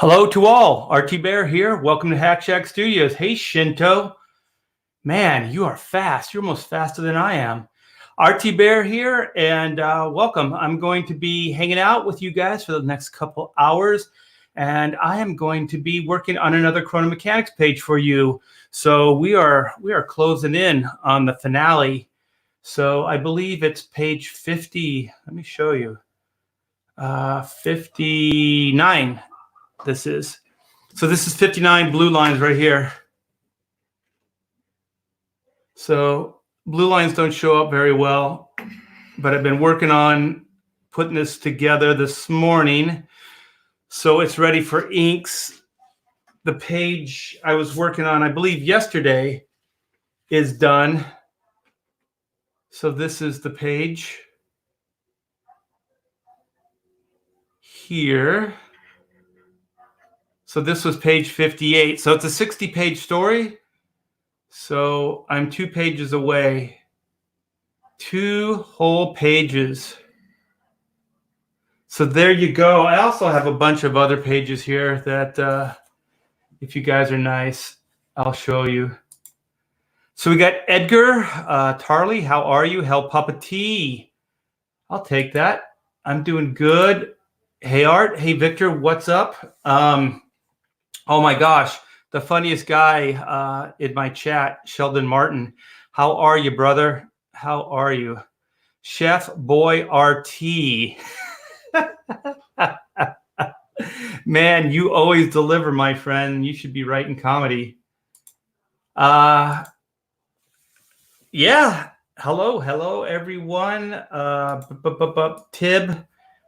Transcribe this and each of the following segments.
Hello to all. RT Bear here. Welcome to Hack Shack Studios. Hey, Shinto. Man, you are fast. You're almost faster than I am. RT Bear here, and welcome. I'm going to be hanging out with you guys for the next couple hours, and I am going to be working on another Chrono Mechanics page for you. So we are closing in on the finale. So I believe it's page 50. Let me show you. 59. This is 59 blue lines right here. So blue lines don't show up very well, but I've been working on putting this together this morning, so it's ready for inks. The page I was working on, I believe yesterday, is done. So this is the page here. So this was page 58. So it's a 60-page story. So I'm 2 pages away. 2 whole pages. So there you go. I also have a bunch of other pages here that if you guys are nice, I'll show you. So we got Edgar Tarley. How are you? Hell Papa T. I'll take that. I'm doing good. Hey Art. Hey Victor. What's up? Oh my gosh. The funniest guy in my chat, Sheldon Martin. How are you, brother? How are you? Chef Boy RT. Man, you always deliver, my friend. You should be writing comedy. Yeah. Hello, everyone. Tib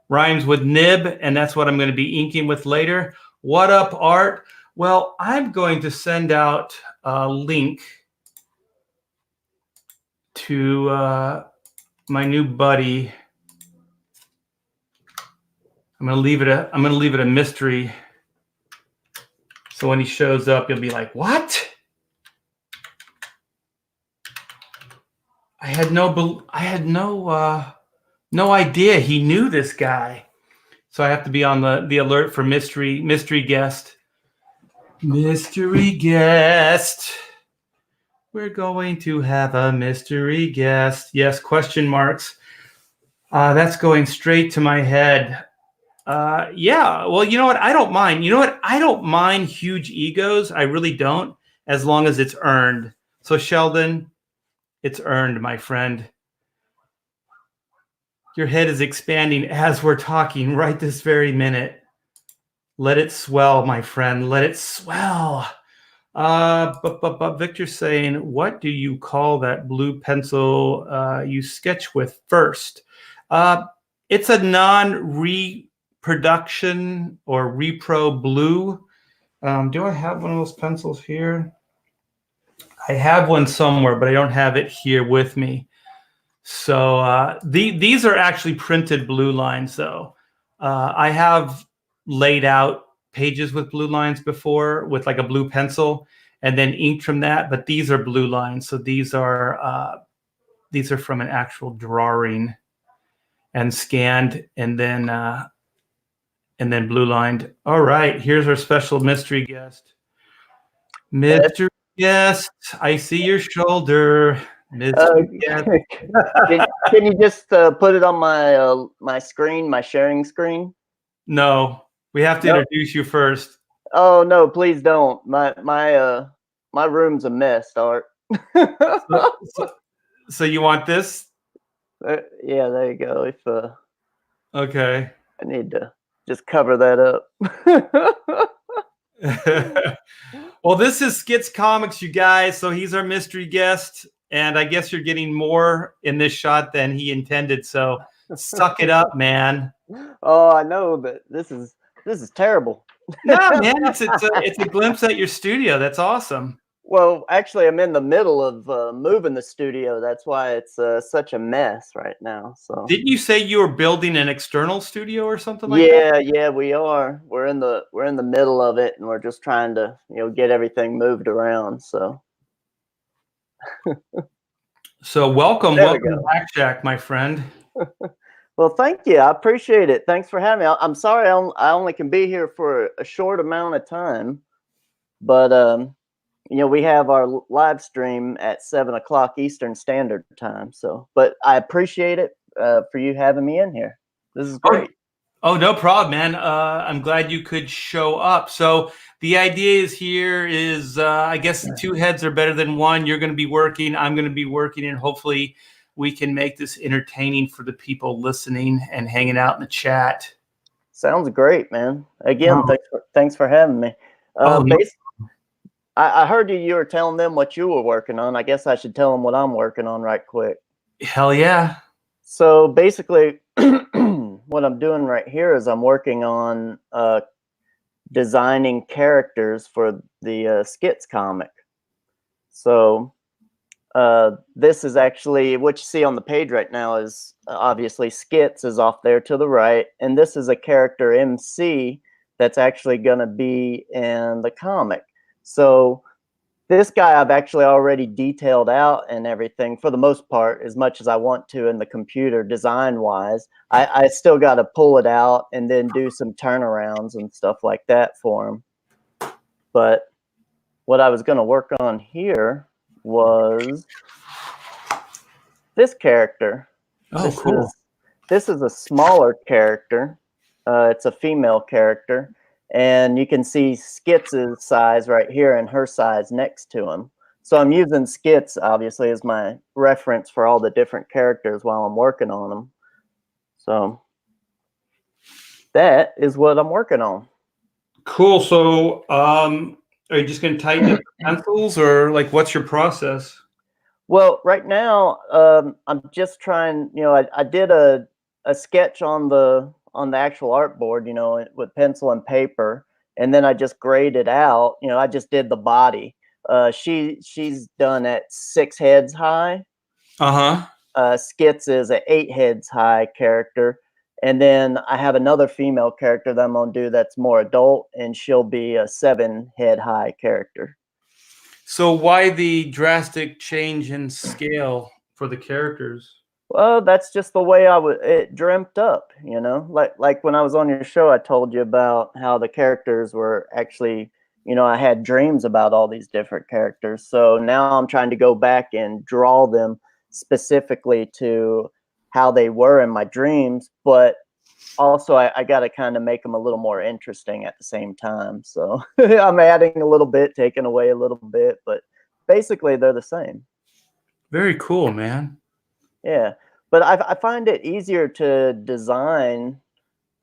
rhymes with nib, and that's what I'm going to be inking with later. What up, Art? Well, I'm going to send out a link to my new buddy. I'm gonna leave it a mystery. So when he shows up, you'll be like, "What?" I had no idea he knew this guy. So I have to be on the alert for mystery guest. Mystery guest. We're going to have a mystery guest. Yes, question marks. That's going straight to my head. Yeah, well, you know what? I don't mind. You know what? I don't mind huge egos. I really don't, as long as it's earned. So Sheldon, it's earned, my friend. Your head is expanding as we're talking right this very minute. Let it swell, my friend. Let it swell. But Victor's saying, what do you call that blue pencil you sketch with first? It's a non-reproduction or repro blue. Do I have one of those pencils here? I have one somewhere, but I don't have it here with me. So these are actually printed blue lines, though. I have laid out pages with blue lines before with like a blue pencil and then inked from that, but these are blue lines. So these are from an actual drawing and scanned and then blue lined. All right, here's our special mystery guest. Mystery guest, I see your shoulder. Can you just put it on my my screen, my sharing screen? No, we have to introduce you first. Oh no, please don't. My room's a mess, Art. So you want this? Yeah, there you go. If okay, I need to just cover that up. Well, this is Skits Comics, you guys. So he's our mystery guest, and I guess you're getting more in this shot than he intended. So suck it up, man. Oh, I know, but this is terrible. No, man, it's a glimpse at your studio. That's awesome. Well, actually, I'm in the middle of moving the studio. That's why it's such a mess right now. So didn't you say you were building an external studio or something like that? Yeah, we are. We're in the middle of it, and we're just trying to get everything moved around. So welcome to Hack Shack, my friend. Well, thank you. I appreciate it. Thanks for having me. I'm sorry I only can be here for a short amount of time, but we have our live stream at 7 o'clock Eastern Standard Time. So, but I appreciate it for you having me in here. This is Oh, great. oh, no problem, man. I'm glad you could show up. So the idea is here is, I guess two heads are better than one. You're going to be working, I'm going to be working, and hopefully we can make this entertaining for the people listening and hanging out in the chat. Sounds great, man. Again, Oh, thanks for having me. oh no, I heard you were telling them what you were working on. I guess I should tell them what I'm working on right quick. hell yeah. So basically, what I'm doing right here is I'm working on designing characters for the Skits comic. So this is actually what you see on the page right now is obviously Skits is off there to the right, and this is a character MC that's actually going to be in the comic. So this guy I've actually already detailed out and everything for the most part, as much as I want to in the computer design wise. I still got to pull it out and then do some turnarounds and stuff like that for him. But what I was going to work on here was this character. Oh, cool. This is a smaller character. It's a female character. And you can see Skits' size right here and her size next to him. So I'm using Skits, obviously, as my reference for all the different characters while I'm working on them. So that is what I'm working on. Cool. So, are you just going to tighten up the pencils, or like, what's your process? Well, right now, I'm just trying. I did a sketch on the actual artboard, with pencil and paper, and then I just graded out. I just did the body. She's done at 6 heads high. Skits is at 8 heads high character, and then I have another female character that I'm gonna do that's more adult, and she'll be a 7 head high character. So why the drastic change in scale for the characters? Well, that's just the way it dreamt up, Like when I was on your show, I told you about how the characters were actually, I had dreams about all these different characters. So now I'm trying to go back and draw them specifically to how they were in my dreams, but also I got to kind of make them a little more interesting at the same time. So I'm adding a little bit, taking away a little bit, but basically they're the same. Very cool, man. Yeah, but I find it easier to design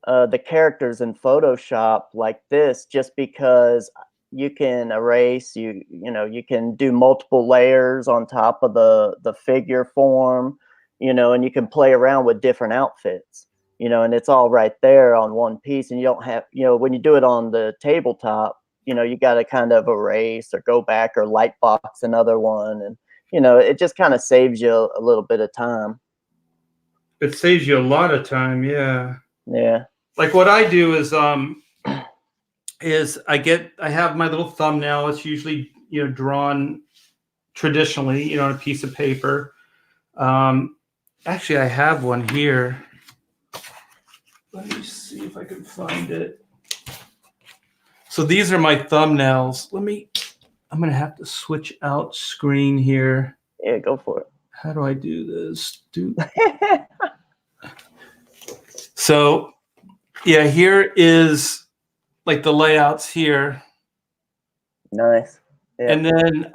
the characters in Photoshop like this, just because you can erase, you can do multiple layers on top of the figure form, and you can play around with different outfits, and it's all right there on one piece, and you don't have, when you do it on the tabletop, you got to kind of erase or go back or lightbox another one, and it just kind of saves you a little bit of time. It saves you a lot of time, yeah. Yeah. Like what I do is I have my little thumbnail. It's usually, drawn traditionally, on a piece of paper. Actually I have one here. Let me see if I can find it. So these are my thumbnails. I'm gonna have to switch out screen here. Yeah, go for it. How do I do this? So yeah, here is like the layouts here. Nice. Yeah. And then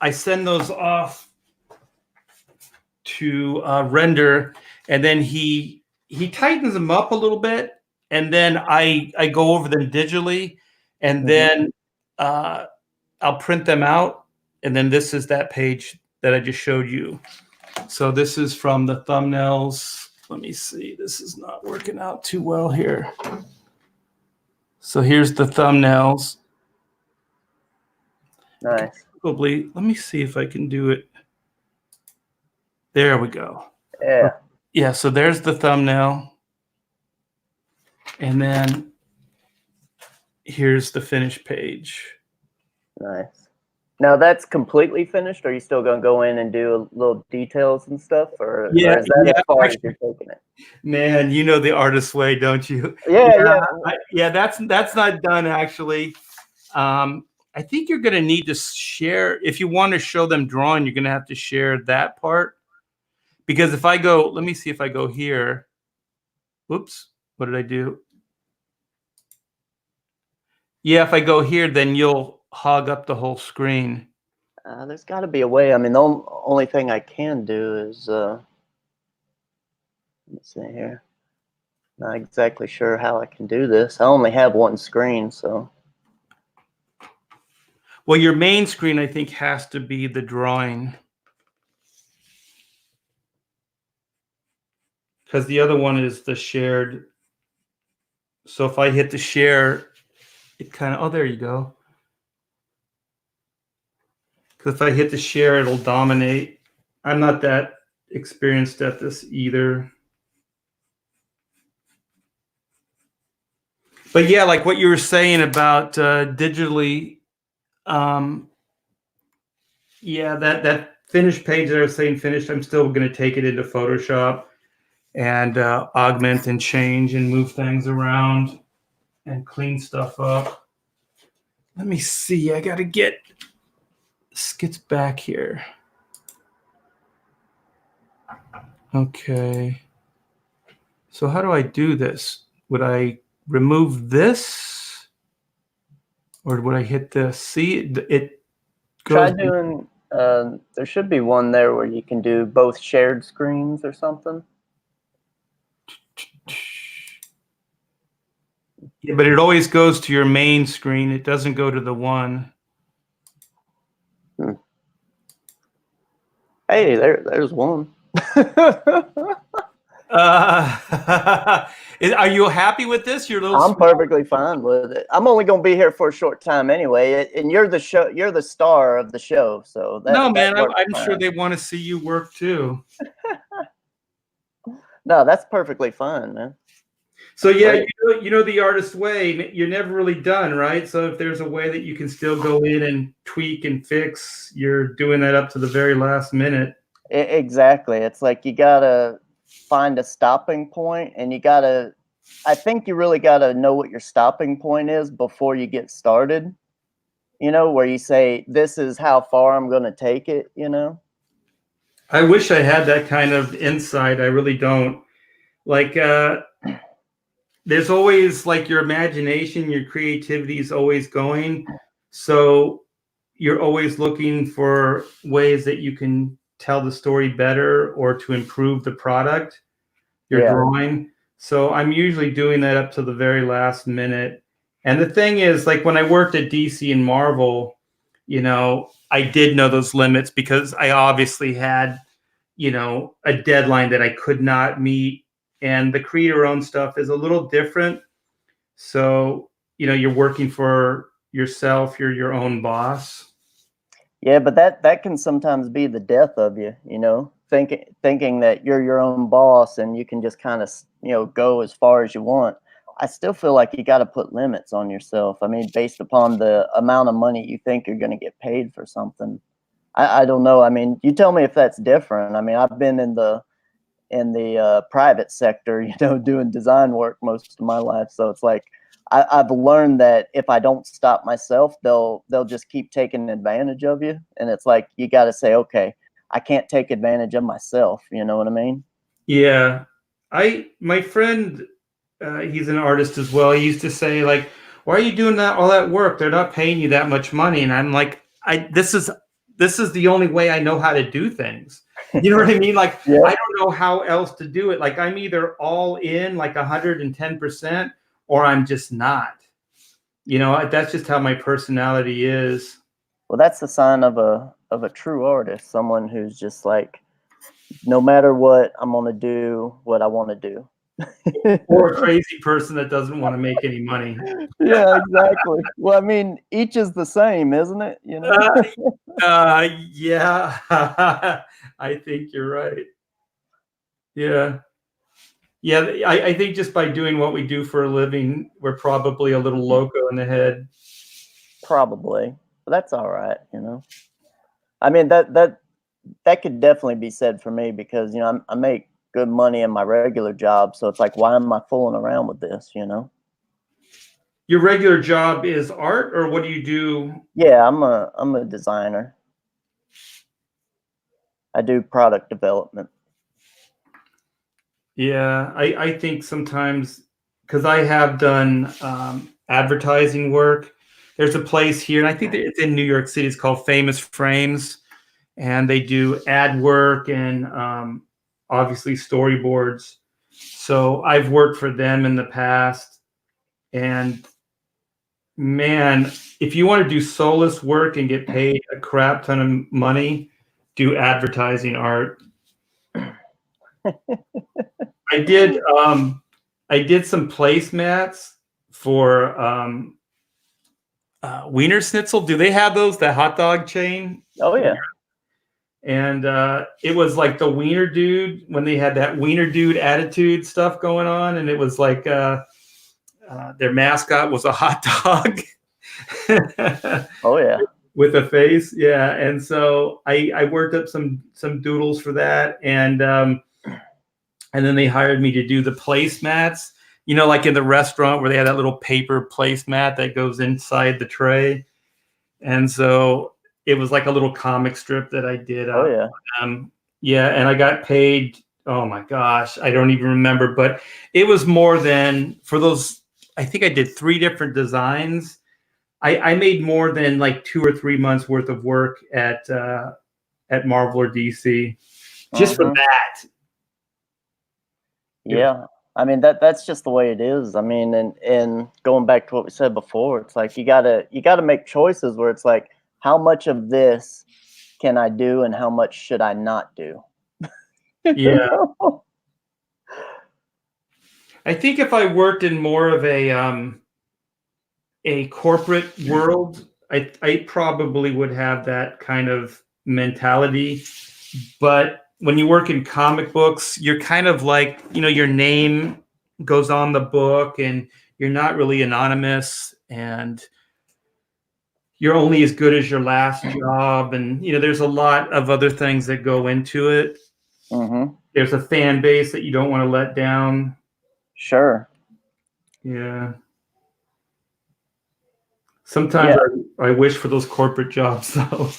I send those off to render, and then he tightens them up a little bit, and then I go over them digitally, and then I'll print them out, and then this is that page that I just showed you. So this is from the thumbnails. Let me see. This is not working out too well here. So here's the thumbnails. Nice. Probably, let me see if I can do it. There we go. Yeah. Yeah, so there's the thumbnail. And then here's the finished page. Nice. Now that's completely finished. Or are you still going to go in and do little details and stuff, or Yeah, is that yeah. as far as Actually, you're taking it? man, you know the artist's way, don't you? Yeah, Yeah, yeah. yeah. That's not done actually. I think you're going to need to share if you want to show them drawing. You're going to have to share that part because if I go, let me see if I go here. Whoops, what did I do? Yeah, if I go here, then you'll hog up the whole screen. There's got to be a way. I mean, the only thing I can do is let's see here. Not exactly sure how I can do this. I only have one screen, so. Well, your main screen, I think, has to be the drawing. Because the other one is the shared. So if I hit the share, it kind of, oh, there you go. Because if I hit the share, it'll dominate. I'm not that experienced at this either. But yeah, like what you were saying about digitally, yeah, that finished page that I was saying finished, I'm still going to take it into Photoshop and augment and change and move things around and clean stuff up. Let me see. I got to get skits back here. Okay. So how do I do this? Would I remove this or would I hit this? See, it goes. Try doing. There should be one there where you can do both shared screens or something. Yeah, but it always goes to your main screen. It doesn't go to the one. Hey, there's one. Are you happy with this? You're a little. I'm perfectly fine with it. I'm only going to be here for a short time anyway, and you're the show. You're the star of the show, so No, that man. works I'm fine. sure they want to see you work too. No, that's perfectly fine, man. So yeah, you know the artist way. You're never really done, right? So if there's a way that you can still go in and tweak and fix, you're doing that up to the very last minute. Exactly. It's like you gotta find a stopping point, and you gotta. I think you really gotta know what your stopping point is before you get started. You know, where you say, "This is how far I'm going to take it." You know. I wish I had that kind of insight. I really don't. Like, there's always like your imagination, your creativity is always going. So you're always looking for ways that you can tell the story better or to improve the product you're drawing. So I'm usually doing that up to the very last minute. And the thing is, like when I worked at DC and Marvel, you know, I did know those limits because I obviously had, you know, a deadline that I could not meet. And the creator owned stuff is a little different. So, you know, you're working for yourself, you're your own boss. Yeah, but that can sometimes be the death of you. You know, thinking that you're your own boss and you can just kind of go as far as you want. I still feel like you got to put limits on yourself. I mean, based upon the amount of money you think you're going to get paid for something. I don't know. I mean, you tell me if that's different. I mean, I've been in the private sector, doing design work most of my life. So it's like I've learned that if I don't stop myself, they'll just keep taking advantage of you. And it's like you got to say, okay, I can't take advantage of myself. You know what I mean? Yeah. My friend, he's an artist as well. He used to say, like, why are you doing that all that work? They're not paying you that much money. And I'm like, this is the only way I know how to do things. You know what I mean? Like, Yeah. I don't know how else to do it. Like, I'm either all in, like 110%, or I'm just not. You know, that's just how my personality is. Well, that's the sign of a true artist, someone who's just like, no matter what, I'm gonna do what I want to do. Or a crazy person that doesn't want to make any money. Yeah, exactly. Well, I mean, each is the same, isn't it? You know. Yeah, I think you're right. Yeah. Yeah, I think just by doing what we do for a living, we're probably a little loco in the head. Probably. but that's all right, you know. I mean that could definitely be said for me because you know I make good money in my regular job, so it's like why am I fooling around with this, you know? Your regular job is art, or what do you do? Yeah, I'm a designer. I do product development. Yeah, I think sometimes because I have done advertising work. There's a place here, and I think that it's in New York City. It's called Famous Frames, and they do ad work and obviously storyboards. So I've worked for them in the past, and man, if you want to do soulless work and get paid a crap ton of money, do advertising art. I did I did some placemats for Wiener Schnitzel. Do they have those? The hot dog chain? Oh yeah. And it was like the Wiener Dude when they had that Wiener Dude attitude stuff going on, and it was like their mascot was a hot dog Oh yeah. with a face. Yeah, and so I worked up some doodles for that, and then they hired me to do the placemats. You know, like in the restaurant where they had that little paper placemat that goes inside the tray. And so it was like a little comic strip that I did. Oh yeah. Yeah, and I got paid. Oh my gosh, I don't even remember, but it was more than for those. I think I did 3 different designs. I made more than like 2 or 3 months worth of work at Marvel or DC just for that. Yeah. I mean that's just the way it is. I mean, and going back to what we said before, it's like you gotta make choices where it's like, how much of this can I do and how much should I not do? Yeah. I think if I worked in more of a corporate world, I probably would have that kind of mentality. But when you work in comic books, you're kind of like, you know, your name goes on the book and you're not really anonymous and you're only as good as your last job. And, you know, there's a lot of other things that go into it. Mm-hmm. There's a fan base that you don't want to let down. Sure. Yeah. Sometimes Yeah. I wish for those corporate jobs, though.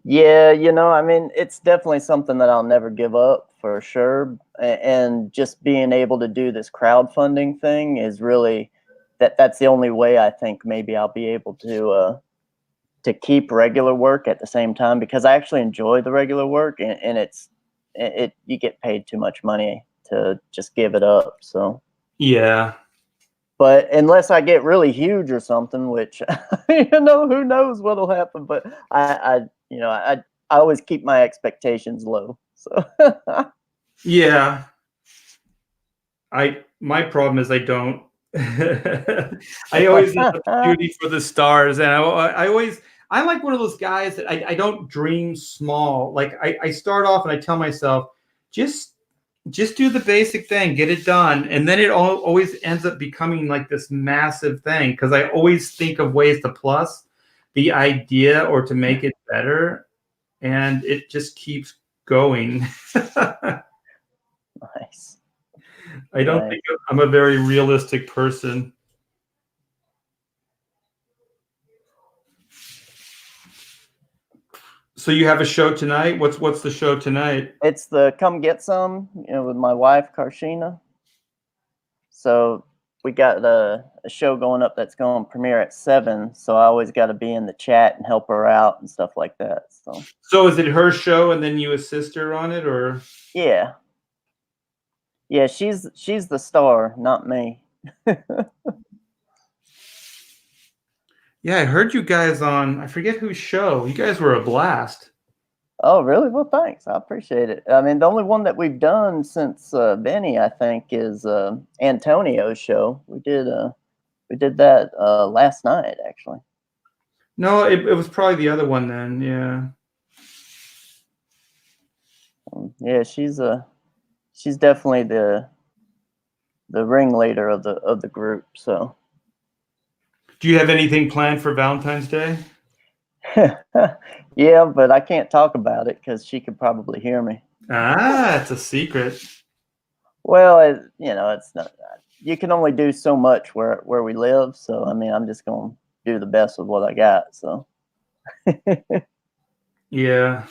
Yeah, you know, I mean, it's definitely something that I'll never give up for sure. And just being able to do this crowdfunding thing is really that's the only way I think maybe I'll be able to keep regular work at the same time because I actually enjoy the regular work and it you get paid too much money to just give it up. So, Yeah. but unless I get really huge or something, which you know, who knows what'll happen. But you know, I always keep my expectations low. So Yeah. My problem is I don't. I always end up shooting for the stars, and I always I'm like one of those guys that I don't dream small. Like I start off and I tell myself just just do the basic thing, get it done, and then it always ends up becoming like this massive thing because I always think of ways to plus the idea or to make it better, and it just keeps going. nice, I don't nice. think I'm a very realistic person. So you have a show tonight? What's the show tonight? It's the Come Get Some, you know, with my wife Karshina. So we got a show going up that's going to premiere at 7. So I always got to be in the chat and help her out and stuff like that. So So is it her show and then you assist her on it, or? yeah, yeah, she's the star, not me. Yeah, I heard you guys on, I forget whose show. You guys were a blast. Oh, really? Well, thanks. I appreciate it. I mean, the only one that we've done since Benny, I think, is Antonio's show. We did that last night, actually. No, it was probably the other one then. Yeah. Yeah, she's definitely the ringleader of the group. So Do you have anything planned for Valentine's Day? Yeah, but I can't talk about it because she could probably hear me. Ah, it's a secret. Well, it's not. You can only do so much where we live. So I mean, I'm just gonna do the best with what I got. So Yeah.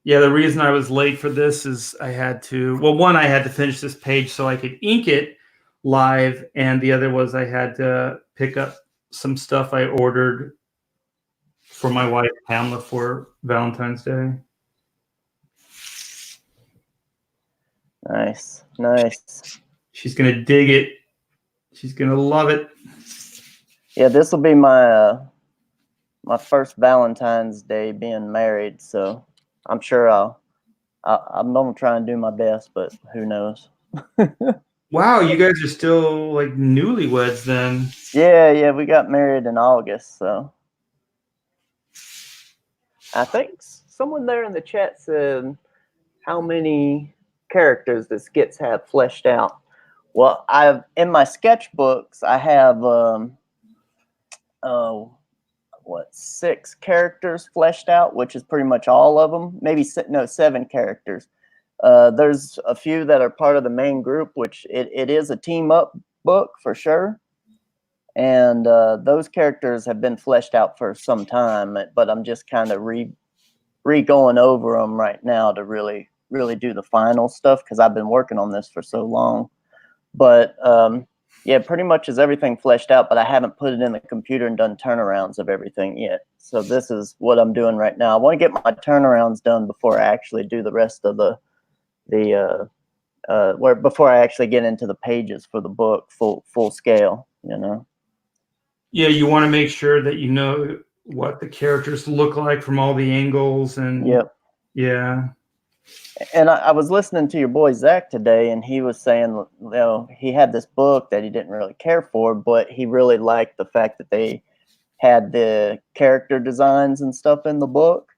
Yeah, the reason I was late for this is I had to, well, one, I had to finish this page so I could ink it live, and the other was I had to pick up some stuff I ordered for my wife, Pamela, for Valentine's Day. nice, nice. She's going to dig it. She's going to love it. Yeah, this will be my first Valentine's Day being married. So I'm sure I'm gonna try and do my best, but who knows? Wow, you guys are still like newlyweds then. Yeah, we got married in August, so I think someone there in the chat said how many characters the skits have fleshed out. Well, I've in my sketchbooks I have oh, what, 6 characters fleshed out, which is pretty much all of them. Maybe no, 7 characters. There's a few that are part of the main group, which it is a team up book for sure. And those characters have been fleshed out for some time, but I'm just kind of going over them right now to really do the final stuff because I've been working on this for so long. But yeah, pretty much is everything fleshed out, but I haven't put it in the computer and done turnarounds of everything yet. So this is what I'm doing right now. I want to get my turnarounds done before I actually do the rest of before I actually get into the pages for the book full scale, you know. Yeah, you want to make sure that you know what the characters look like from all the angles and Yep. yeah. And I was listening to your boy Zach today, and he was saying, he had this book that he didn't really care for, but he really liked the fact that they had the character designs and stuff in the book.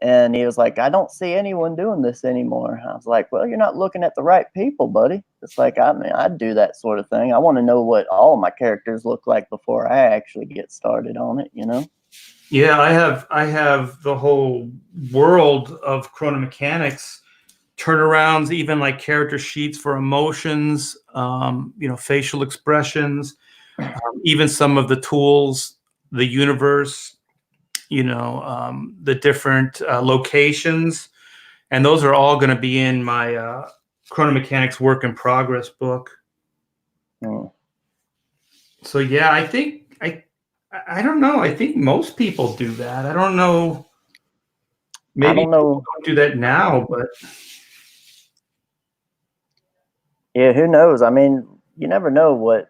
And he was like, I don't see anyone doing this anymore. I was like, well, you're not looking at the right people, buddy. It's like, I mean, I'd do that sort of thing. I want to know what all of my characters look like before I actually get started on it, you know? Yeah, I have the whole world of chrono mechanics turnarounds, even like character sheets for emotions, facial expressions, even some of the tools, the universe, the different locations, and those are all going to be in my chrono mechanics work in progress book. Mm. So yeah, I don't know. I think most people do that. I don't know. Maybe I don't know. don't do that now, but Yeah, who knows? I mean, you never know what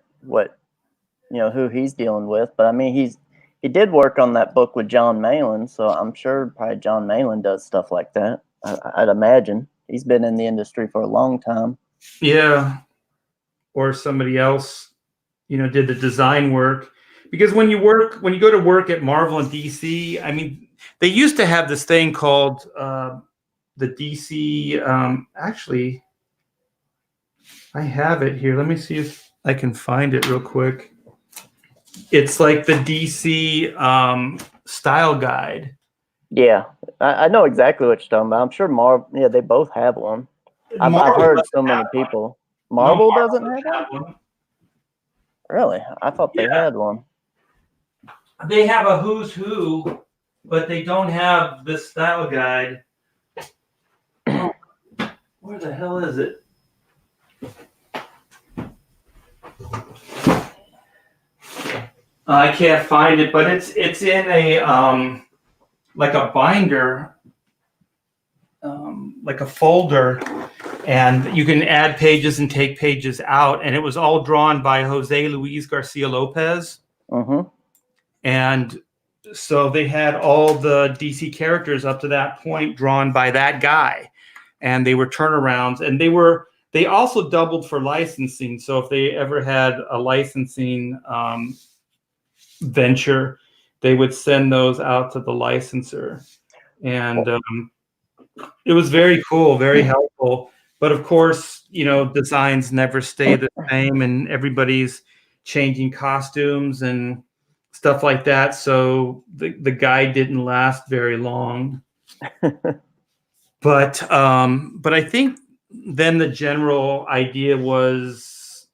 who he's dealing with. But I mean, he did work on that book with John Malin, so I'm sure probably John Malin does stuff like that. I'd imagine he's been in the industry for a long time. yeah, or somebody else, did the design work. Because when you go to work at Marvel and DC, I mean, they used to have this thing called the DC. Actually, I have it here. Let me see if I can find it real quick. It's like the DC style guide. Yeah, I know exactly what you're talking about. I'm sure Marvel. Yeah, they both have one. I've heard so many people. Marvel doesn't have one. Really? I thought they had one. They have a who's who, but they don't have this style guide. Where the hell is it? I can't find it, but it's in a like a binder, like a folder, and you can add pages and take pages out. And it was all drawn by Jose Luis Garcia Lopez. Mm-hmm. And so they had all the DC characters up to that point drawn by that guy, and they were turnarounds, and they also doubled for licensing. So if they ever had a licensing venture, they would send those out to the licensor, and it was very cool, very helpful. But of course, designs never stay the same, and everybody's changing costumes and stuff like that. So the guide didn't last very long. But I think then the general idea was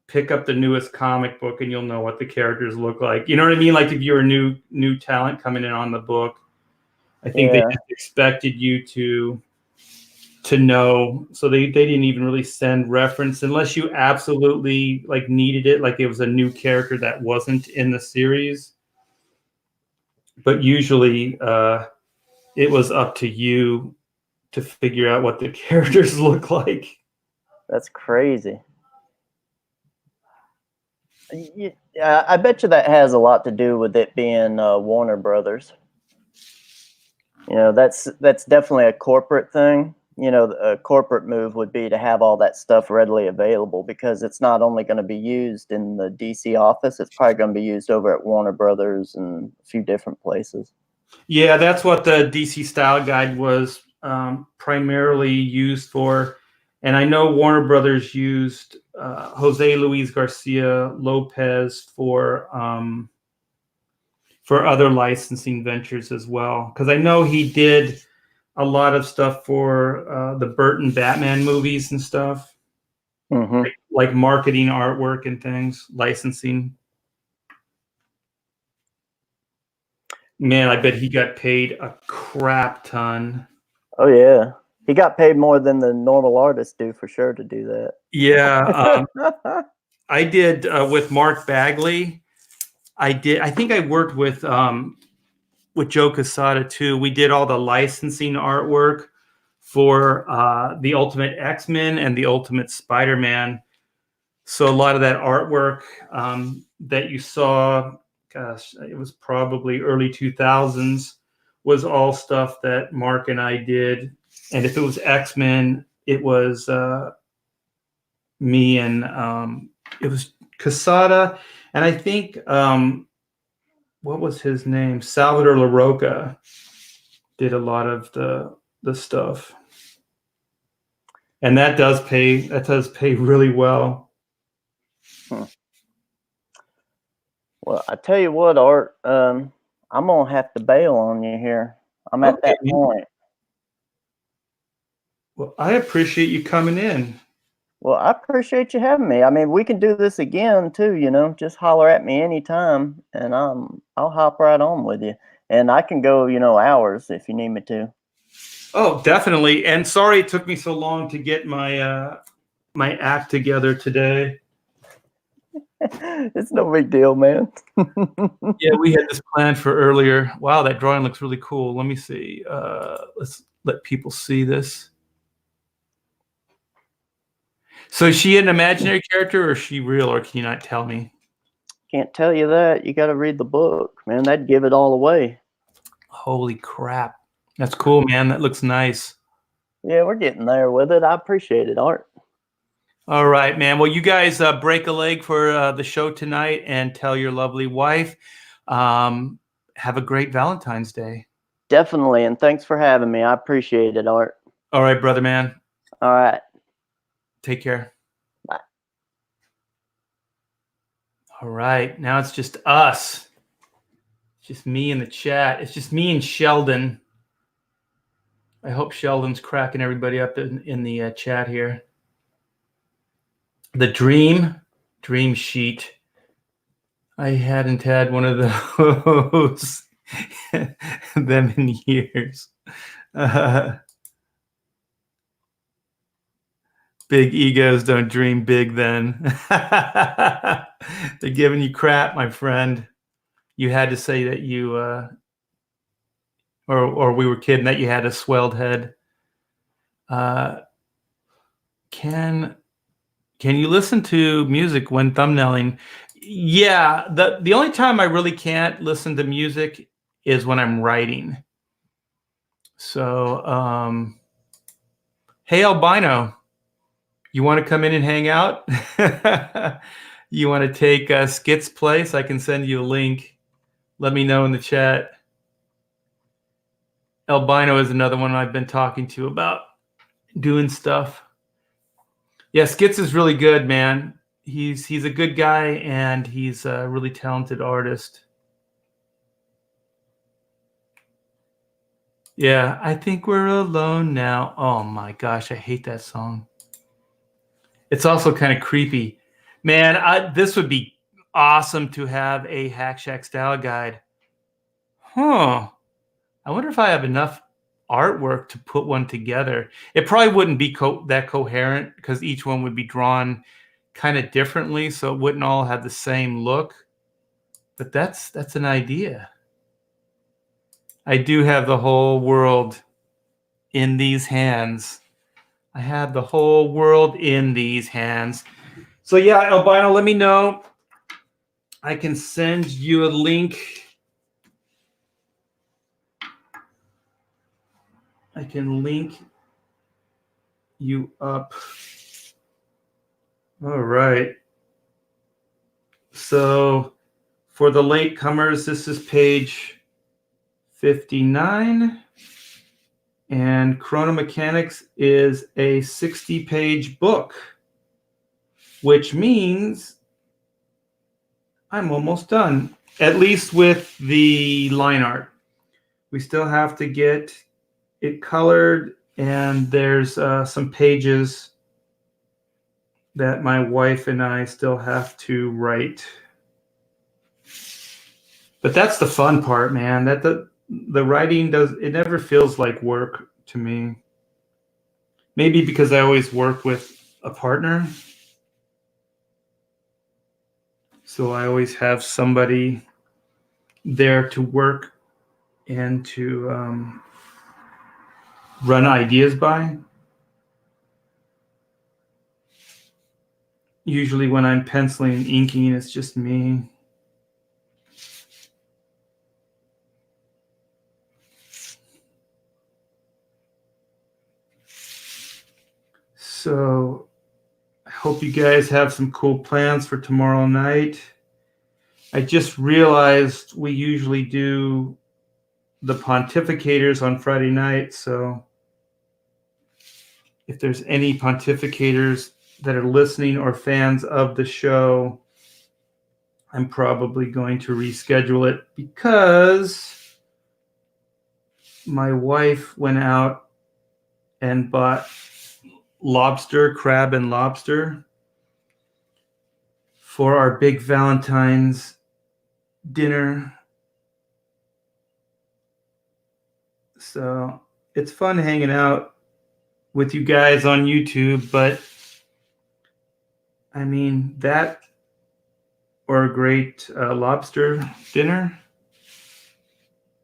pick up the newest comic book and you'll know what the characters look like. You know what I mean? Like if you're a new talent coming in on the book, I think they just expected you to know. So they didn't even really send reference unless you absolutely like needed it, like it was a new character that wasn't in the series. But usually it was up to you to figure out what the characters look like. That's crazy. Yeah, I bet you that has a lot to do with it being Warner Brothers. You know, that's definitely a corporate thing. You know, a corporate move would be to have all that stuff readily available because it's not only going to be used in the DC office, it's probably going to be used over at Warner Brothers and a few different places. Yeah, that's what the DC Style Guide was primarily used for. And I know Warner Brothers used Jose Luis Garcia Lopez for other licensing ventures as well. Because I know he did a lot of stuff for the Burton Batman movies and stuff, like marketing, artwork, and things, licensing. Man, I bet he got paid a crap ton. Oh yeah, he got paid more than the normal artists do for sure to do that. Yeah, I did with Mark Bagley. I think I worked with Joe Quesada too. We did all the licensing artwork for the Ultimate X-Men and the Ultimate Spider-Man. So a lot of that artwork that you saw, gosh, it was probably early 2000s, was all stuff that Mark and I did. And if it was X-Men, it was me and it was Quesada. And I think, what was his name? Salvador LaRocca did a lot of the stuff. And that does pay really well. Well, I tell you what, Art, I'm gonna have to bail on you here. I'm at that point. Well, I appreciate you coming in. Well, I appreciate you having me. I mean, we can do this again too, you know. Just holler at me anytime and I'll hop right on with you. And I can go, you know, hours if you need me to. Oh, definitely. And sorry it took me so long to get my my act together today. It's no big deal, man. Yeah, we had this planned for earlier. Wow, that drawing looks really cool. Let me see. Let's let people see this. So is she an imaginary character or is she real, or can you not tell me? Can't tell you that. You got to read the book, man. That'd give it all away. Holy crap. That's cool, man. That looks nice. Yeah, we're getting there with it. I appreciate it, Art. All right, man. Well, you guys break a leg for the show tonight and tell your lovely wife. Have a great Valentine's Day. Definitely. And thanks for having me. I appreciate it, Art. All right, brother, man. All right. Take care. Bye. All right. Now it's just us. It's just me in the chat. It's just me and Sheldon. I hope Sheldon's cracking everybody up in the chat here. The dream sheet. I hadn't had one of those them in years. Big egos don't dream big then. They're giving you crap, my friend. You had to say that you or we were kidding that you had a swelled head. Can you listen to music when thumbnailing? Yeah, the only time I really can't listen to music is when I'm writing. So, hey, Albino, you want to come in and hang out? You want to take Skit's place? I can send you a link. Let me know in the chat. Albino is another one I've been talking to about doing stuff. Yeah, Skits is really good, man. He's a good guy and he's a really talented artist. Yeah, I think we're alone now. Oh my gosh, I hate that song. It's also kind of creepy. Man, this would be awesome to have a Hack Shack style guide. Huh. I wonder if I have enough artwork to put one together. It probably wouldn't be that coherent because each one would be drawn kind of differently, so it wouldn't all have the same look. But that's an idea. I do have the whole world in these hands. I have the whole world in these hands. So yeah, Albino, let me know. I can send you a link. I can link you up. All right. So for the latecomers, this is page 59. And Chrono Mechanics is a 60-page book, which means I'm almost done, at least with the line art. We still have to get it colored, and there's some pages that my wife and I still have to write. But that's the fun part, man. That the writing it never feels like work to me. Maybe because I always work with a partner. So I always have somebody there to work and to run ideas by. Usually when I'm penciling and inking, it's just me. So I hope you guys have some cool plans for tomorrow night. I just realized we usually do the pontificators on Friday night. So if there's any pontificators that are listening or fans of the show, I'm probably going to reschedule it because my wife went out and bought crab and lobster for our big Valentine's dinner. So it's fun hanging out with you guys on YouTube, but I mean, that or a great lobster dinner.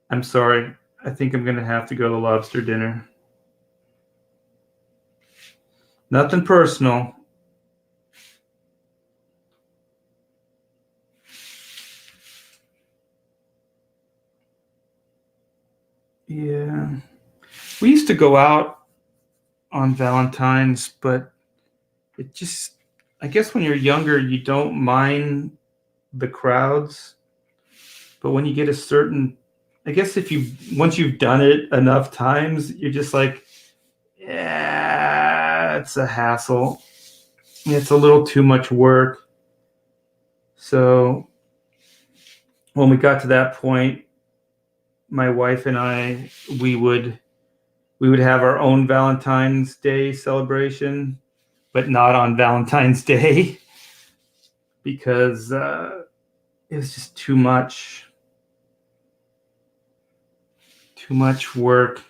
I'm sorry. I think I'm going to have to go to lobster dinner. Nothing personal. Yeah. We used to go out on Valentine's, but it just, I guess when you're younger, you don't mind the crowds. But when you get a certain, I guess once you've done it enough times, you're just like, yeah, it's a hassle. It's a little too much work. So when we got to that point, my wife and I, we would have our own Valentine's Day celebration, but not on Valentine's Day because it was just too much work.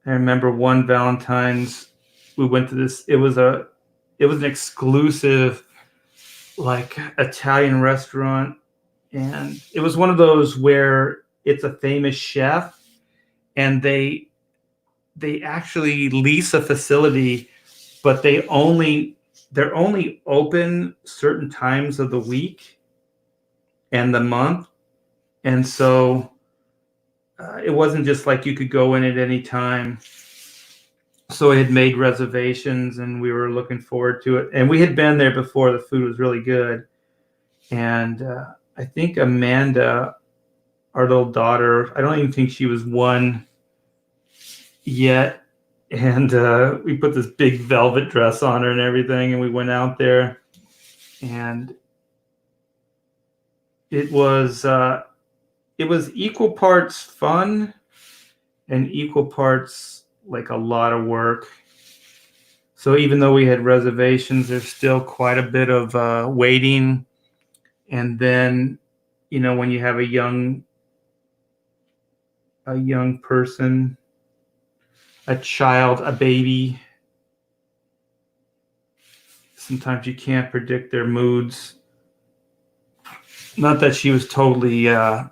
I remember one Valentine's, we went to this. It was an exclusive, like, Italian restaurant, and it was one of those where it's a famous chef, and they actually lease a facility, but they're only open certain times of the week and the month, and so it wasn't just like you could go in at any time. So I had made reservations and we were looking forward to it. And we had been there before. The food was really good. And I think Amanda, our little daughter, I don't even think she was one yet. And we put this big velvet dress on her and everything. And we went out there. And it was equal parts fun and equal parts like a lot of work. So even though we had reservations, there's still quite a bit of waiting. And then, when you have a young person, a child, a baby, sometimes you can't predict their moods. Not that she was totally out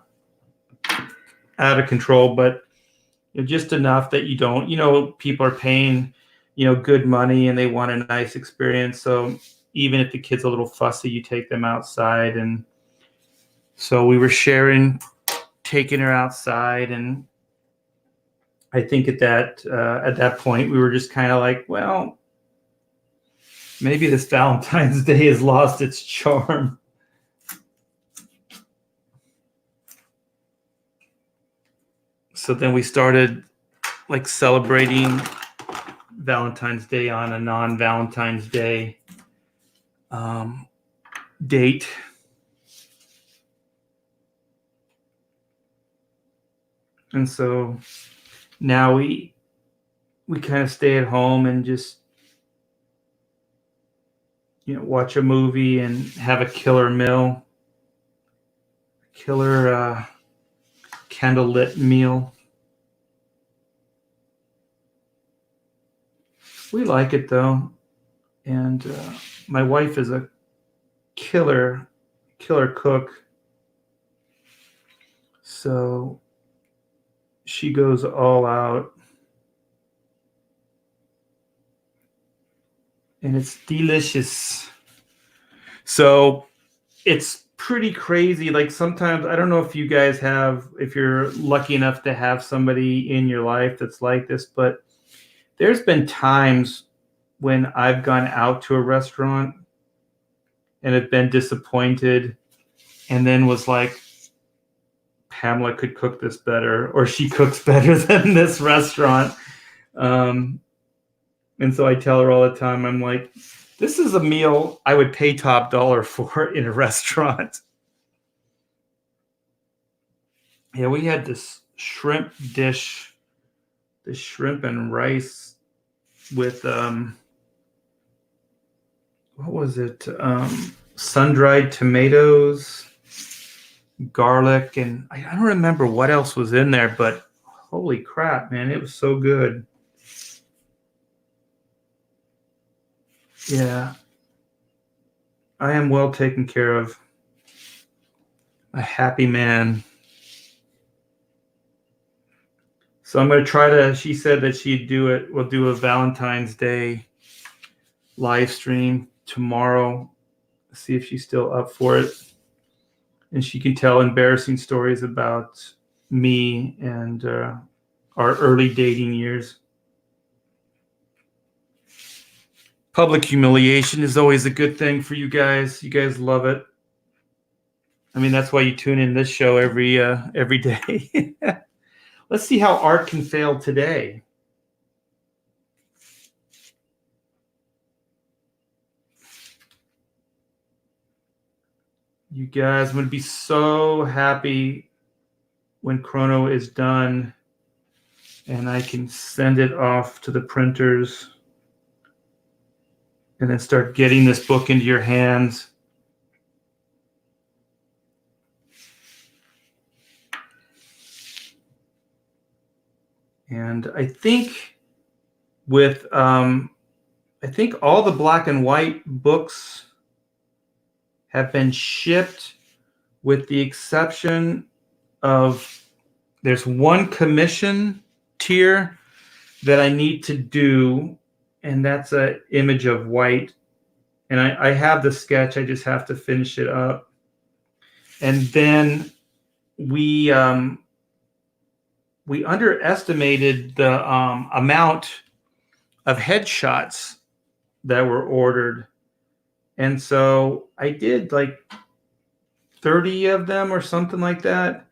of control, but just enough that you don't, people are paying, good money and they want a nice experience. So even if the kid's a little fussy, you take them outside. And so we were taking her outside. And I think at that point, we were just kind of like, well, maybe this Valentine's Day has lost its charm. So then we started like celebrating Valentine's Day on a non-Valentine's Day date. And so now we kind of stay at home and just watch a movie and have a killer meal, killer candlelit meal. We like it though, and my wife is a killer cook, so she goes all out, and it's delicious. So it's pretty crazy. Like sometimes, I don't know if you guys if you're lucky enough to have somebody in your life that's like this, but there's been times when I've gone out to a restaurant and have been disappointed, and then was like, Pamela could cook this better, or she cooks better than this restaurant. And so I tell her all the time, I'm like, this is a meal I would pay top dollar for in a restaurant. Yeah, we had this shrimp dish, the shrimp and rice with what was it? Sun-dried tomatoes, garlic, and I don't remember what else was in there, but holy crap, man, it was so good. Yeah, I am well taken care of. A happy man. So I'm going to try to, she said that we'll do a Valentine's Day live stream tomorrow, see if she's still up for it. And she can tell embarrassing stories about me and our early dating years. Public humiliation is always a good thing for you guys. You guys love it. I mean, that's why you tune in this show every day. Let's see how art can fail today. You guys, I'm going to be so happy when Chrono is done and I can send it off to the printers and then start getting this book into your hands. And I think I think all the black and white books have been shipped, with the exception of there's one commission tier that I need to do, and that's an image of white. And I have the sketch, I just have to finish it up. And then we underestimated the amount of headshots that were ordered. And so I did like 30 of them or something like that.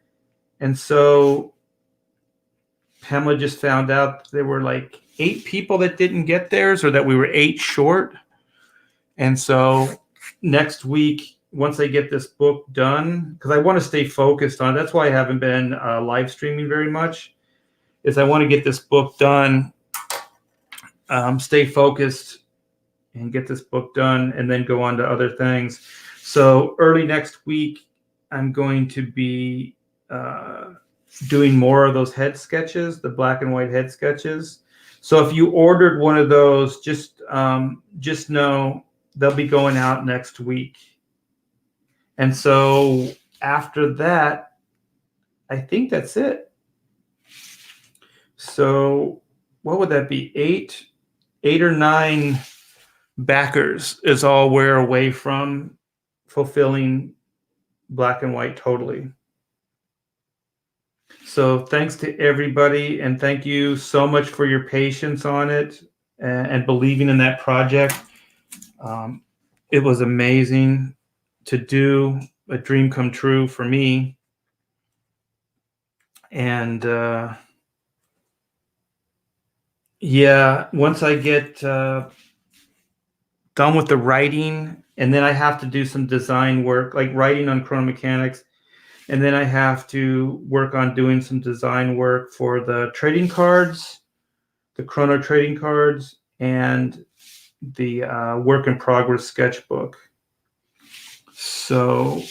And so Pamela just found out there were like 8 people that didn't get theirs, or that we were 8 short. And so next week, once I get this book done, because I want to stay focused on it, that's why I haven't been live streaming very much, is I want to get this book done, stay focused, and get this book done, and then go on to other things. So early next week, I'm going to be doing more of those head sketches, the black and white head sketches. So if you ordered one of those, just know they'll be going out next week. And so after that, I think that's it. So what would that be? Eight or nine backers is all we're away from fulfilling black and white totally. So thanks to everybody, and thank you so much for your patience on it and believing in that project. It was amazing to do, a dream come true for me. And yeah, once I get done with the writing, and then I have to do some design work, like writing on chrono mechanics, and then I have to work on doing some design work for the trading cards, the chrono trading cards, and the work in progress sketchbook. So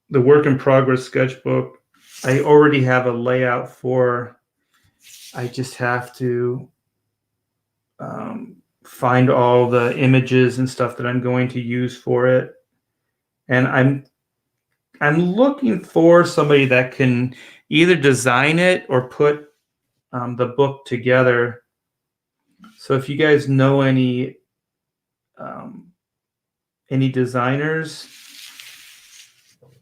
the work in progress sketchbook, I already have a layout for. I just have to find all the images and stuff that I'm going to use for it. And I'm looking for somebody that can either design it or put the book together. So if you guys know any designers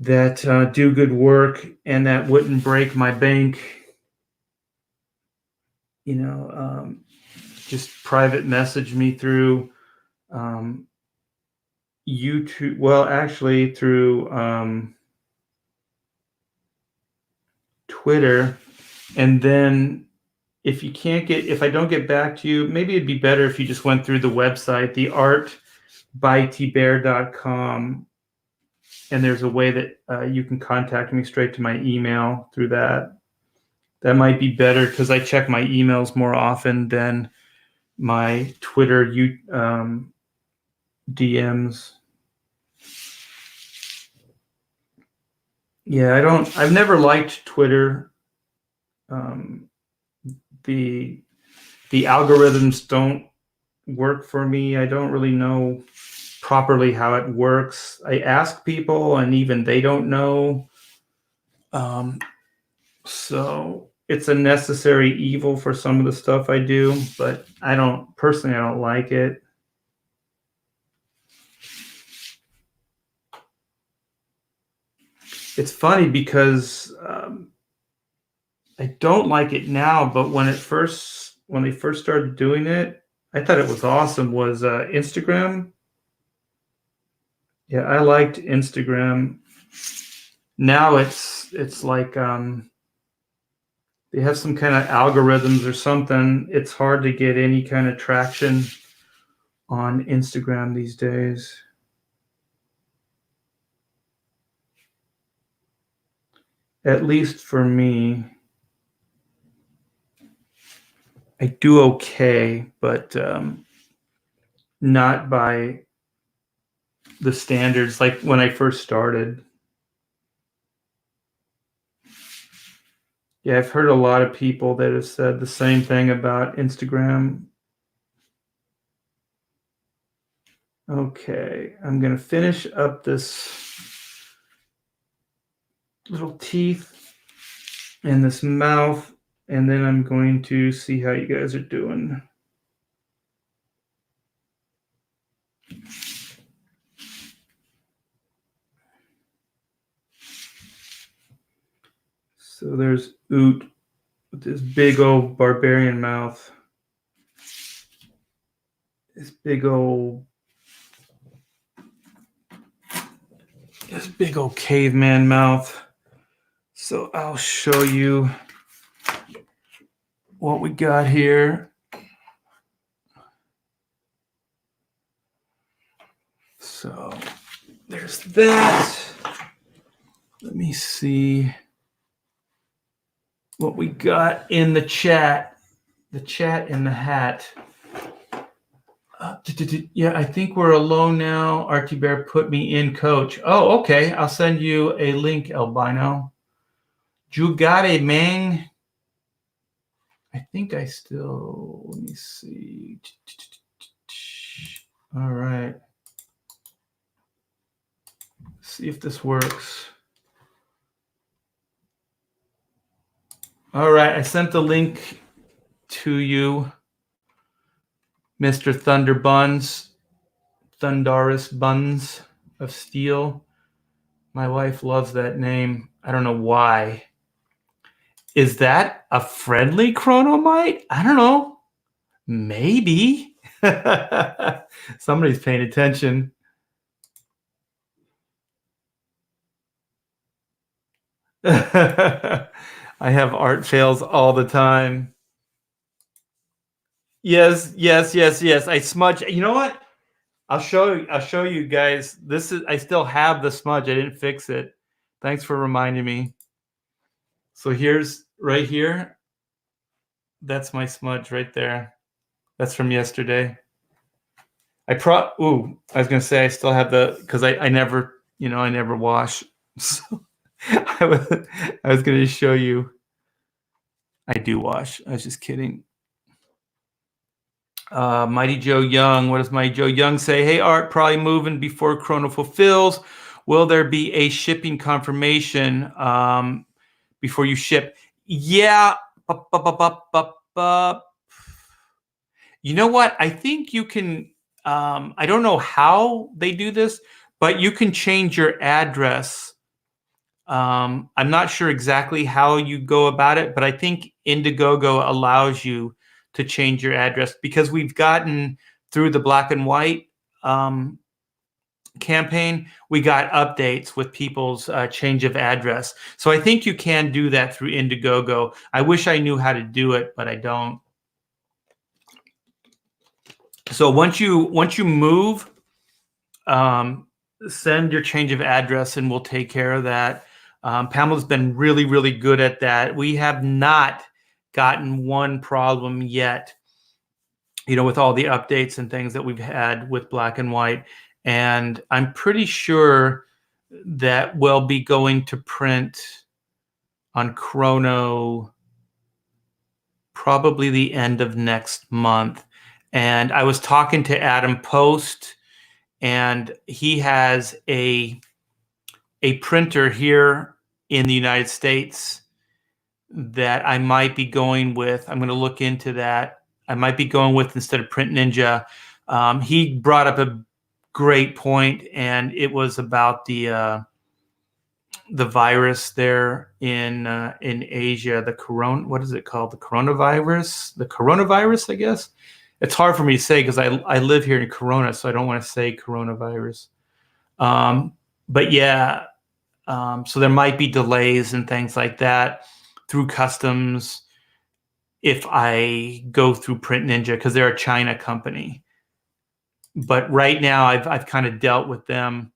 that do good work and that wouldn't break my bank, just private message me through YouTube. Well, actually through Twitter. And then if I don't get back to you, maybe it'd be better if you just went through the website, theartbytbear.com. And there's a way that you can contact me straight to my email through that. That might be better because I check my emails more often than my Twitter DMs. Yeah, I've never liked Twitter. The algorithms don't work for me. I don't really know properly how it works. I ask people and even they don't know. So it's a necessary evil for some of the stuff I do, but I don't like it. It's funny because I don't like it now, but when they first started doing it, I thought it was awesome. Was Instagram? Yeah, I liked Instagram. Now it's like they have some kind of algorithms or something. It's hard to get any kind of traction on Instagram these days. At least for me. I do okay, but not by the standards like when I first started. Yeah, I've heard a lot of people that have said the same thing about Instagram. Okay, I'm going to finish up this little teeth and this mouth, and then I'm going to see how you guys are doing. So there's Oot with this big old barbarian mouth. This big old caveman mouth. So I'll show you what we got here. So there's that. Let me see. what we got in the chat. The chat in the hat. Yeah, I think we're alone now. Archie Bear put me in, coach. Oh, okay. I'll send you a link, Albino. You got it, man. I think I still, let me see. All right. See if this works. All right. I sent the link to you, Mr. Thunder Buns, Thundarus Buns of Steel. My wife loves that name. I don't know why. Is that a friendly chronomite? I don't know. Maybe. Somebody's paying attention. I have art fails all the time. Yes. I smudge. You know what? I'll show you guys. This is, I still have the smudge. I didn't fix it. Thanks for reminding me. So here's right here. That's my smudge right there. That's from yesterday. I was gonna say I still have because I never, I never wash. So I was gonna show you. I do wash. I was just kidding. Mighty Joe Young. What does Mighty Joe Young say? Hey, Art, probably moving before Chrono fulfills. Will there be a shipping confirmation before you ship? Yeah. You know what? I think you can. I don't know how they do this, but you can change your address. I'm not sure exactly how you go about it, but I think Indiegogo allows you to change your address because we've gotten through the black and white campaign. We got updates with people's change of address. So I think you can do that through Indiegogo. I wish I knew how to do it, but I don't. So once you move, send your change of address and we'll take care of that. Pamela's been really, really good at that. We have not gotten one problem yet, with all the updates and things that we've had with black and white. And I'm pretty sure that we'll be going to print on Chrono probably the end of next month. And I was talking to Adam Post, and he has a printer here in the United States that I might be going with. I'm going to look into that. I might be going with instead of Print Ninja. He brought up a great point, and it was about the virus there in Asia. What is it called? The coronavirus, I guess. It's hard for me to say because I live here in Corona, so I don't want to say coronavirus. But yeah, so there might be delays and things like that through customs if I go through Print Ninja because they're a China company. But right now, I've kind of dealt with them,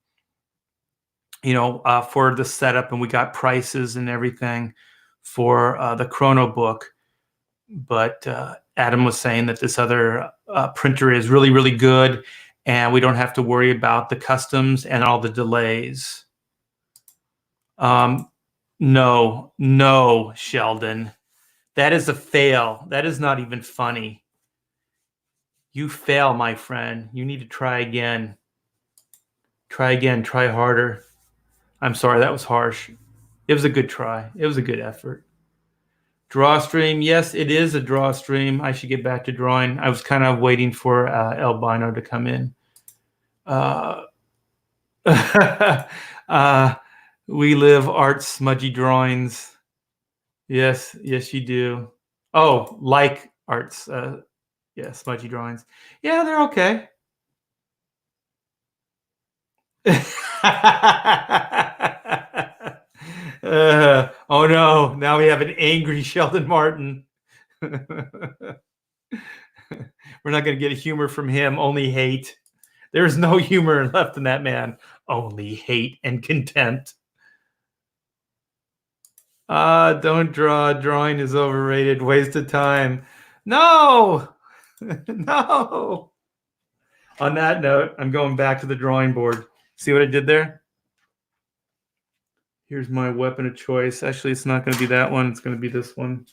for the setup, and we got prices and everything for the Chrono book. But Adam was saying that this other printer is really, really good, and we don't have to worry about the customs and all the delays. No, Sheldon. That is a fail. That is not even funny. You fail, my friend. You need to try again. Try again. Try harder. I'm sorry, that was harsh. It was a good try. It was a good effort. Draw stream. Yes, it is a draw stream. I should get back to drawing. I was kind of waiting for Albino to come in. We live Art's smudgy drawings. Yes, you do. Oh, like Art's, smudgy drawings. Yeah, they're okay. Oh no, now we have an angry Sheldon Martin. We're not going to get humor from him, only hate. There's no humor left in that man, only hate and contempt. Don't draw. Drawing is overrated. Waste of time. No! No! On that note, I'm going back to the drawing board. See what I did there? Here's my weapon of choice. Actually, it's not going to be that one. It's going to be this one.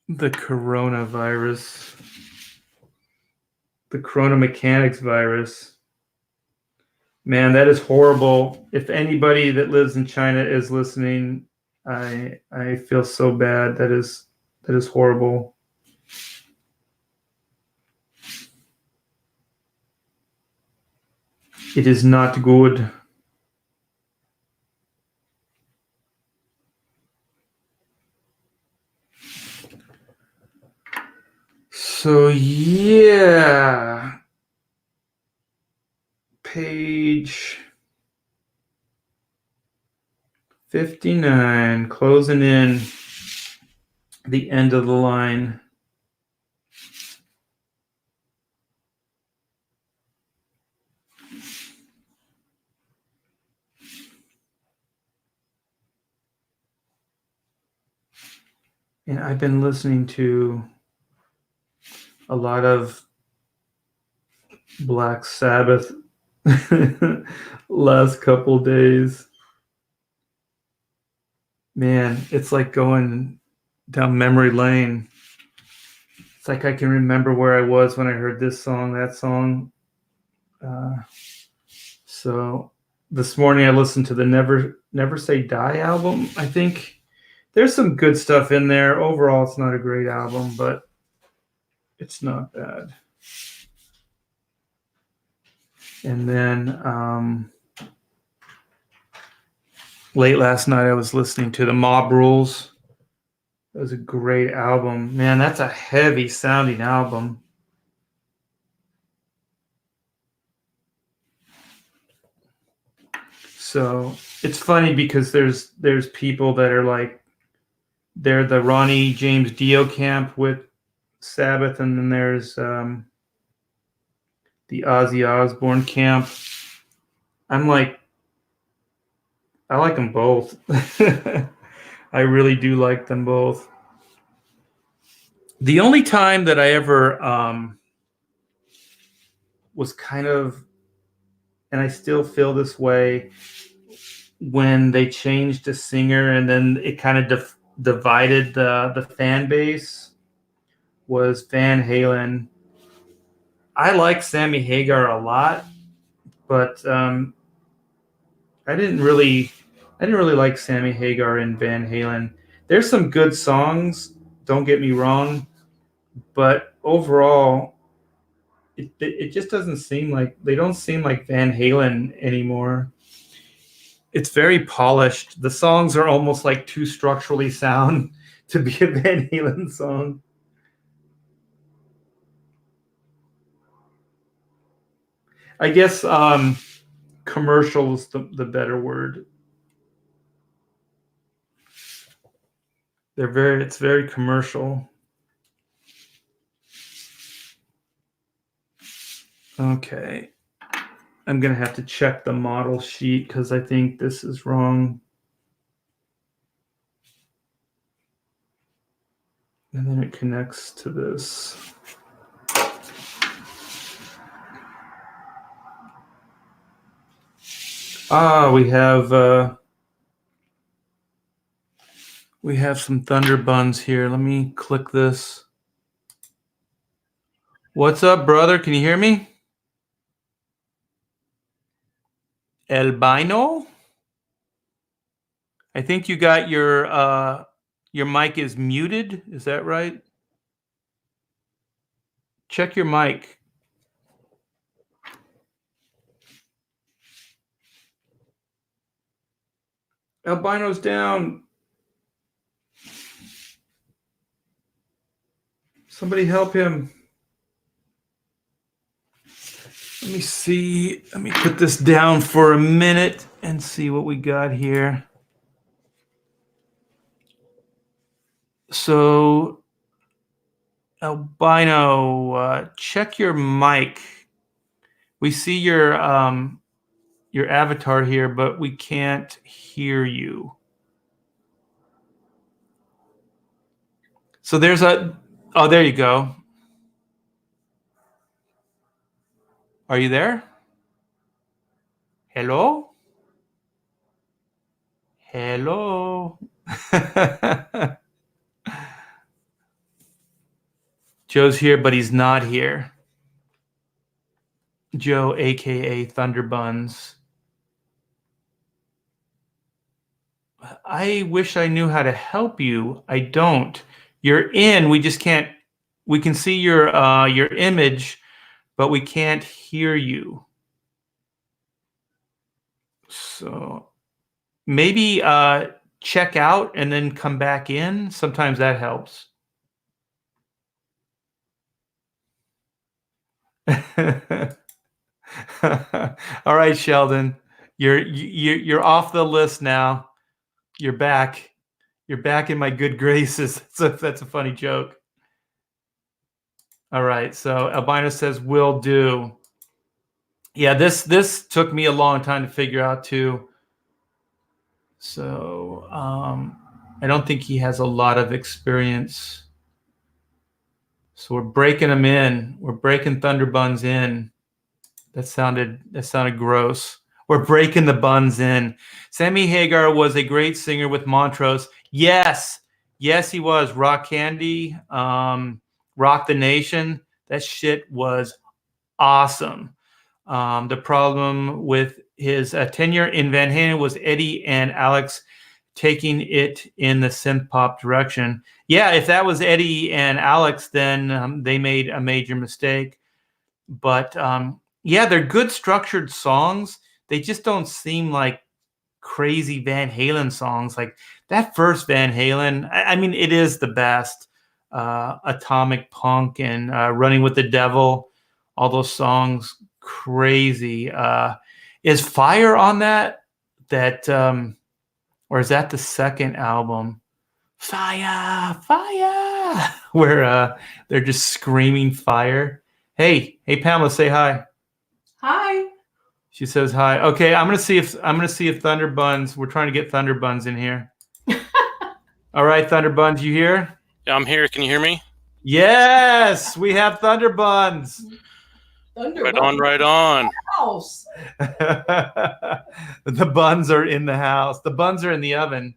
The coronavirus. The corona mechanics virus. Man, that is horrible. If anybody that lives in China is listening, I feel so bad. That is horrible. It is not good. So yeah, page 59, closing in the end of the line. And I've been listening to a lot of Black Sabbath last couple days. Man, it's like going down memory lane. It's like I can remember where I was when I heard this song, that song. So this morning I listened to the Never Say Die album. I think there's some good stuff in there. Overall, it's not a great album, but it's not bad. And then late last night I was listening to the Mob Rules. It was a great album. Man, that's a heavy sounding album. So it's funny because there's people that are like, they're the Ronnie James Dio camp with Sabbath, and then there's the Ozzy Osbourne camp. I'm like, I like them both. I really do like them both. The only time that I ever was kind of, and I still feel this way, when they changed the singer and then it kind of divided the fan base, was Van Halen. I like Sammy Hagar a lot, but I didn't really like Sammy Hagar and Van Halen. There's some good songs, don't get me wrong, but overall, it just doesn't seem like, they don't seem like Van Halen anymore. It's very polished. The songs are almost like too structurally sound to be a Van Halen song. I guess commercial is the better word. It's very commercial. Okay. I'm going to have to check the model sheet because I think this is wrong. And then it connects to this. We have some Thunder Buns here. Let me click this. What's up, brother? Can you hear me? Albino? I think you got your mic is muted. Is that right? Check your mic. Albino's down. Somebody help him. Let me see. Let me put this down for a minute and see what we got here. So, Albino, check your mic. We see your your avatar here, but we can't hear you. So there's oh, there you go. Are you there? Hello? Hello? Joe's here, but he's not here. Joe, aka Thunderbuns. I wish I knew how to help you. I don't. You're in. We just can't. We can see your image, but we can't hear you. So maybe check out and then come back in. Sometimes that helps. All right, Sheldon, you're off the list now. You're back. You're back in my good graces. So that's a funny joke. All right. So Albino says will do. Yeah, this took me a long time to figure out too. So I don't think he has a lot of experience. So we're breaking them in. We're breaking Thunderbuns in. That sounded gross. We're breaking the buns in. Sammy Hagar was a great singer with Montrose. Yes, he was. Rock Candy, Rock the Nation. That shit was awesome. The problem with his tenure in Van Halen was Eddie and Alex taking it in the synth pop direction. Yeah, if that was Eddie and Alex, then they made a major mistake. But yeah, they're good structured songs. They just don't seem like crazy Van Halen songs. Like that first Van Halen, I mean, it is the best. Atomic Punk and Running with the Devil, all those songs, crazy. Is Fire on that? Or is that the second album? Fire, fire, where they're just screaming fire. Hey, Pamela, say hi. Hi. She says hi. Okay, I'm gonna see if Thunderbuns. We're trying to get Thunderbuns in here. All right, Thunderbuns, you here? Yeah, I'm here. Can you hear me? Yes, we have Thunderbuns. Right on, right on. House. The buns are in the house. The buns are in the oven.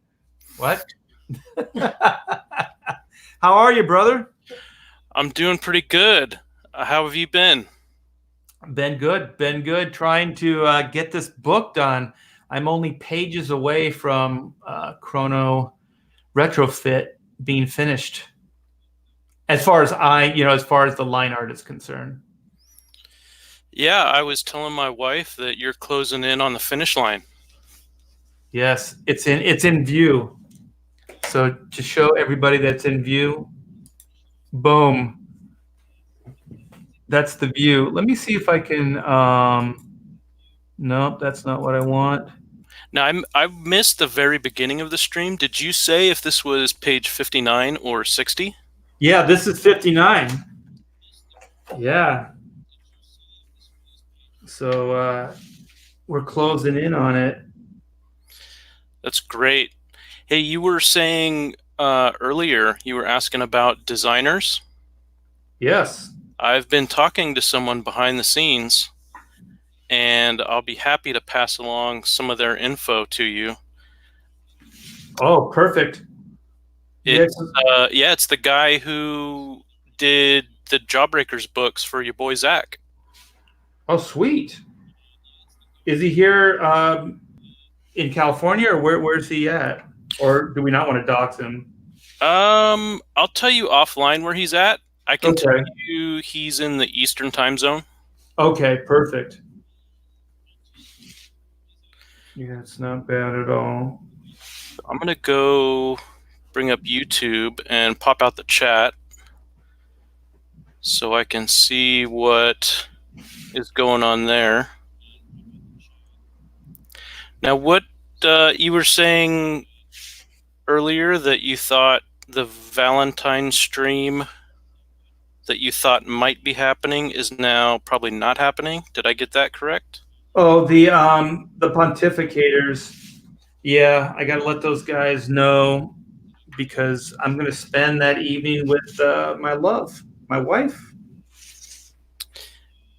What? How are you, brother? I'm doing pretty good. How have you been? Been good. Trying to get this book done. I'm only pages away from Chrono Retrofit being finished. As far as the line art is concerned. Yeah, I was telling my wife that you're closing in on the finish line. Yes, it's in view. So to show everybody that's in view, boom. That's the view. Let me see if I can. Nope, that's not what I want. Now, I missed the very beginning of the stream. Did you say if this was page 59 or 60? Yeah, this is 59. Yeah. So we're closing in on it. That's great. Hey, you were saying earlier, you were asking about designers. Yes. I've been talking to someone behind the scenes, and I'll be happy to pass along some of their info to you. Oh, perfect. It's it's the guy who did the Jawbreakers books for your boy Zach. Oh, sweet. Is he here in California, or where's he at? Or do we not want to dox him? I'll tell you offline where he's at. I can tell Okay. you he's in the Eastern time zone. Okay, perfect. Yeah, it's not bad at all. I'm gonna go bring up YouTube and pop out the chat so I can see what is going on there. Now, what you were saying earlier that you thought the Valentine stream that you thought might be happening is now probably not happening. Did I get that correct? Oh, the pontificators. Yeah, I got to let those guys know because I'm going to spend that evening with my love, my wife.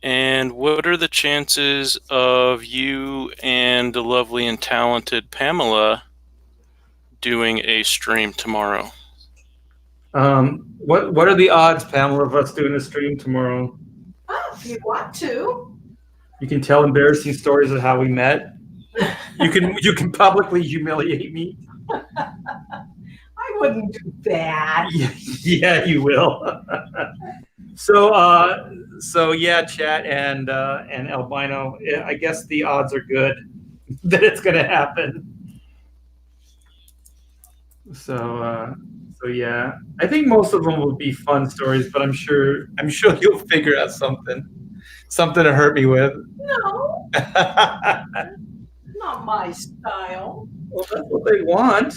And what are the chances of you and the lovely and talented Pamela doing a stream tomorrow? What are the odds, Pamela, of us doing a stream tomorrow? Oh, if you want to. You can tell embarrassing stories of how we met. You can publicly humiliate me. I wouldn't do that. Yeah, you will. So yeah, chat and albino. I guess the odds are good that it's going to happen. So yeah, I think most of them will be fun stories, but I'm sure you'll figure out something to hurt me with. No, Well, not my style. that's what they want.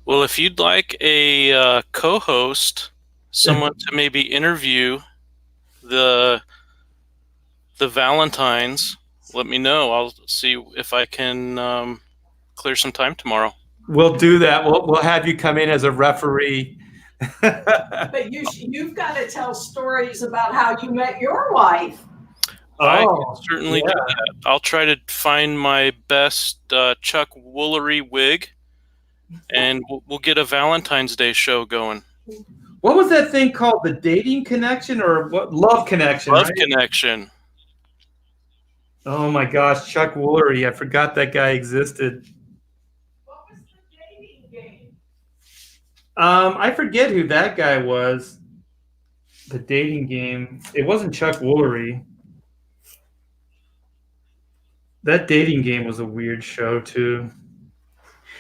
Well, if you'd like a co-host, someone to maybe interview the Valentines, let me know. I'll see if I can clear some time tomorrow. We'll do that. We'll have you come in as a referee. But you've got to tell stories about how you met your wife. I can Oh, certainly yeah. do that. I'll try to find my best Chuck Woolery wig, and we'll get a Valentine's Day show going. What was that thing called? The dating connection or what? Love connection, Love right? Connection. Oh my gosh, Chuck Woolery. I forgot that guy existed. What was the dating game? I forget who that guy was. The dating game. It wasn't Chuck Woolery. That dating game was a weird show too.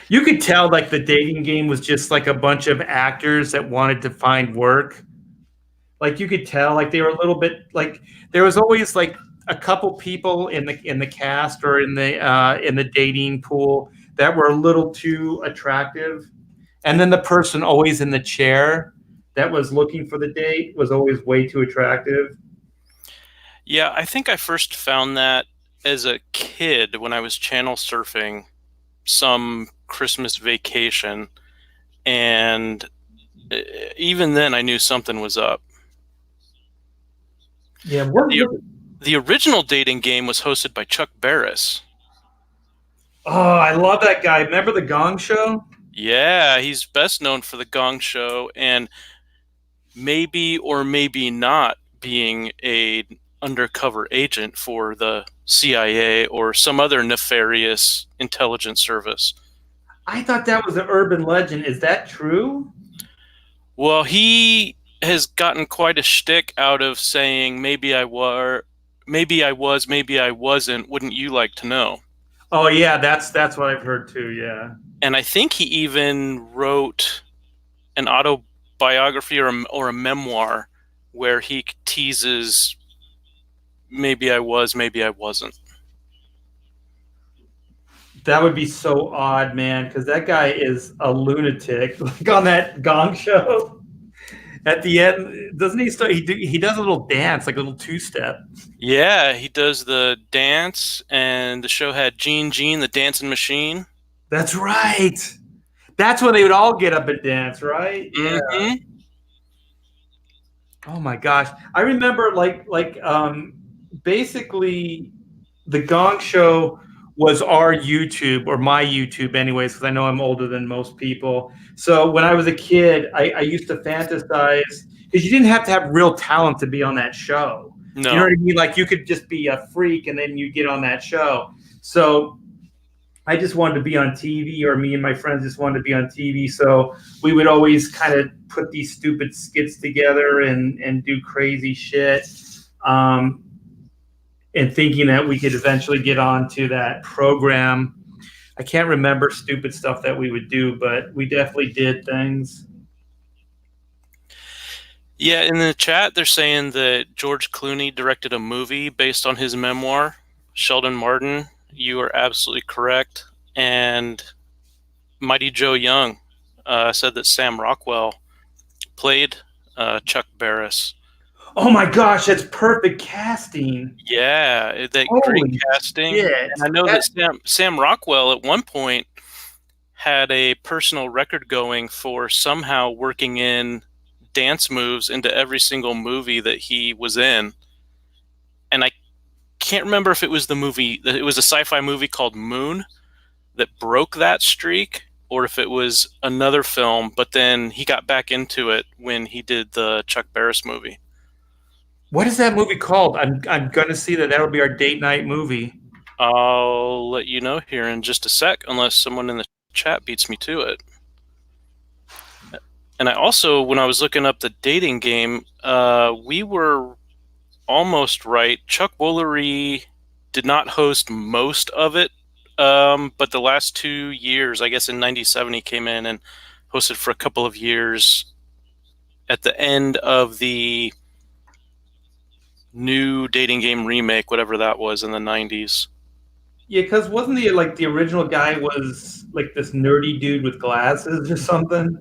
You could tell like the dating game was just like a bunch of actors that wanted to find work. Like you could tell like they were a little bit like there was always like a couple people in the cast or in the dating pool that were a little too attractive. And then the person always in the chair that was looking for the date was always way too attractive. Yeah, I think I first found that as a kid when I was channel surfing some Christmas vacation, and even then I knew something was up. Yeah, The original dating game was hosted by Chuck Barris. Oh, I love that guy. Remember the Gong Show? Yeah, he's best known for the Gong Show and maybe or maybe not being a undercover agent for the CIA or some other nefarious intelligence service. I thought that was an urban legend. Is that true? Well, he has gotten quite a shtick out of saying maybe I was, maybe I wasn't. Wouldn't you like to know? Oh yeah, that's what I've heard too. Yeah. And I think he even wrote an autobiography or a memoir where he teases maybe I was, maybe I wasn't. That would be so odd, man, because that guy is a lunatic. Like on that Gong Show, at the end, doesn't he? He does a little dance, like a little two-step. Yeah, he does the dance, and the show had Gene, the dancing machine. That's right. That's when they would all get up and dance, right? Mm-hmm. Yeah. Oh my gosh, I remember basically the Gong Show was our YouTube or my YouTube, anyways, because I know I'm older than most people. So when I was a kid, I used to fantasize because you didn't have to have real talent to be on that show. No. You know what I mean? Like you could just be a freak and then you get on that show. So I just wanted to be on TV, or me and my friends just wanted to be on TV. So we would always kind of put these stupid skits together and do crazy shit. And thinking that we could eventually get onto that program. I can't remember stupid stuff that we would do, but we definitely did things. Yeah, in the chat, they're saying that George Clooney directed a movie based on his memoir, Sheldon Martin. You are absolutely correct. And Mighty Joe Young said that Sam Rockwell played Chuck Barris. Oh my gosh, that's perfect casting. Yeah, that great Holy casting. shit. And I know that Sam Rockwell at one point had a personal record going for somehow working in dance moves into every single movie that he was in. And I can't remember if it was it was a sci-fi movie called Moon that broke that streak, or if it was another film, but then he got back into it when he did the Chuck Barris movie. What is that movie called? I'm going to see that. That'll be our date night movie. I'll let you know here in just a sec, unless someone in the chat beats me to it. And I also, when I was looking up the dating game, we were almost right. Chuck Woolery did not host most of it, but the last 2 years, I guess in '97, he came in and hosted for a couple of years at the end of the new dating game remake, whatever that was in the '90s. Yeah, because wasn't the original guy was like this nerdy dude with glasses or something?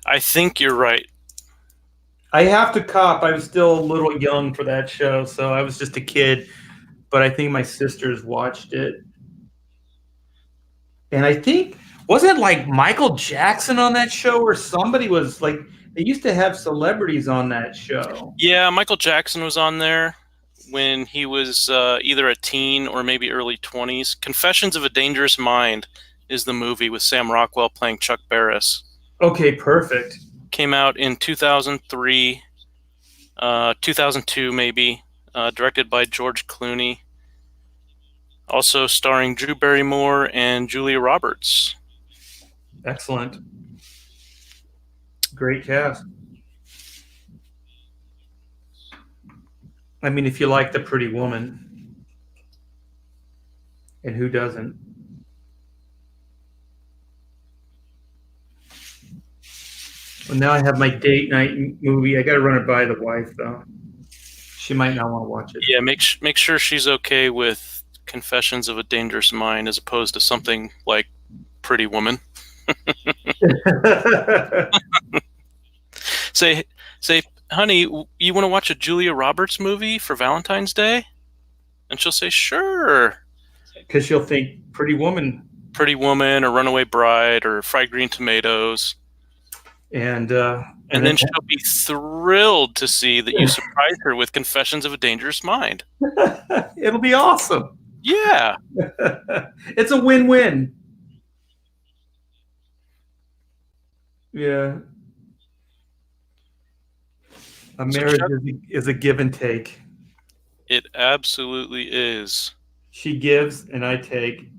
I think you're right. I have to cop. I was still a little young for that show, so I was just a kid. But I think my sisters watched it. And I think, wasn't it like Michael Jackson on that show, or somebody was like, they used to have celebrities on that show. Yeah, Michael Jackson was on there when he was either a teen or maybe early 20s. Confessions of a Dangerous Mind is the movie with Sam Rockwell playing Chuck Barris. Okay, perfect. Came out in 2003, 2002 maybe, directed by George Clooney. Also starring Drew Barrymore and Julia Roberts. Excellent. Great cast. I mean, if you like The Pretty Woman, and who doesn't? Well, now I have my date night movie. I got to run it by the wife, though. She might not want to watch it. Yeah, make sure she's okay with Confessions of a Dangerous Mind as opposed to something like Pretty Woman. Say, honey, you want to watch a Julia Roberts movie for Valentine's Day? And she'll say, sure. Because she'll think Pretty Woman. Pretty Woman or Runaway Bride or Fried Green Tomatoes. And then she'll be thrilled to see that you surprised her with Confessions of a Dangerous Mind. It'll be awesome. Yeah. It's a win-win. Yeah. A marriage is a give and take. It absolutely is. She gives and I take.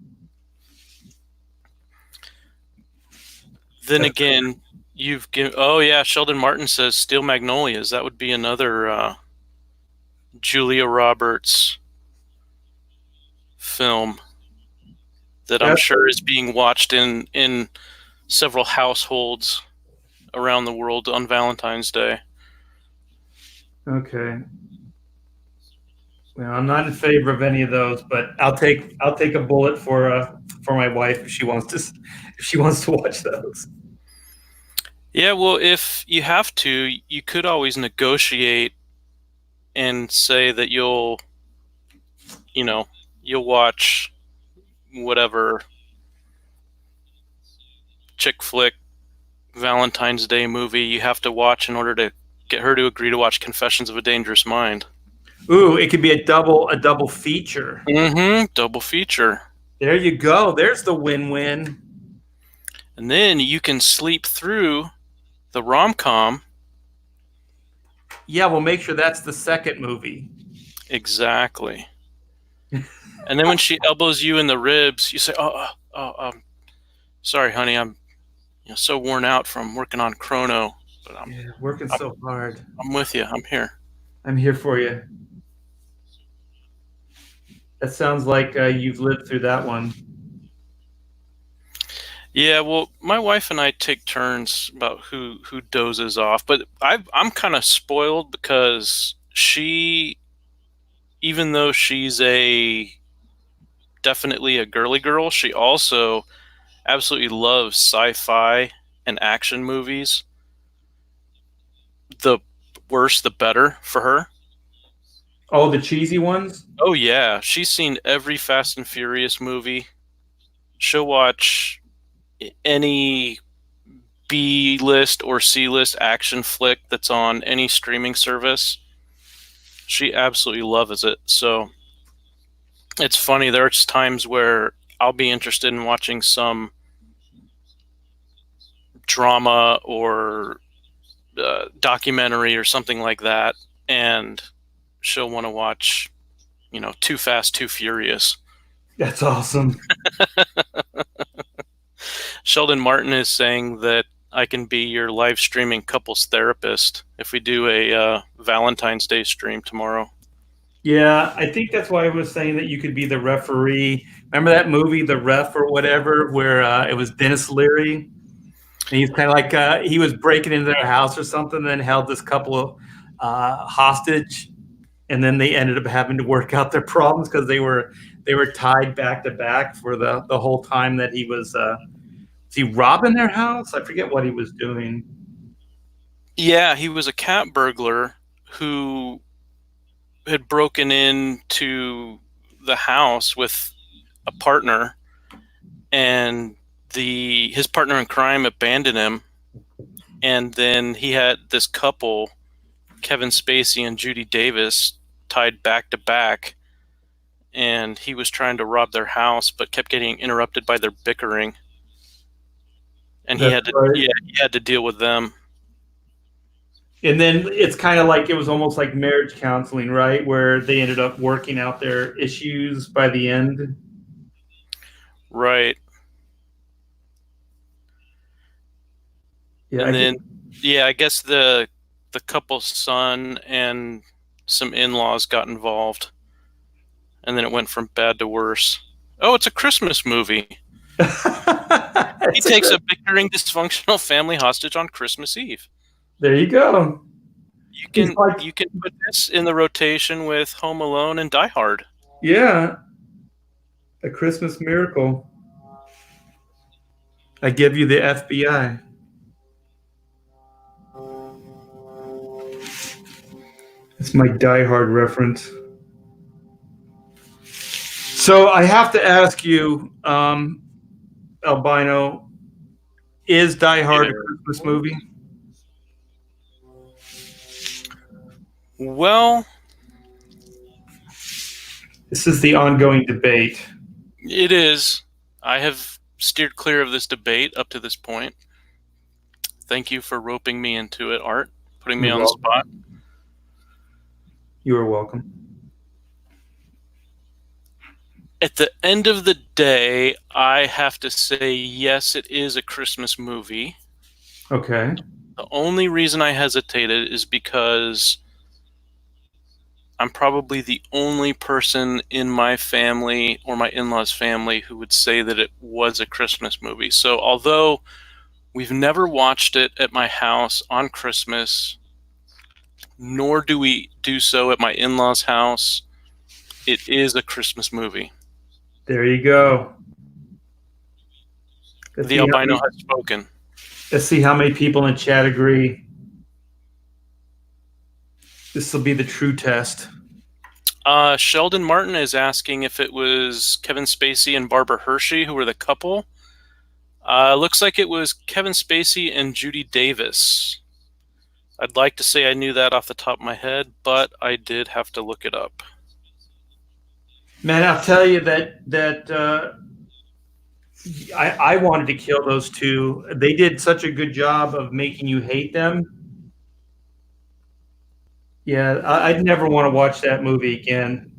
Then again, you've given. Oh yeah, Sheldon Martin says Steel Magnolias. That would be another Julia Roberts film that I'm sure is being watched in several households around the world on Valentine's Day. Okay. Well, I'm not in favor of any of those, but I'll take a bullet for my wife if she wants to watch those. Yeah, well, if you have to, you could always negotiate and say that you'll watch whatever chick flick Valentine's Day movie you have to watch in order to get her to agree to watch Confessions of a Dangerous Mind. Ooh, it could be a double feature. Mm-hmm. Double feature. There you go. There's the win-win. And then you can sleep through the rom-com. Yeah, we'll make sure that's the second movie. Exactly. And then when she elbows you in the ribs, you say, sorry, honey, I'm so worn out from working on Chrono. But I'm working so hard. I'm with you. I'm here. I'm here for you. That sounds like you've lived through that one. Yeah, well, my wife and I take turns about who dozes off, but I'm kind of spoiled because she, even though she's definitely a girly girl, she also absolutely loves sci-fi and action movies. The worse, the better for her. Oh, the cheesy ones? Oh yeah, she's seen every Fast and Furious movie. She'll watch any B-list or C-list action flick that's on any streaming service. She absolutely loves it. So it's funny, there's times where I'll be interested in watching some drama or documentary or something like that, and she'll want to watch, Too Fast, Too Furious. That's awesome. Sheldon Martin is saying that I can be your live streaming couples therapist if we do a Valentine's Day stream tomorrow. Yeah, I think that's why I was saying that you could be the referee. Remember that movie, The Ref or whatever, where it was Dennis Leary? And he's kind of like he was breaking into their house or something, and then held this couple hostage, and then they ended up having to work out their problems because they were tied back to back for the whole time that he was he robbing their house? I forget what he was doing. Yeah, he was a cat burglar who had broken into the house with a partner, and his partner in crime abandoned him, and then he had this couple, Kevin Spacey and Judy Davis, tied back to back, and he was trying to rob their house but kept getting interrupted by their bickering, and he had to deal with them. And then it's kind of like it was almost like marriage counseling, right? Where they ended up working out their issues by the end. Right. Yeah, and then I guess the couple's son and some in-laws got involved, and then it went from bad to worse. Oh, it's a Christmas movie. He takes a bickering, dysfunctional family hostage on Christmas Eve. There you go. You can put this in the rotation with Home Alone and Die Hard. Yeah. A Christmas Miracle. I give you the FBI. It's my Die Hard reference. So I have to ask you, Albino, is Die Hard a Christmas movie? Well, this is the ongoing debate. It is. I have steered clear of this debate up to this point. Thank you for roping me into it, Art, putting me on the spot. You are welcome. At the end of the day, I have to say, yes, it is a Christmas movie. Okay. The only reason I hesitated is because I'm probably the only person in my family or my in-laws' family who would say that it was a Christmas movie. So although we've never watched it at my house on Christmas, nor do we do so at my in-laws' house, it is a Christmas movie. There you go. The albino has spoken. Let's see how many people in the chat agree. This will be the true test. Sheldon Martin is asking if it was Kevin Spacey and Barbara Hershey who were the couple. Looks like it was Kevin Spacey and Judy Davis. I'd like to say I knew that off the top of my head, but I did have to look it up. Man, I'll tell you that I wanted to kill those two. They did such a good job of making you hate them. Yeah, I'd never want to watch that movie again.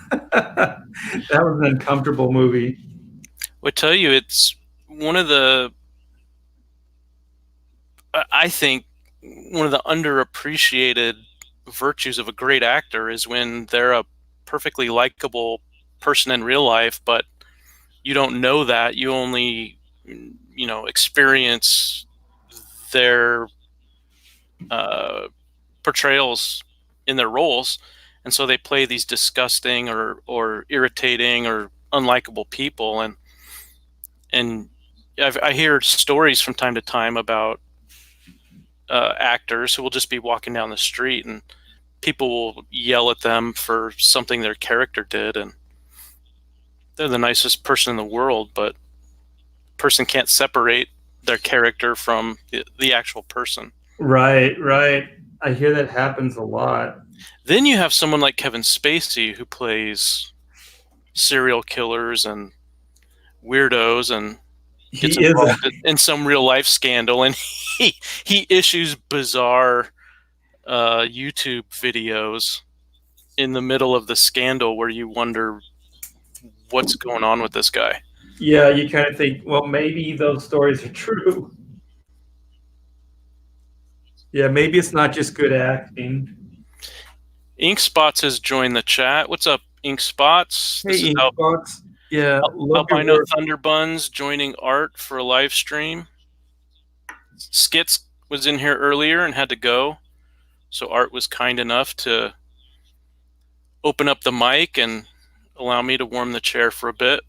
That was an uncomfortable movie. I tell you, it's one of the, I think, one of the underappreciated virtues of a great actor is when they're a perfectly likable person in real life, but you don't know that. You only, experience their portrayals in their roles, and so they play these disgusting or irritating or unlikable people, and I hear stories from time to time about actors who will just be walking down the street and people will yell at them for something their character did, and they're the nicest person in the world, but the person can't separate their character from the actual person. Right, right. I hear that happens a lot. Then you have someone like Kevin Spacey who plays serial killers and weirdos and gets He is a, involved in some real life scandal, and he issues bizarre YouTube videos in the middle of the scandal where you wonder what's going on with this guy. yeah, you kind of think, well, maybe those stories are true. Yeah, maybe it's not just good acting. Ink Spots has joined the chat. What's up, Ink Spots? Hey, Inkbox. Yeah, love your Albino work. Thunderbuns joining Art for a live stream. Skits was in here earlier and had to go, so Art was kind enough to open up the mic and allow me to warm the chair for a bit.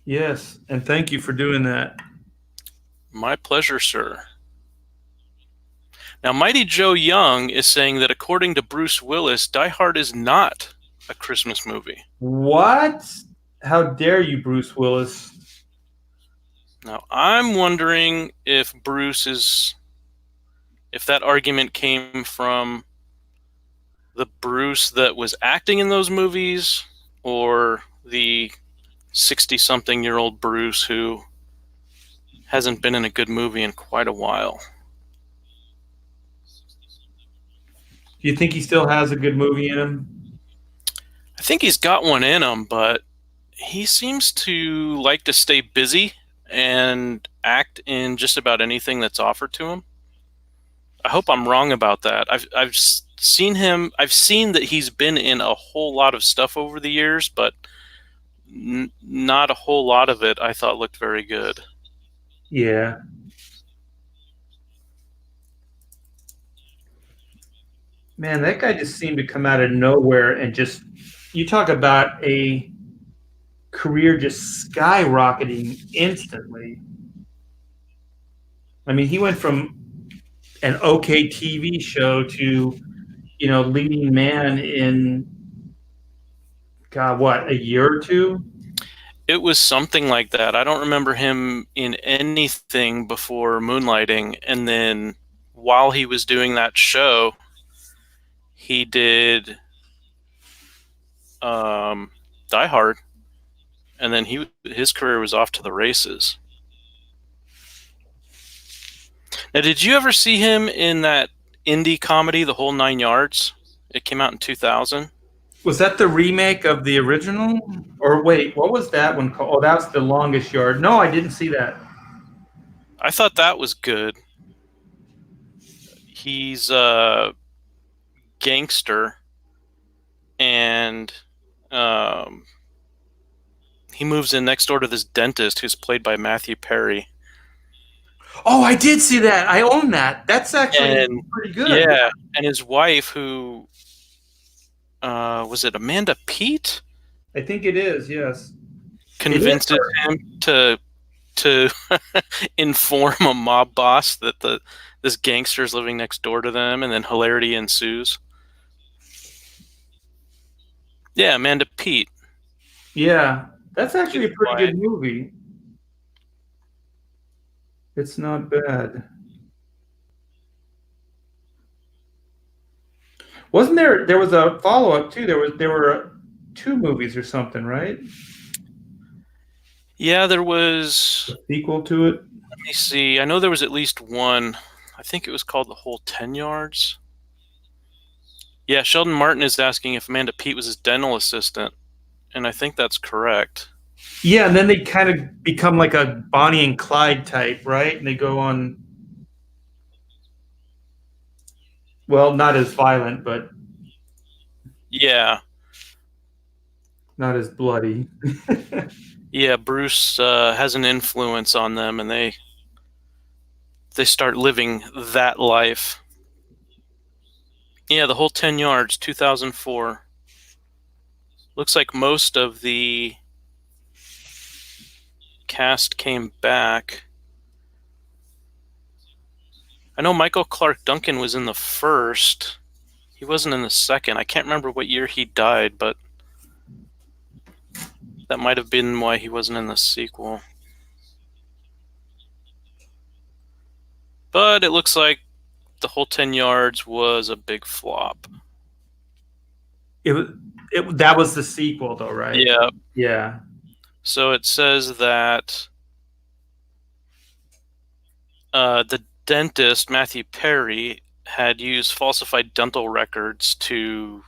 Yes, and thank you for doing that. My pleasure, sir. Now, Mighty Joe Young is saying that according to Bruce Willis, Die Hard is not a Christmas movie. What? How dare you, Bruce Willis? Now, I'm wondering if if that argument came from the Bruce that was acting in those movies or the 60-something-year-old Bruce who hasn't been in a good movie in quite a while. Do you think he still has a good movie in him? I think he's got one in him, but he seems to like to stay busy and act in just about anything that's offered to him. I hope I'm wrong about that. I've seen that he's been in a whole lot of stuff over the years, but not a whole lot of it I thought looked very good. Yeah. Man, that guy just seemed to come out of nowhere and just, you talk about a career just skyrocketing instantly. I mean, he went from an okay TV show to, leading man in, God, what, a year or two? It was something like that. I don't remember him in anything before Moonlighting, and then while he was doing that show, he did Die Hard, and then his career was off to the races. Now, did you ever see him in that indie comedy, The Whole Nine Yards? It came out in 2000. Was that the remake of the original? Or wait, what was that one called? Oh, that's The Longest Yard. No, I didn't see that. I thought that was good. He's a gangster, and he moves in next door to this dentist who's played by Matthew Perry. Oh, I did see that. I own that. That's actually pretty good. Yeah, and his wife, who was it Amanda Peet? I think it is, yes. Convinces him to inform a mob boss that this gangster is living next door to them, and then hilarity ensues. Yeah, Amanda Peet. Yeah, that's actually a pretty good movie. It's not bad. Wasn't there was a follow-up too. There were 2 movies or something, right? Yeah, there was a sequel to it. Let me see. I know there was at least one. I think it was called The Whole 10 Yards. Yeah, Sheldon Martin is asking if Amanda Peet was his dental assistant, and I think that's correct. Yeah, and then they kind of become like a Bonnie and Clyde type, right? And they go on, well, not as violent, but yeah, not as bloody. Yeah, Bruce has an influence on them, and they start living that life. Yeah, The Whole 10 Yards, 2004. Looks like most of the cast came back. I know Michael Clark Duncan was in the first. He wasn't in the second. I can't remember what year he died, but that might have been why he wasn't in the sequel. But it looks like the whole 10 yards was a big flop. That was the sequel, though, right? Yeah. Yeah. So it says that the dentist, Matthew Perry, had used falsified dental records to.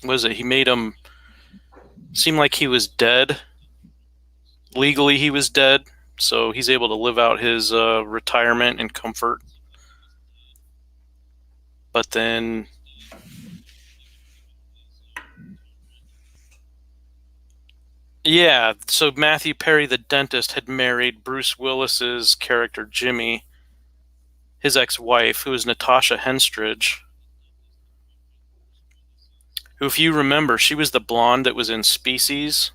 He made him seem like he was dead. Legally, he was dead, so he's able to live out his retirement in comfort. But then. Yeah, so Matthew Perry, the dentist, had married Bruce Willis's character Jimmy, his ex-wife, who was Natasha Henstridge, who, if you remember, she was the blonde that was in Species.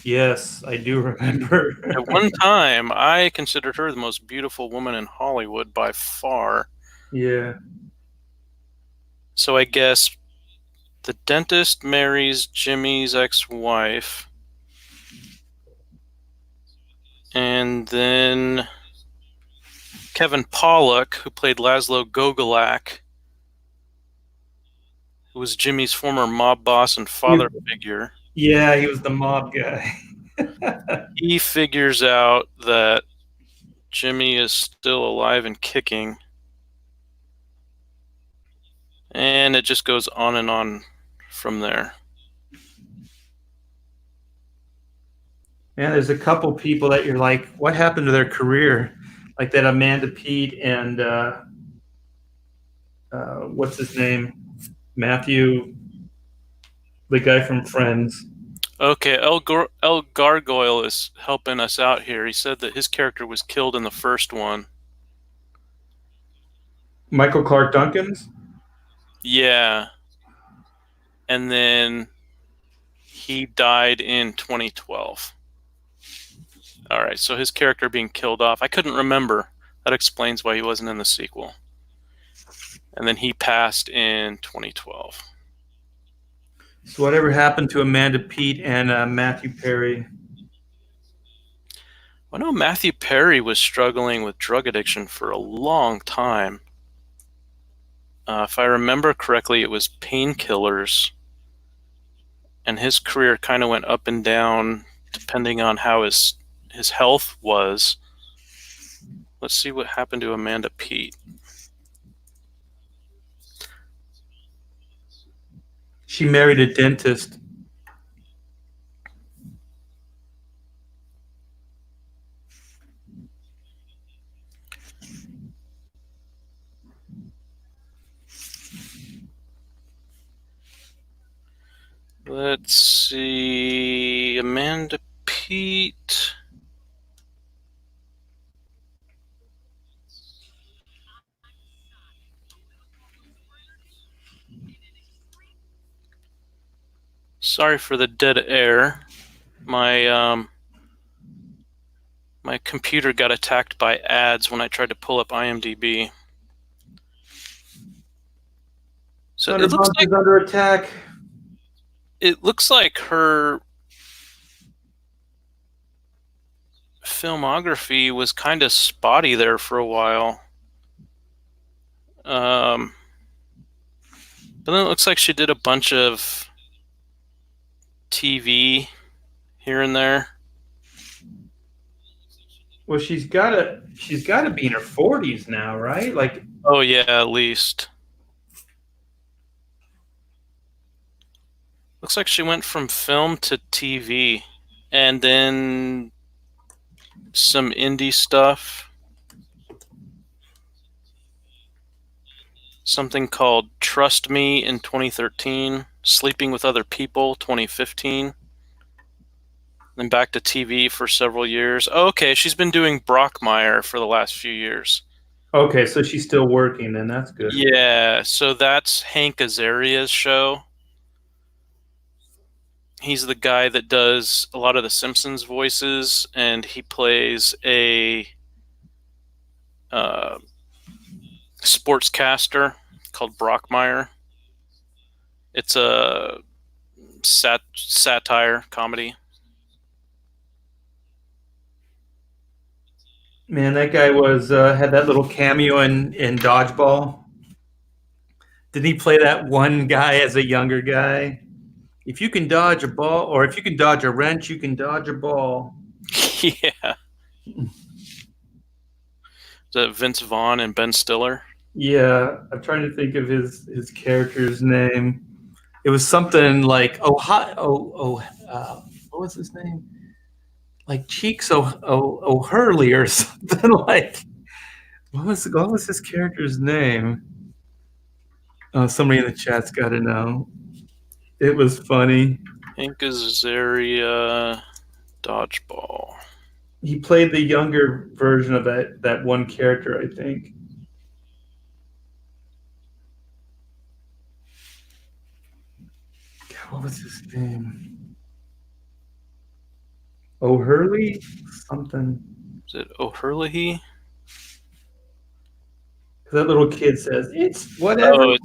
Yes, I do remember. At one time, I considered her the most beautiful woman in Hollywood by far. Yeah. So I guess the dentist marries Jimmy's ex-wife, and then Kevin Pollak, who played Laszlo Gogolak, who was Jimmy's former mob boss and father figure. Yeah, he was the mob guy. He figures out that Jimmy is still alive and kicking. And it just goes on and on from there. Man, there's a couple people that you're like, what happened to their career? Like that Amanda Pete and what's his name? Matthew, the guy from Friends. Okay, El Gargoyle is helping us out here. He said that his character was killed in the first one. Michael Clark Duncan's? Yeah. And then he died in 2012. All right, so his character being killed off. I couldn't remember. That explains why he wasn't in the sequel. And then he passed in 2012. So whatever happened to Amanda Pete and Matthew Perry? I know Matthew Perry was struggling with drug addiction for a long time. If I remember correctly, it was painkillers. And his career kind of went up and down depending on how his health was. Let's see what happened to Amanda Pete. She married a dentist. Let's see. Amanda Pete. Sorry for the dead air. My computer got attacked by ads when I tried to pull up IMDb. So it looks like is under attack. It looks like her filmography was kind of spotty there for a while. But then it looks like she did a bunch of TV here and there. Well, she's got to be in her 40s now, right? Like, oh yeah, at least. Looks like she went from film to TV, and then some indie stuff. Something called Trust Me in 2013, Sleeping with Other People 2015. Then back to TV for several years. Oh, okay, she's been doing Brockmire for the last few years. okay, so she's still working, then that's good. Yeah, so that's Hank Azaria's show. He's the guy that does a lot of the Simpsons voices, and he plays a sportscaster called Brockmire. It's a satire comedy. Man, that guy was had that little cameo in Dodgeball. Didn't he play that one guy as a younger guy? If you can dodge a ball, or if you can dodge a wrench, you can dodge a ball. Yeah. Is that Vince Vaughn and Ben Stiller? Yeah, I'm trying to think of his character's name. It was something like what was his name? Like Cheeks O'Hurley or something like. What was his character's name? Oh, somebody in the chat's got to know. It was funny. Hank Azaria, Dodgeball. He played the younger version of that one character, I think. God, what was his name? O'Hurley? Something. Is it O'Hurley? That little kid says, it's whatever. Oh,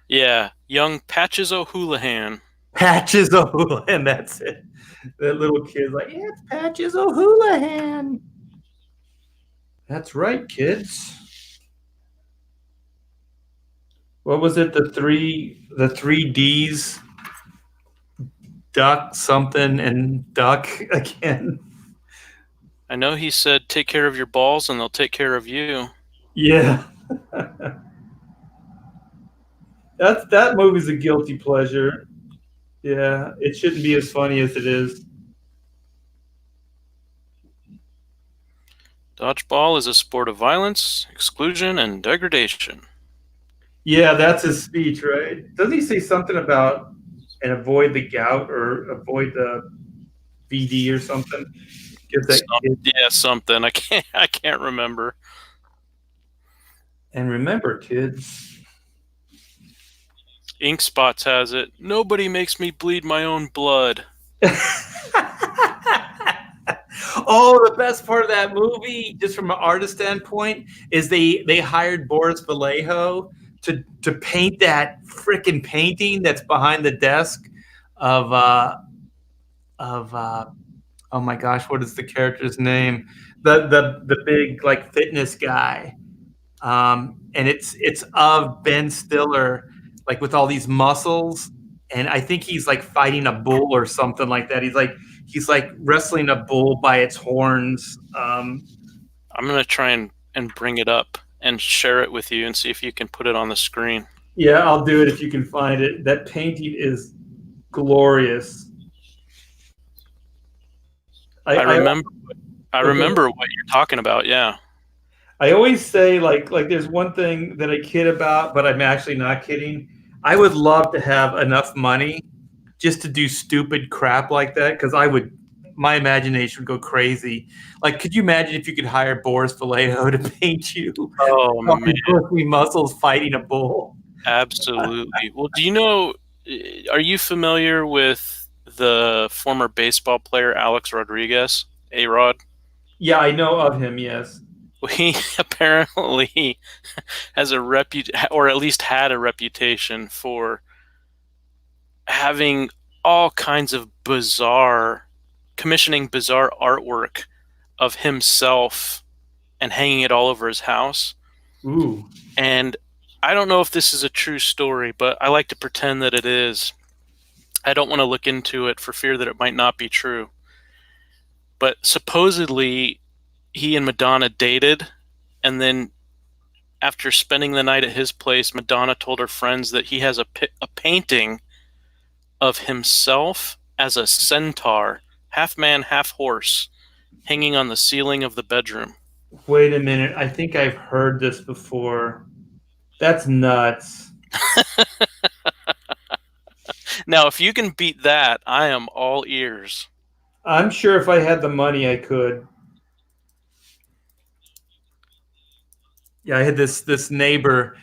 yeah, young Patches O'Houlihan. Patches O'Houlihan, that's it. That little kid's like, yeah, it's Patches O'Houlihan. That's right, kids. What was it? The three D's? Duck something and duck again. I know he said, take care of your balls and they'll take care of you. Yeah. That movie's a guilty pleasure. Yeah, it shouldn't be as funny as it is. Dodgeball is a sport of violence, exclusion, and degradation. Yeah, that's his speech, right? Doesn't he say something about and avoid the gout or avoid the VD or something? Yeah, something. I can't remember. And remember, kids. Ink Spots has it. Nobody makes me bleed my own blood. Oh, the best part of that movie, just from an artist standpoint, is they hired Boris Vallejo to paint that freaking painting that's behind the desk of oh my gosh, what is the character's name? The big like fitness guy. And it's of Ben Stiller, like with all these muscles, and I think he's like fighting a bull or something like that. He's like wrestling a bull by its horns. I'm gonna try and bring it up and share it with you and see if you can put it on the screen. Yeah, I'll do it if you can find it. That painting is glorious. I remember what you're talking about. Yeah. I always say like there's one thing that I kid about, but I'm actually not kidding. I would love to have enough money just to do stupid crap like that, because my imagination would go crazy. Like, could you imagine if you could hire Boris Vallejo to paint you? Oh man, muscles fighting a bull. Absolutely. Well, do you know? Are you familiar with the former baseball player Alex Rodriguez, A-Rod? Yeah, I know of him. Yes. He apparently has or at least had a reputation for having all kinds of commissioning bizarre artwork of himself and hanging it all over his house. Ooh. And I don't know if this is a true story, but I like to pretend that it is. I don't want to look into it for fear that it might not be true. But supposedly he and Madonna dated, and then after spending the night at his place, Madonna told her friends that he has a painting of himself as a centaur, half man, half horse, hanging on the ceiling of the bedroom. Wait a minute. I think I've heard this before. That's nuts. Now, if you can beat that, I am all ears. I'm sure if I had the money, I could. Yeah, I had this neighbor,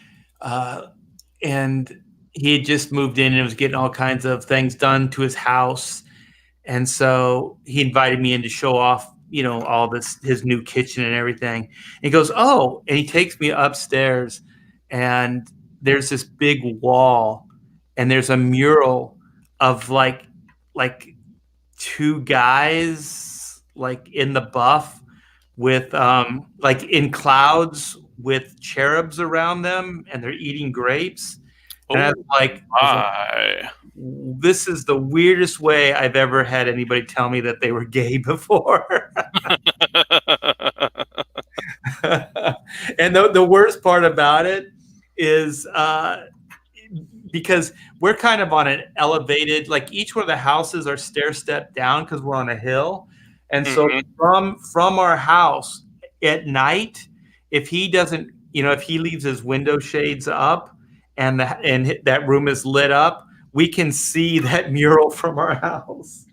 and he had just moved in and was getting all kinds of things done to his house. And so he invited me in to show off all this, his new kitchen and everything. And he goes, oh, and he takes me upstairs, and there's this big wall, and there's a mural of like two guys like in the buff with like in clouds with cherubs around them, and they're eating grapes. And I was like, this is the weirdest way I've ever had anybody tell me that they were gay before. And the worst part about it is because we're kind of on an elevated, like each one of the houses are stair step down because we're on a hill. And so from our house at night, if he doesn't, if he leaves his window shades up and that room is lit up, we can see that mural from our house.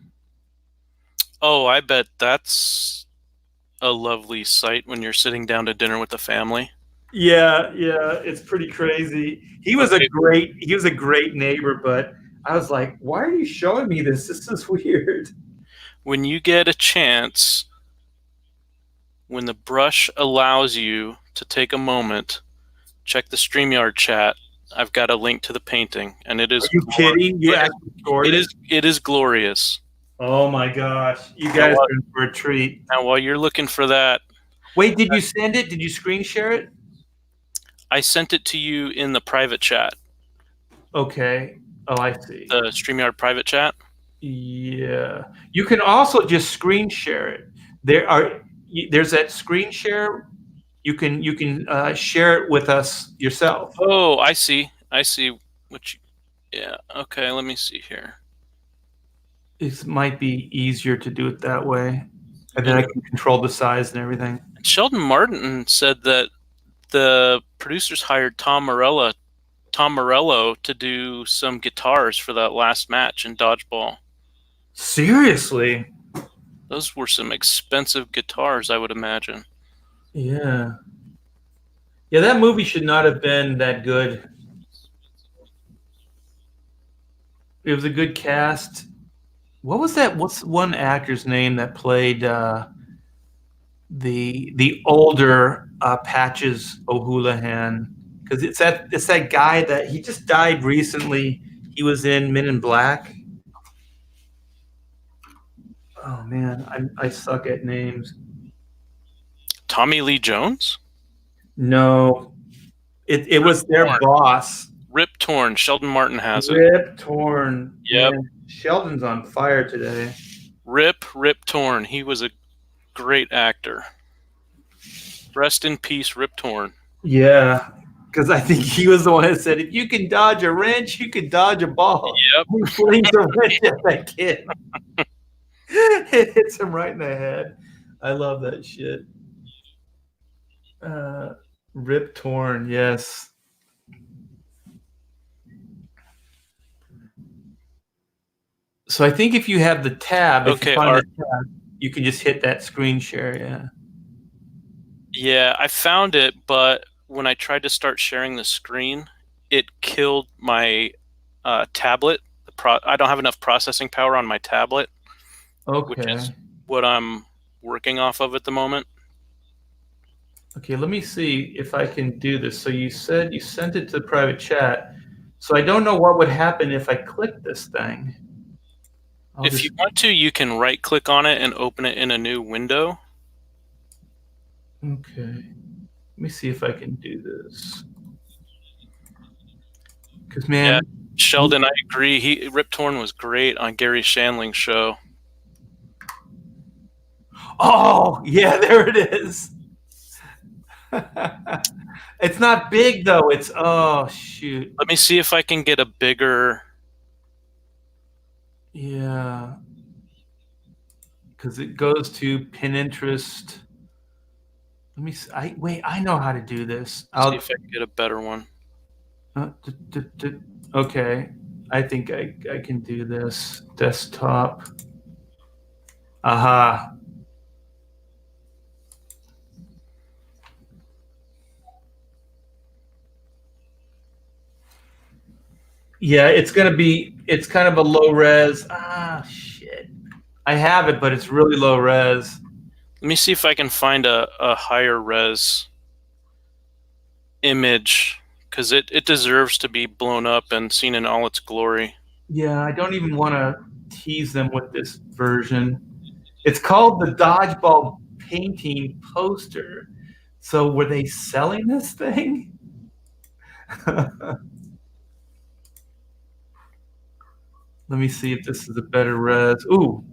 Oh, I bet that's a lovely sight when you're sitting down to dinner with the family. Yeah, it's pretty crazy. He was a great neighbor, but I was like, why are you showing me this? This is weird. When you get a chance, when the brush allows you to take a moment, check the StreamYard chat. I've got a link to the painting, and it is. Are you kidding? You actually scored it? It is glorious. Oh my gosh, you guys are in for a treat. Now, while you're looking for that, wait, did you send it? Did you screen share it? I sent it to you in the private chat. Okay. Oh, I see. The StreamYard private chat. Yeah, you can also just screen share it. There's that screen share. You can share it with us yourself. Oh, I see. Yeah. Okay. Let me see here. It might be easier to do it that way, and then I can control the size and everything. Sheldon Martin said that the producers hired Tom Morello to do some guitars for that last match in Dodgeball. Seriously? Those were some expensive guitars, I would imagine. Yeah. Yeah, that movie should not have been that good. It was a good cast. What was that? What's one actor's name that played the older Patches O'Houlihan? Because it's that guy that he just died recently. He was in Men in Black. Oh man, I suck at names. Tommy Lee Jones? No, it was their boss. Rip Torn. Sheldon Martin has it. Rip Torn. Yep. Man, Sheldon's on fire today. Rip Torn. He was a great actor. Rest in peace, Rip Torn. Yeah, because I think he was the one that said, if you can dodge a wrench, you can dodge a ball. Yep. He flings a wrench at that kid. It hits him right in the head. I love that shit. Rip Torn, yes. So I think if you have the tab, if you find the tab, you can just hit that screen share. Yeah. Yeah, I found it, but when I tried to start sharing the screen, it killed my tablet. I don't have enough processing power on my tablet, which is what I'm working off of at the moment. Okay, let me see if I can do this. So you said you sent it to the private chat. So I don't know what would happen if I click this thing. If you want to, you can right-click on it and open it in a new window. Okay. Let me see if I can do this. Because, man... Yeah, Sheldon, I agree. Rip Torn was great on Gary Shandling's show. Oh, yeah, there it is. It's not big, though. It's... Oh, shoot. Let me see if I can get a bigger... Yeah. Because it goes to Pinterest. Let me see. I know how to do this. I'll see if I can get a better one. Okay. I think I can do this. Desktop. Aha. Yeah, it's kind of a low res. Ah, shit. I have it, but it's really low res. Let me see if I can find a higher res image, because it deserves to be blown up and seen in all its glory. Yeah, I don't even want to tease them with this version. It's called the Dodgeball Painting Poster. So were they selling this thing? Let me see if this is a better res. Ooh.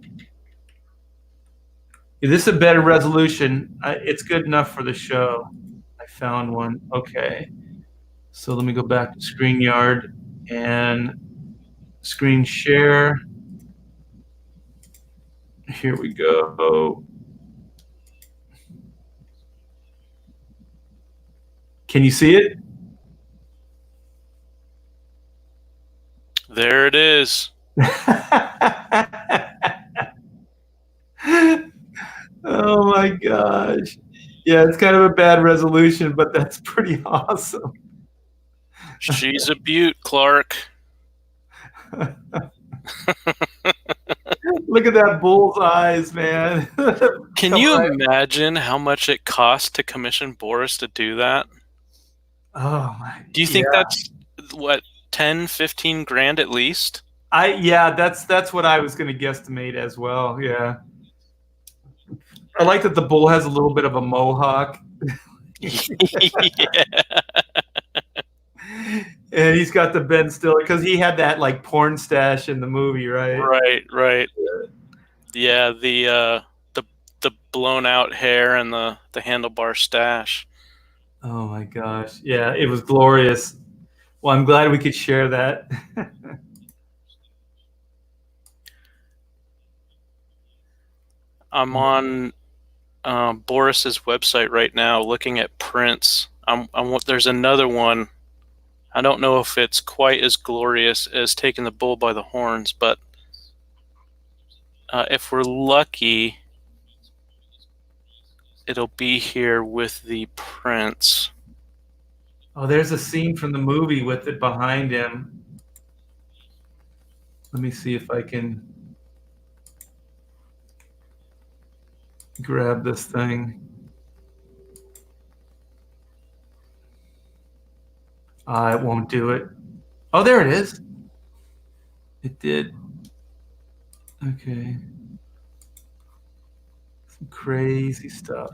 This is a better resolution. It's good enough for the show. I found one. Okay. So let me go back to StreamYard and screen share. Here we go. Can you see it? There it is. Oh my gosh. Yeah, it's kind of a bad resolution, but that's pretty awesome. She's a beaut, Clark. Look at that bull's eyes, man. Can you imagine how much it cost to commission Boris to do that? Oh my. Do you think that's what, 10, 15 grand at least? That's what I was going to guesstimate as well. Yeah. I like that the bull has a little bit of a mohawk. Yeah. And he's got the Ben Stiller because he had that like porn stash in the movie, right? Right. Yeah, the blown out hair and the handlebar stash. Oh my gosh. Yeah, it was glorious. Well, I'm glad we could share that. I'm on Boris's website right now looking at prints. There's another one. I don't know if it's quite as glorious as taking the bull by the horns, but if we're lucky, it'll be here with the prints. Oh, there's a scene from the movie with it behind him. Let me see if I can grab this thing. It won't do it. Oh, there it is. It did. Okay. Some crazy stuff.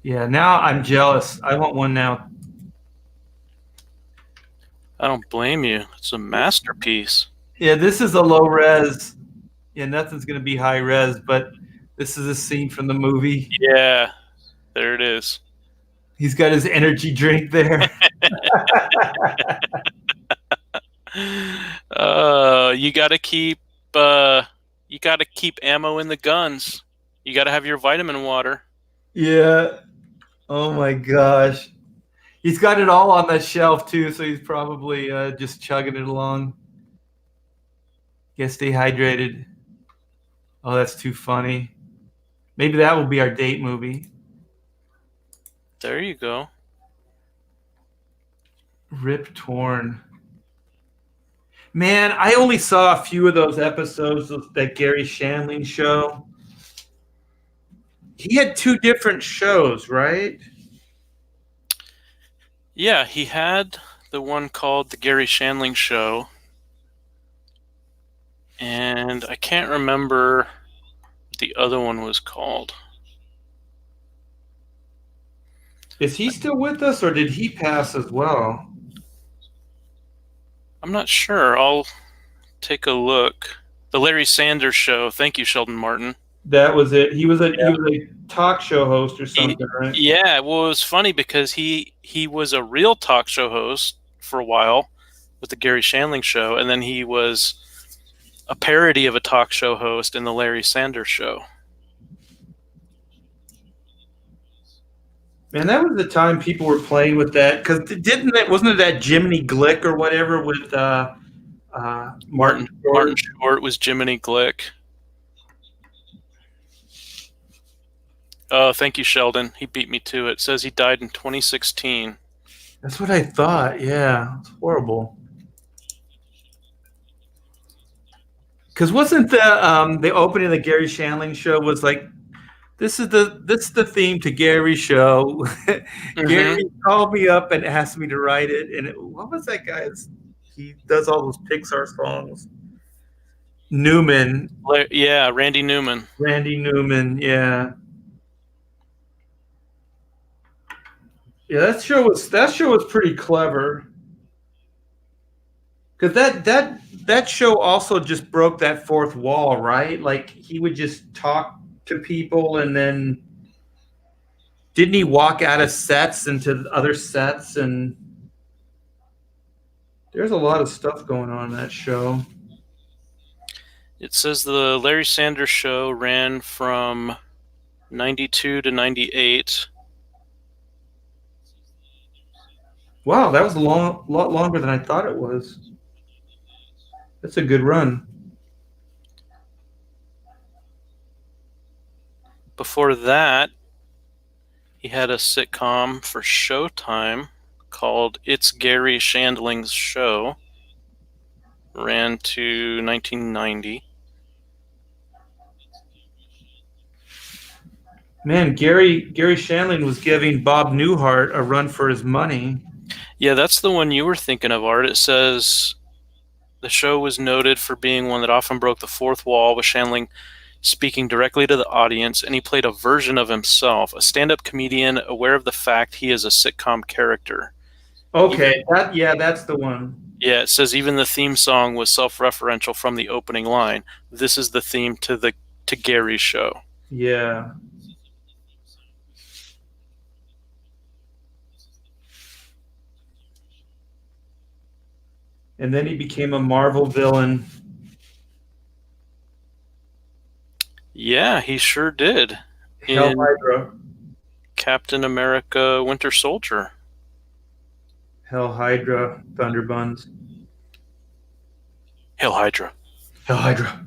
Yeah, now I'm jealous. I want one now. I don't blame you. It's a masterpiece. Yeah, this is a low res. Yeah, nothing's going to be high res, but this is a scene from the movie. Yeah, there it is. He's got his energy drink there. You gotta keep ammo in the guns. You gotta have your vitamin water. Yeah. Oh my gosh. He's got it all on that shelf too, so he's probably just chugging it along. Yeah, stay hydrated. Oh, that's too funny. Maybe that will be our date movie. There you go. Rip Torn. Man, I only saw a few of those episodes of that Gary Shandling show. He had 2 different shows, right? Yeah, he had the one called The Gary Shandling Show. And I can't remember what the other one was called. Is he still with us, or did he pass as well? I'm not sure. I'll take a look. The Larry Sanders Show. Thank you, Sheldon Martin. That was it. He was a talk show host or something, right? Yeah, well, it was funny because he was a real talk show host for a while with the Gary Shandling Show, and then he was a parody of a talk show host in the Larry Sanders Show. Man, that was the time people were playing with that, because wasn't it that Jiminy Glick or whatever with Martin Short was Jiminy Glick. Oh, thank you, Sheldon. He beat me to it. It says he died in 2016. That's what I thought. Yeah, it's horrible. Because wasn't the opening of the Gary Shandling show was like, this is the theme to Gary's show. Gary called me up and asked me to write it, and what was that guy's? He does all those Pixar songs. Newman, Yeah, Randy Newman. Randy Newman, yeah. Yeah, that show was pretty clever. Because that show also just broke that fourth wall, right? Like he would just talk to people, and then didn't he walk out of sets into other sets? And there's a lot of stuff going on in that show. It says the Larry Sanders Show ran from 92 to 98. Wow, that was a lot longer than I thought it was. That's a good run. Before that, he had a sitcom for Showtime called It's Gary Shandling's Show. Ran to 1990. Man, Gary Shandling was giving Bob Newhart a run for his money. Yeah, that's the one you were thinking of, Art. It says the show was noted for being one that often broke the fourth wall, with Shandling speaking directly to the audience, and he played a version of himself, a stand-up comedian aware of the fact he is a sitcom character. Okay, that's the one. Yeah, it says even the theme song was self-referential from the opening line. This is the theme to Gary's show. Yeah. And then he became a Marvel villain. Yeah, he sure did. Hell In Hydra. Captain America Winter Soldier. Hell Hydra, Thunderbuns. Hail Hydra. Hell Hydra.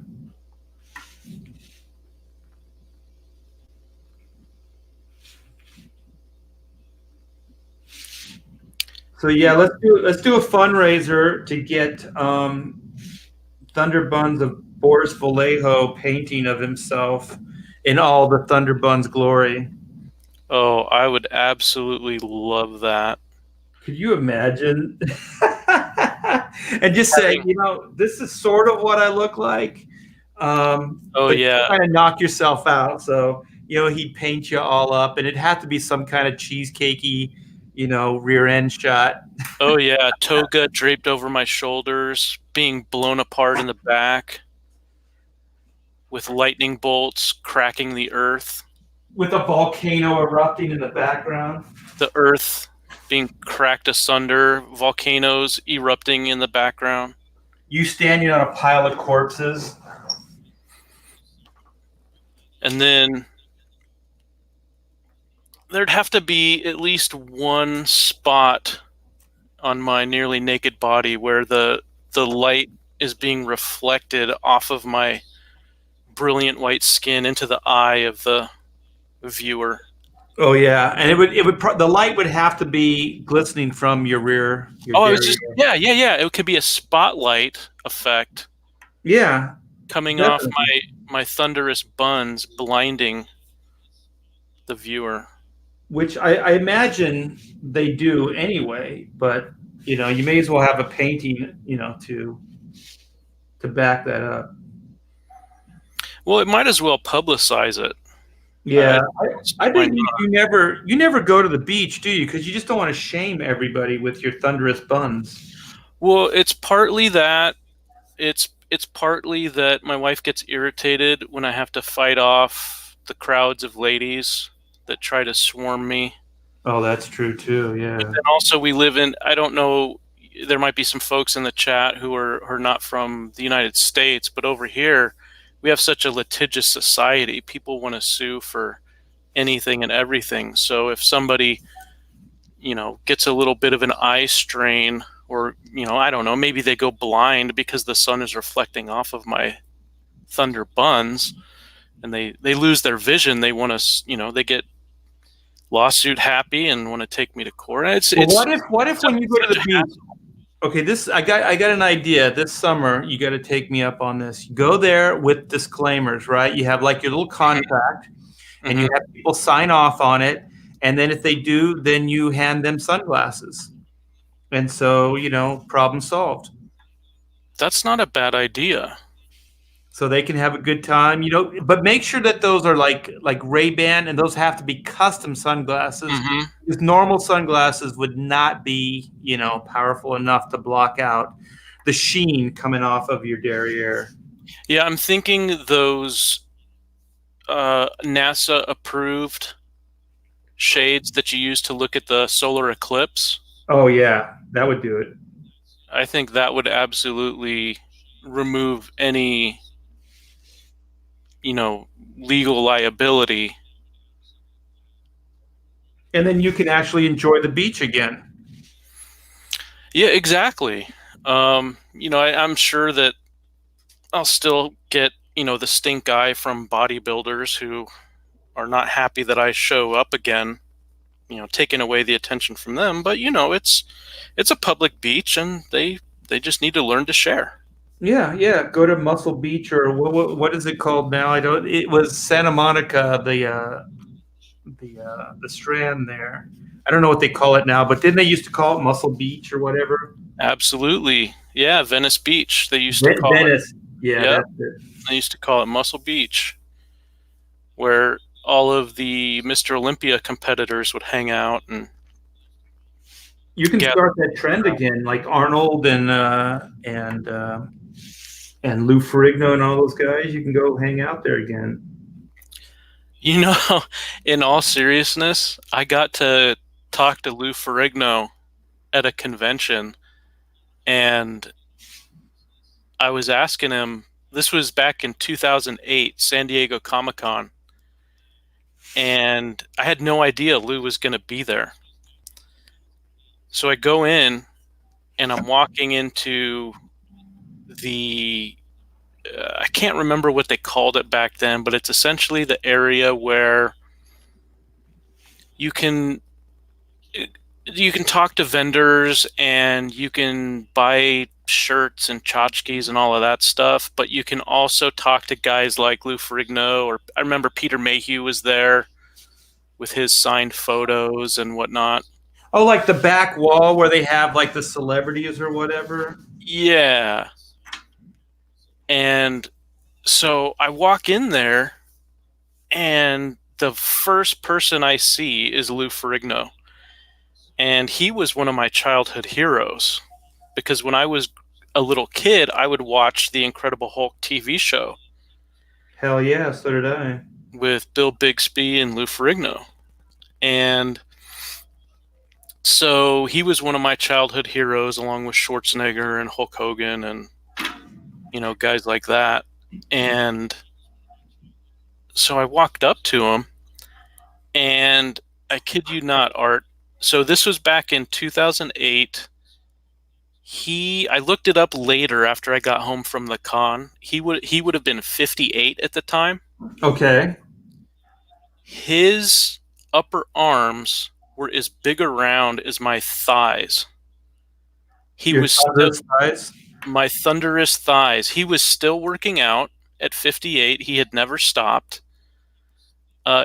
So yeah, let's do a fundraiser to get Thunderbuns of Boris Vallejo painting of himself in all the Thunderbuns glory. Oh, I would absolutely love that. Could you imagine? And just say, this is sort of what I look like. But yeah. kind of knock yourself out. So, he'd paint you all up, and it'd have to be some kind of cheesecakey, rear end shot. Oh, yeah. Toga draped over my shoulders, being blown apart in the back, with lightning bolts cracking the earth. With a volcano erupting in the background. The earth being cracked asunder, volcanoes erupting in the background. You standing on a pile of corpses. And then there'd have to be at least one spot on my nearly naked body where the light is being reflected off of my brilliant white skin into the eye of the viewer. Oh yeah, and it would the light would have to be glistening from your rear. Yeah. It could be a spotlight effect. Yeah, coming definitely off my thunderous buns, blinding the viewer. Which I imagine they do anyway, but you may as well have a painting, to back that up. Well, it might as well publicize it. Yeah, I think you never go to the beach, do you? Because you just don't want to shame everybody with your thunderous buns. Well, it's partly that. It's partly that my wife gets irritated when I have to fight off the crowds of ladies that try to swarm me. Oh, that's true too. Yeah. But then also we live in. I don't know. There might be some folks in the chat who are not from the United States, but over here, we have such a litigious society. People want to sue for anything and everything. So if somebody, gets a little bit of an eye strain, or, I don't know, maybe they go blind because the sun is reflecting off of my thunder buns, and they lose their vision. They want to, they get lawsuit happy and want to take me to court. What if when you go to the beach, Okay, I got an idea. This summer, you got to take me up on this. Go there with disclaimers, right? You have like your little contract, and you Mhm. have people sign off on it, and then if they do, then you hand them sunglasses, and so problem solved. That's not a bad idea. So they can have a good time, but make sure that those are like Ray-Ban, and those have to be custom sunglasses. Mhm. Because normal sunglasses would not be, powerful enough to block out the sheen coming off of your derriere. Yeah, I'm thinking those NASA approved shades that you use to look at the solar eclipse. Oh yeah, that would do it. I think that would absolutely remove any, legal liability. And then you can actually enjoy the beach again. Yeah, exactly. I'm sure that I'll still get, the stink eye from bodybuilders who are not happy that I show up again, taking away the attention from them. But it's a public beach, and they just need to learn to share. Yeah, yeah. Go to Muscle Beach, or what is it called now? I don't. It was Santa Monica, the strand there. I don't know what they call it now, but didn't they used to call it Muscle Beach or whatever? Absolutely. Yeah, Venice Beach. They used to call it. Venice. Yeah, Yep. that's it. They used to call it Muscle Beach, where all of the Mr. Olympia competitors would hang out and You can gather. start that trend again, like Arnold and Lou Ferrigno and all those guys. You can go hang out there again. In all seriousness, I got to talk to Lou Ferrigno at a convention, and I was asking him, this was back in 2008, San Diego Comic-Con, and I had no idea Lou was going to be there. So I go in, and I'm walking into the I can't remember what they called it back then, but it's essentially the area where you can talk to vendors and you can buy shirts and tchotchkes and all of that stuff, but you can also talk to guys like Lou Ferrigno, or I remember Peter Mayhew was there with his signed photos and whatnot. Oh, like the back wall where they have like the celebrities or whatever. Yeah. And so I walk in there, and the first person I see is Lou Ferrigno. And he was one of my childhood heroes, because when I was a little kid, I would watch the Incredible Hulk TV show Hell yeah, so did I. with Bill Bixby and Lou Ferrigno. And so he was one of my childhood heroes, along with Schwarzenegger and Hulk Hogan and, guys like that. And so I walked up to him, and I kid you not, Art. So this was back in 2008. I looked it up later after I got home from the con. He would have been 58 at the time. Okay. His upper arms were as big around as my thighs. Your thunderous thighs? My thunderous thighs. He was still working out at 58. He had never stopped.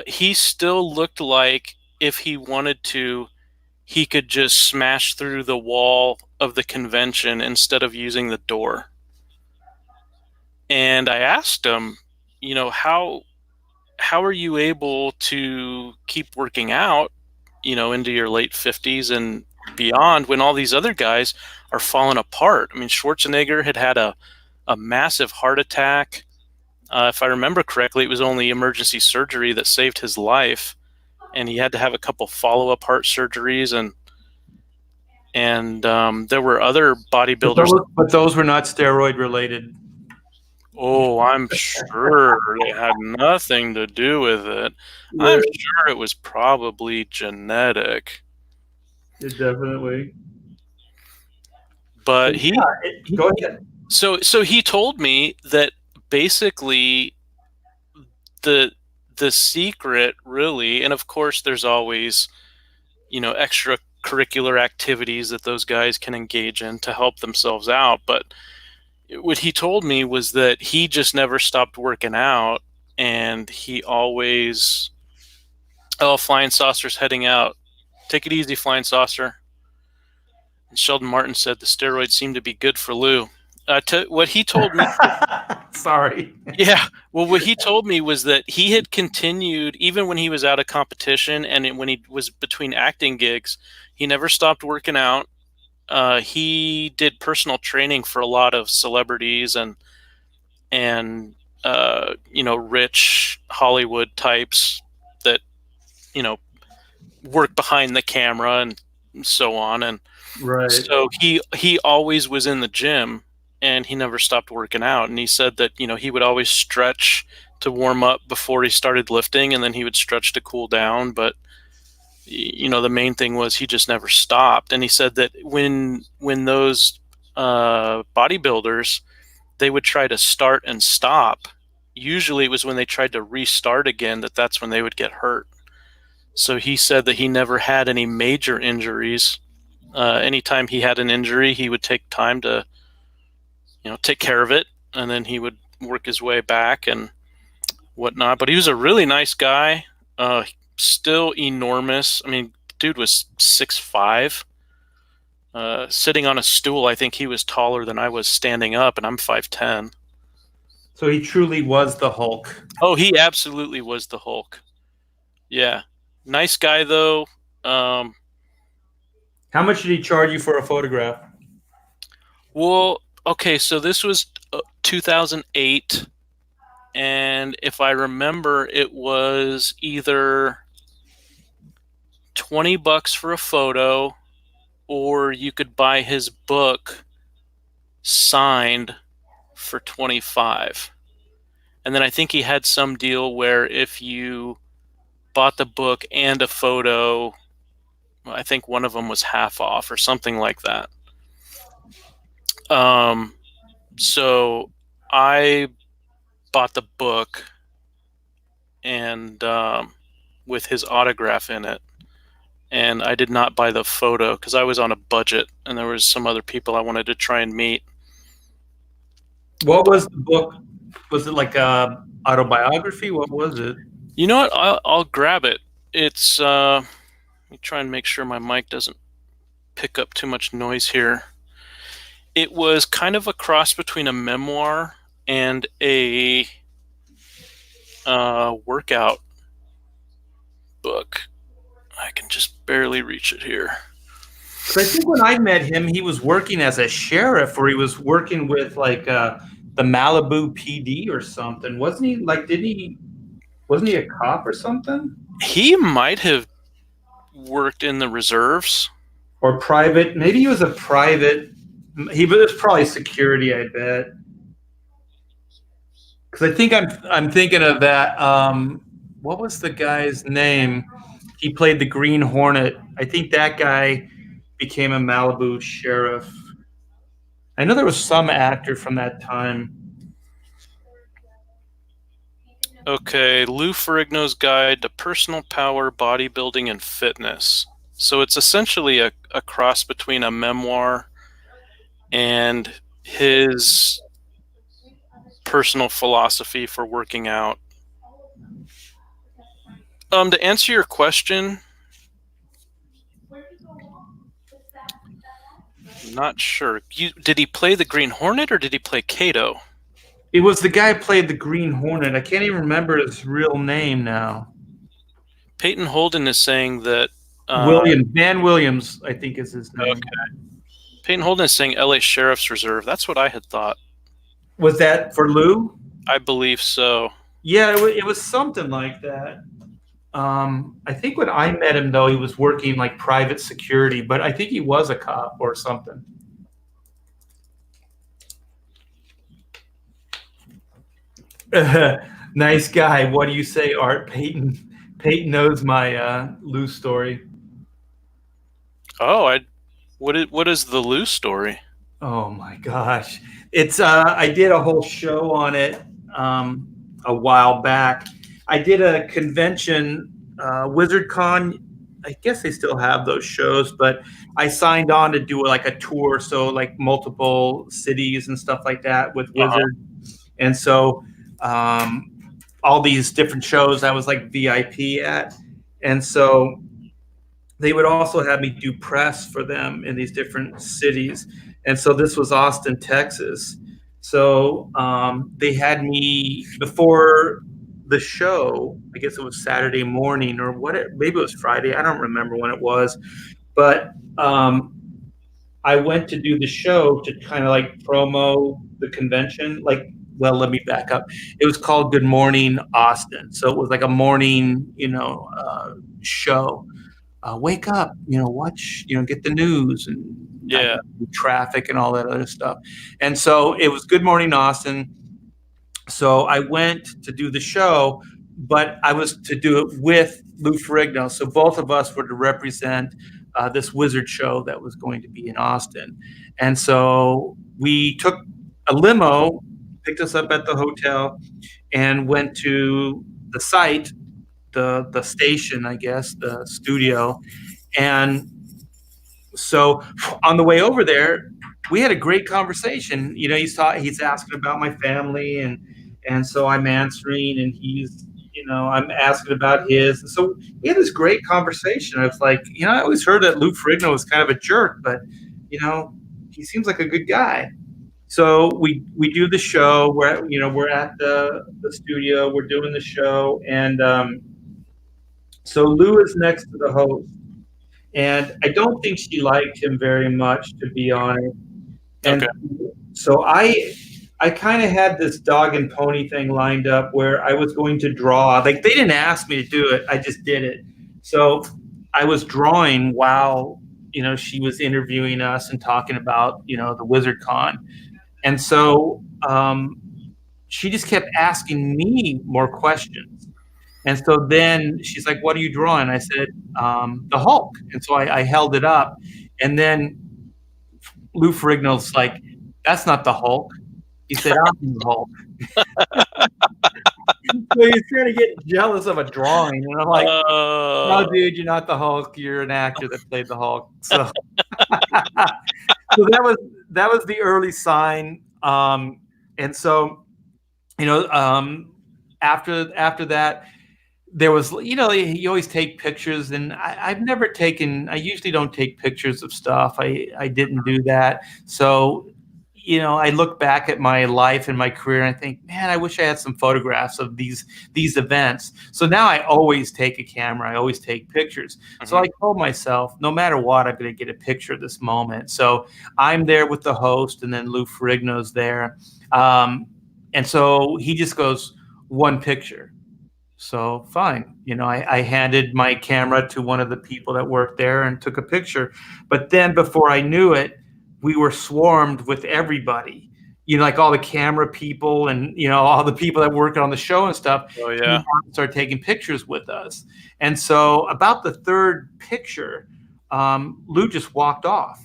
He still looked like, if he wanted to, he could just smash through the wall of the convention instead of using the door. And I asked him, how are you able to keep working out, into your late 50s and beyond, when all these other guys are falling apart? I mean, Schwarzenegger had a massive heart attack. If I remember correctly, it was only emergency surgery that saved his life, and he had to have a couple follow-up heart surgeries, and there were other bodybuilders. But those were not steroid related. Oh, I'm sure it had nothing to do with it. Yeah. I'm sure it was probably genetic. Definitely. But Go ahead. So he told me that basically the secret, really, and of course there's always extra curricular activities that those guys can engage in to help themselves out. But what he told me was that he just never stopped working out, and he always, oh, flying saucer's heading out. Take it easy, flying saucer. And Sheldon Martin said the steroids seem to be good for Lou. What he told me, Sorry. yeah. Well, what he told me was that he had continued even when he was out of competition, and when he was between acting gigs, he never stopped working out. He did personal training for a lot of celebrities and rich Hollywood types that work behind the camera and so on. And Right. so he always was in the gym, and he never stopped working out. And he said that he would always stretch to warm up before he started lifting, and then he would stretch to cool down. But the main thing was he just never stopped. And he said that when those bodybuilders, they would try to start and stop, usually it was when they tried to restart again that's when they would get hurt. So he said that he never had any major injuries. Anytime he had an injury, he would take time to take care of it, and then he would work his way back and whatnot. But he was a really nice guy, still enormous. I mean, dude was 6'5". Sitting on a stool, I think he was taller than I was standing up, and I'm 5'10". So he truly was the Hulk. Oh, he absolutely was the Hulk. Yeah. Nice guy, though. How much did he charge you for a photograph? Well, okay, so this was 2008, and if I remember, it was either $20 for a photo, or you could buy his book signed for $25. And then I think he had some deal where if you bought the book and a photo, I think one of them was half off or something like that. So I bought the book and with his autograph in it. And I did not buy the photo because I was on a budget and there was some other people I wanted to try and meet. What was the book? Was it like a autobiography? What was it? You know what? I'll grab it. It's let me try and make sure my mic doesn't pick up too much noise here. It was kind of a cross between a memoir and a workout book. I can just barely reach it here. So I think when I met him, he was working as a sheriff, or he was working with like the Malibu PD or something. Wasn't he? Like, wasn't he a cop or something? He might have worked in the reserves. Or private. Maybe he was a private. He was probably security, I bet. Because I think I'm thinking of that. What was the guy's name? He played the Green Hornet. I think that guy became a Malibu sheriff. I know there was some actor from that time. Okay, Lou Ferrigno's Guide to Personal Power, Bodybuilding, and Fitness. So it's essentially a cross between a memoir and his personal philosophy for working out. To answer your question, not sure. Did he play the Green Hornet or did he play Kato? It was the guy who played the Green Hornet. I can't even remember his real name now. Peyton Holden is saying that Van Williams, I think is his name. Okay. Peyton Holden is saying LA Sheriff's Reserve. That's what I had thought. Was that for Lou? I believe so. Yeah, it was something like that. I think when I met him, though, he was working like private security, but I think he was a cop or something. Nice guy. What do you say, Art? Peyton knows my Lou story. Oh, what is the Lou story? Oh my gosh. It's I did a whole show on it a while back. I did a convention, WizardCon I guess they still have those shows, but I signed on to do like a tour, so like multiple cities and stuff like that with Wizard, and so all these different shows I was like VIP at, and so they would also have me do press for them in these different cities, and so this was Austin, Texas. So they had me before the show. I guess it was Saturday morning or what? Maybe it was Friday. I don't remember when it was, but I went to do the show to kind of like promo the convention. Like, well, let me back up. It was called Good Morning Austin, so it was like a morning, show. Wake up, watch, get the news and Yeah. traffic and all that other stuff. And so it was Good Morning Austin. So I went to do the show, but I was to do it with Lou Ferrigno. So both of us were to represent this Wizard show that was going to be in Austin. And so we took a limo, picked us up at the hotel, and went to the site, the station, I guess, the studio. And so on the way over there, we had a great conversation. He's asking about my family, and so I'm answering, and I'm asking about his. And so we had this great conversation. I was like, I always heard that Lou Ferrigno was kind of a jerk, but he seems like a good guy. So we do the show. We're at the studio. We're doing the show, and so Lou is next to the host, and I don't think she liked him very much, to be honest. And so I kind of had this dog and pony thing lined up where I was going to draw. Like, they didn't ask me to do it; I just did it. So I was drawing while she was interviewing us and talking about the Wizard Con, and so she just kept asking me more questions. And so then she's like, "What are you drawing?" I said, "The Hulk." And so I held it up. And then Lou Ferrigno's like, "That's not the Hulk." He said, "I'm the Hulk." So he's trying to get jealous of a drawing. And I'm like, "No, dude, you're not the Hulk. You're an actor that played the Hulk." So, so that was the early sign. And so, after that, there was, you always take pictures, and I usually don't take pictures of stuff. I didn't do that. So, I look back at my life and my career and I think, man, I wish I had some photographs of these events. So now I always take a camera. I always take pictures. Mm-hmm. So I told myself, no matter what, I'm going to get a picture of this moment. So I'm there with the host, and then Lou Ferrigno's there. And so he just goes, "One picture." So fine. I handed my camera to one of the people that worked there and took a picture. But then before I knew it, we were swarmed with everybody, like all the camera people and, all the people that work on the show and stuff. Oh, yeah. Started taking pictures with us. And so about the third picture, Lou just walked off.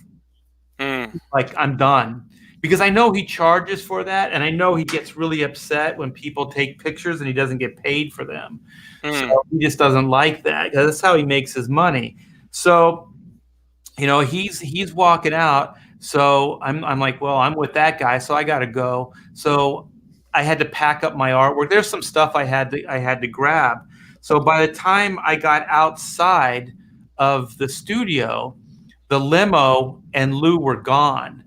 Like, "I'm done." Because I know he charges for that, and I know he gets really upset when people take pictures and he doesn't get paid for them. So he just doesn't like that, because that's how he makes his money. So, he's walking out. So I'm like, well, I'm with that guy, so I got to go. So I had to pack up my artwork. There's some stuff I had to grab. So by the time I got outside of the studio, the limo and Lou were gone.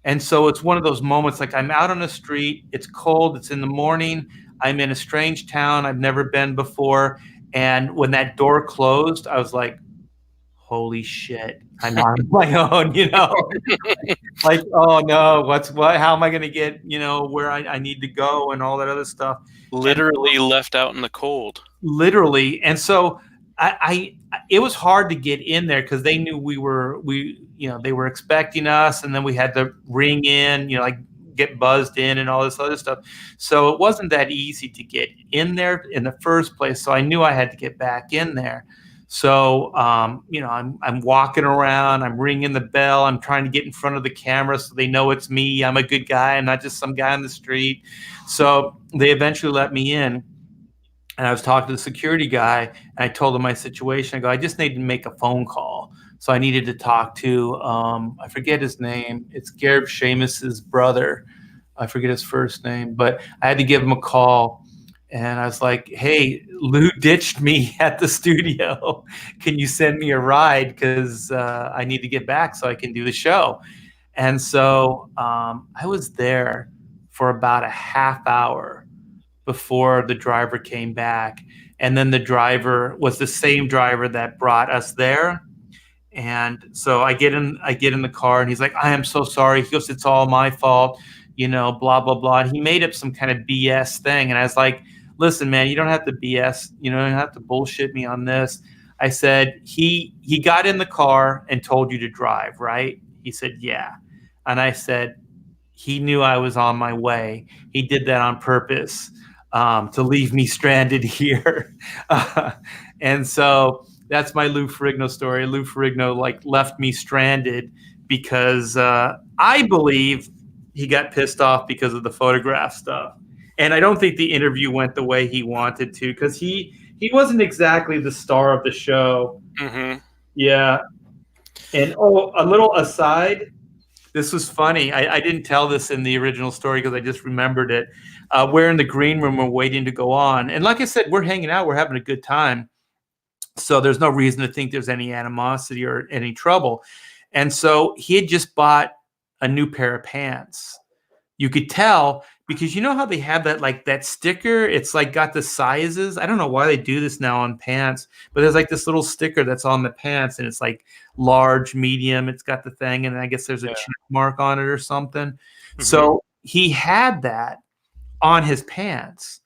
And so it's one of those moments, like, I'm out on the street, it's cold, it's in the morning, I'm in a strange town I've never been before. And when that door closed, I was like, holy shit, I'm on my own, like, oh no, how am I going to get, where I need to go and all that other stuff. Literally left out in the cold. Literally. And so it was hard to get in there because they knew they were expecting us, and then we had to ring in, like get buzzed in and all this other stuff. So it wasn't that easy to get in there in the first place. So I knew I had to get back in there. So, I'm walking around, I'm ringing the bell, I'm trying to get in front of the camera so they know it's me. I'm a good guy. I'm not just some guy on the street. So they eventually let me in. And I was talking to the security guy, and I told him my situation. I go, I just need to make a phone call. So I needed to talk to, I forget his name. It's Gareb Seamus's brother. I forget his first name, but I had to give him a call. And I was like, hey, Lou ditched me at the studio. Can you send me a ride? Because I need to get back so I can do the show. And so I was there for about a half hour before the driver came back. And then the driver was the same driver that brought us there. And so I get in the car, and he's like, I am so sorry. He goes, it's all my fault, blah, blah, blah. And he made up some kind of BS thing. And I was like, listen, man, you don't have to BS, you don't have to bullshit me on this. I said, he got in the car and told you to drive, right? He said, yeah. And I said, he knew I was on my way. He did that on purpose, to leave me stranded here. And so that's my Lou Ferrigno story. Lou Ferrigno left me stranded because I believe he got pissed off because of the photograph stuff. And I don't think the interview went the way he wanted to, because he wasn't exactly the star of the show. Mm-hmm. Yeah. And a little aside, this was funny. I didn't tell this in the original story because I just remembered it. We're in the green room. We're waiting to go on. And like I said, we're hanging out. We're having a good time. So there's no reason to think there's any animosity or any trouble. And so he had just bought a new pair of pants. You could tell because you know how they have that sticker? It's got the sizes. I don't know why they do this now on pants, but there's this little sticker that's on the pants, and it's large, medium. It's got the thing, and I guess there's a check mark on it or something. Mm-hmm. So he had that on his pants.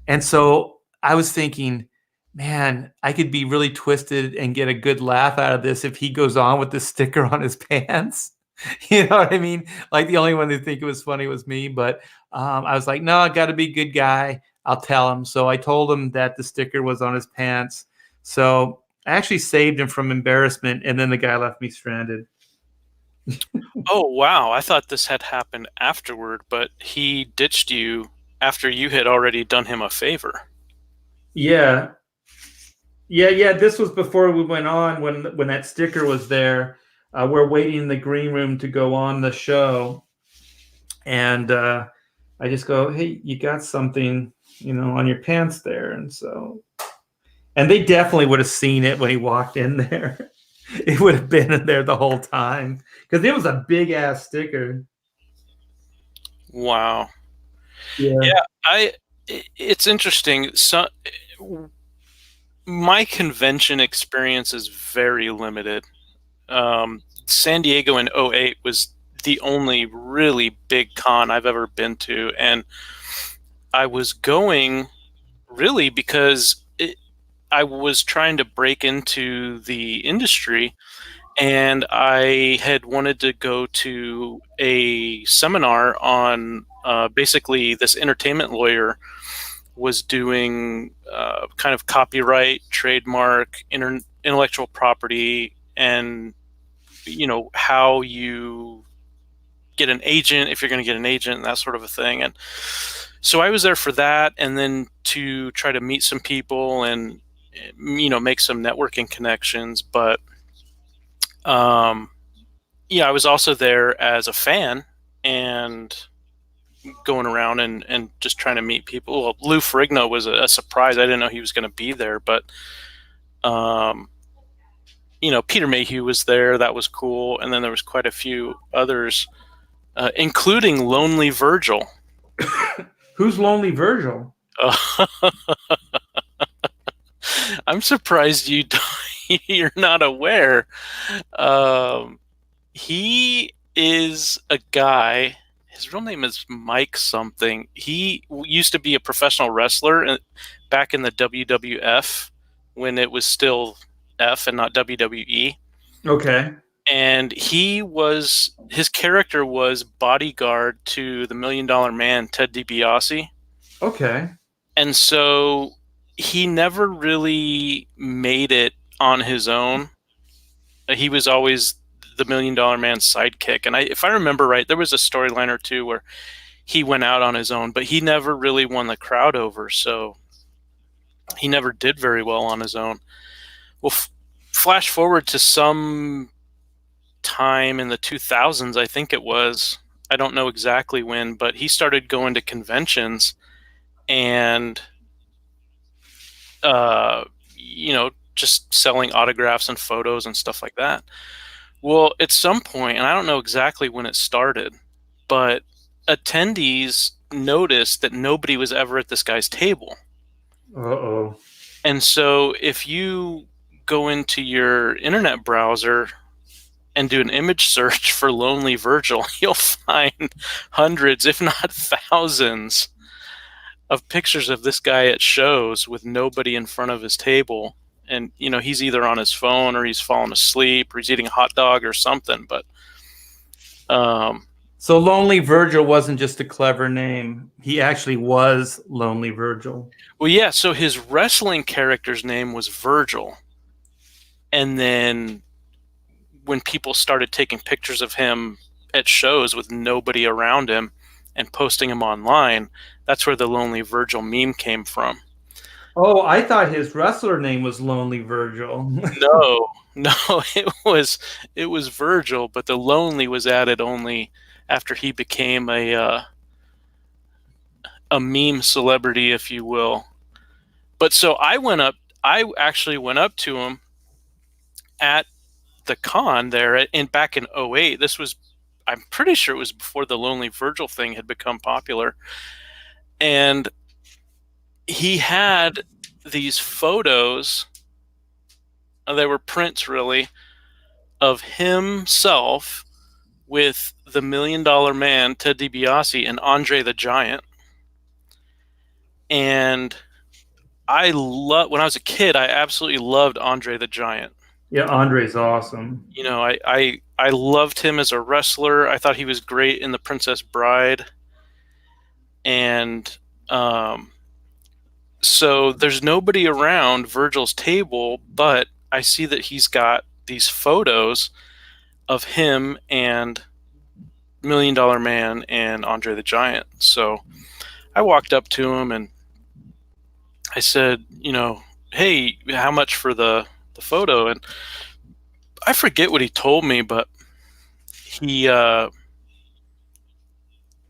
And so I was thinking, man, I could be really twisted and get a good laugh out of this if he goes on with the sticker on his pants. You know what I mean? The only one to think it was funny was me. But I was like, no, I got to be a good guy. I'll tell him. So I told him that the sticker was on his pants. So I actually saved him from embarrassment. And then the guy left me stranded. Oh, wow. I thought this had happened afterward, but he ditched you after you had already done him a favor. Yeah. Yeah. This was before we went on when that sticker was there. We're waiting in the green room to go on the show. And I just go, hey, you got something, on your pants there. And they definitely would have seen it when he walked in there. It would have been in there the whole time because it was a big ass sticker. Wow. Yeah. It's interesting. So my convention experience is very limited. San Diego in 2008 was the only really big con I've ever been to. And I was going really because I was trying to break into the industry, and I had wanted to go to a seminar on basically this entertainment lawyer was doing kind of copyright, trademark, intellectual property, and how you get an agent if you're going to get an agent and that sort of a thing. And so I was there for that, and then to try to meet some people and make some networking connections. But I was also there as a fan and going around and just trying to meet people. Well, Lou Ferrigno was a surprise. I didn't know he was going to be there, but Peter Mayhew was there. That was cool. And then there was quite a few others, including Lonely Virgil. Who's Lonely Virgil? I'm surprised you're not aware. He is a guy. His real name is Mike something. He used to be a professional wrestler back in the WWF when it was still F and not WWE. Okay. And his character was bodyguard to the $1 Million Man, Ted DiBiase. Okay. And so he never really made it on his own. He was always the $1 Million Man's sidekick. And if I remember right, there was a storyline or two where he went out on his own, but he never really won the crowd over. So he never did very well on his own. Well, flash forward to some time in the 2000s, I think it was. I don't know exactly when, but he started going to conventions and, just selling autographs and photos and stuff like that. Well, at some point, and I don't know exactly when it started, but attendees noticed that nobody was ever at this guy's table. Uh-oh. And so if you go into your internet browser and do an image search for Lonely Virgil, you'll find hundreds, if not thousands, of pictures of this guy at shows with nobody in front of his table. And, he's either on his phone or he's fallen asleep or he's eating a hot dog or something. But so Lonely Virgil wasn't just a clever name. He actually was Lonely Virgil. Well, yeah, so his wrestling character's name was Virgil. And then when people started taking pictures of him at shows with nobody around him and posting him online, that's where the Lonely Virgil meme came from. Oh, I thought his wrestler name was Lonely Virgil. No, it was Virgil, but the lonely was added only after he became a meme celebrity, if you will. But so I actually went up to him at the con there back in 2008. This was, I'm pretty sure it was before the Lonely Virgil thing had become popular. And he had these photos, they were prints really, of himself with the $1 Million Man, Ted DiBiase, and Andre the Giant. And when I was a kid, I absolutely loved Andre the Giant. Yeah, Andre's awesome. I loved him as a wrestler. I thought he was great in The Princess Bride. And so there's nobody around Virgil's table, but I see that he's got these photos of him and $1 Million Man and Andre the Giant. So I walked up to him and I said, hey, how much for the photo? And I forget what he told me, but he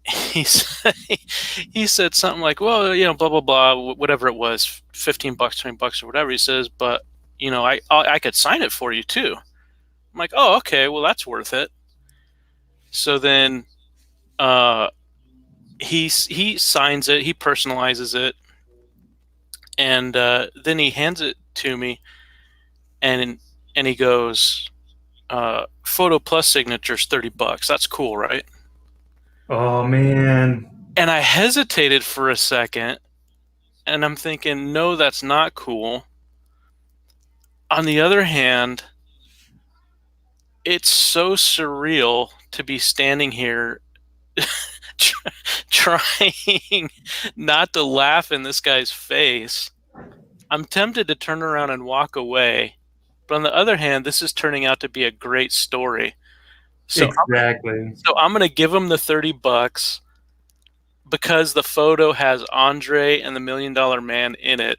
he said something like, well, blah blah blah, whatever it was, $15, $20 or whatever. He says, but I could sign it for you too. I'm like, oh, okay, well that's worth it. So then he signs it, he personalizes it, and then he hands it to me, and he goes, photo plus signatures $30. That's cool, right? Oh man. And I hesitated for a second, and I'm thinking, no, that's not cool. On the other hand, it's so surreal to be standing here trying not to laugh in this guy's face. I'm tempted to turn around and walk away. But on the other hand, this is turning out to be a great story. So exactly. I'm going to give him the $30 because the photo has Andre and the $1 Million Man in it.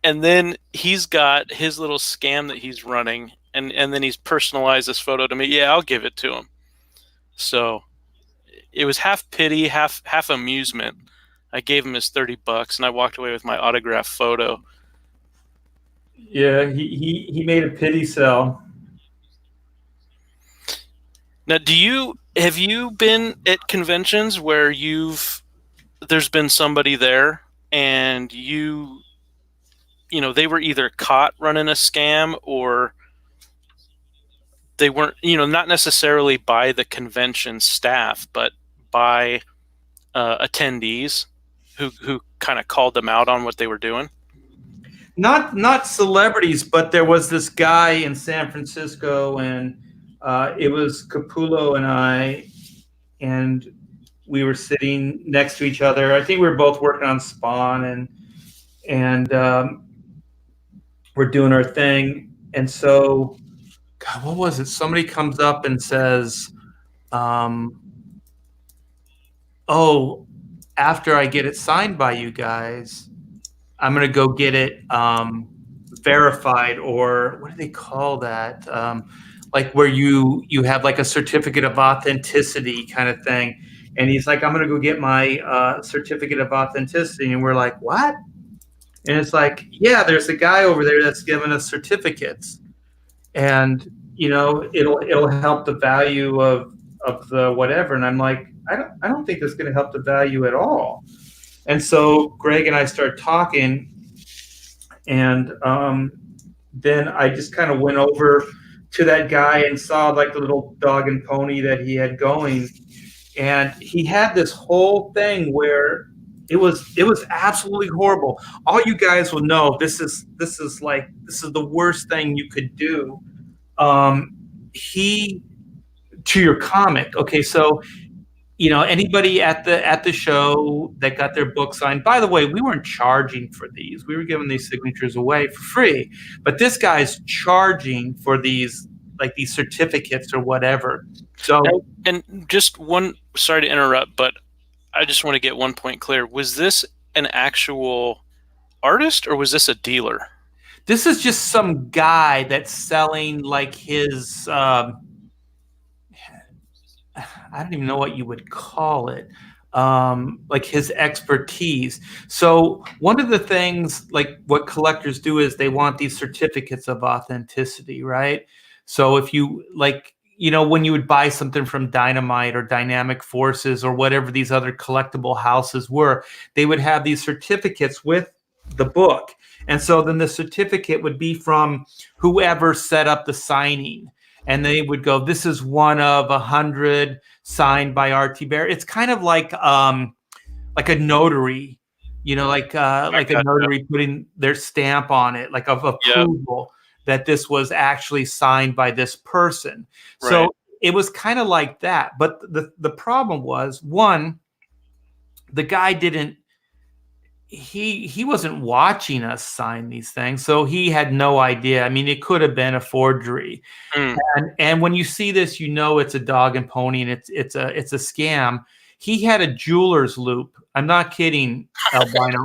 And then he's got his little scam that he's running, and then he's personalized this photo to me. Yeah, I'll give it to him. So it was half pity, half amusement. I gave him his $30 and I walked away with my autographed photo. Yeah, he made a pity sell. Now, have you been at conventions where there's been somebody there and they were either caught running a scam or they weren't, not necessarily by the convention staff, but by attendees who kind of called them out on what they were doing? Not celebrities, but there was this guy in San Francisco, and it was Capullo and I, and we were sitting next to each other. I think we were both working on Spawn, and we're doing our thing. And so, God, what was it? Somebody comes up and says, oh, after I get it signed by you guys, I'm going to go get it verified, or what do they call that? Like where you have like a certificate of authenticity kind of thing. And he's like, I'm going to go get my certificate of authenticity. And we're like, what? And it's like, yeah, there's a guy over there that's giving us certificates, and it'll help the value of the whatever. And I'm like, I don't think that's going to help the value at all. And so Greg and I start talking, and then I just kind of went over to that guy and saw like the little dog and pony that he had going, and he had this whole thing where it was absolutely horrible. All you guys will know, this is the worst thing you could do. He to your comic. Okay, so anybody at the show that got their book signed. By the way, we weren't charging for these. We were giving these signatures away for free. But this guy's charging for these certificates or whatever. So and just one, sorry to interrupt, but I just want to get one point clear. Was this an actual artist or was this a dealer? This is just some guy that's selling like his I don't even know what you would call it, like his expertise. So one of the things, like what collectors do, is they want these certificates of authenticity, right? So if you when you would buy something from Dynamite or Dynamic Forces or whatever these other collectible houses were, they would have these certificates with the book. And so then the certificate would be from whoever set up the signing. And they would go, this is one of 100 signed by R.T. Bear. It's kind of like a notary, like a notary putting their stamp on it, like of approval that this was actually signed by this person. Right. So it was kind of like that. But the problem was, one, the guy didn't, he wasn't watching us sign these things, so he had no idea. I mean, it could have been a forgery. And when you see this, it's a dog and pony, and it's a scam. He had a jeweler's loop. I'm not kidding, Albino.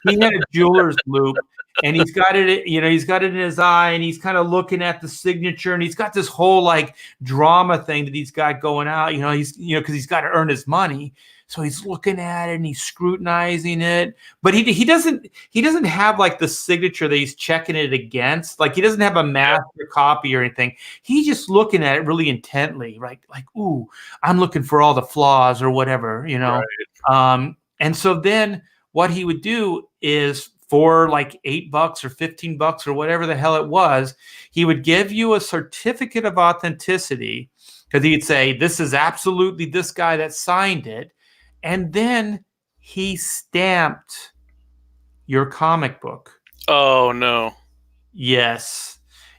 He had a jeweler's loop, and he's got it. He's got it in his eye, and he's kind of looking at the signature, and he's got this whole like drama thing that he's got going out. He's because he's got to earn his money. So he's looking at it and he's scrutinizing it, but he doesn't have like the signature that he's checking it against. Like he doesn't have a master copy or anything. He's just looking at it really intently, right? Like, ooh, I'm looking for all the flaws or whatever, Right. And so then what he would do is, for like $8 or $15 or whatever the hell it was, he would give you a certificate of authenticity, because he'd say, this is absolutely this guy that signed it. And then he stamped your comic book. Oh, no. Yes.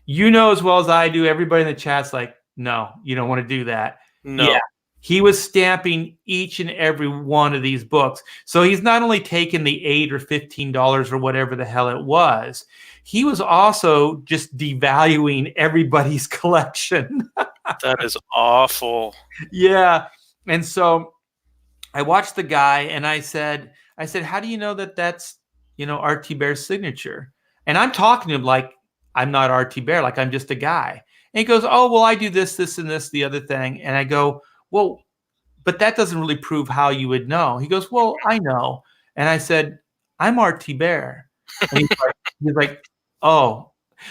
As well as I do, everybody in the chat's like, no, you don't want to do that. No. Yeah. He was stamping each and every one of these books. So he's not only taking the $8 or $15 or whatever the hell it was, he was also just devaluing everybody's collection. That is awful. Yeah. And so I watched the guy and I said, how do you know that that's, R.T. Bear's signature? And I'm talking to him like I'm not R.T. Bear, like I'm just a guy. And he goes, oh, well, I do this, this, and this, the other thing. And I go, well, but that doesn't really prove how you would know. He goes, well, I know. And I said, I'm R.T. Bear. And he's like, oh.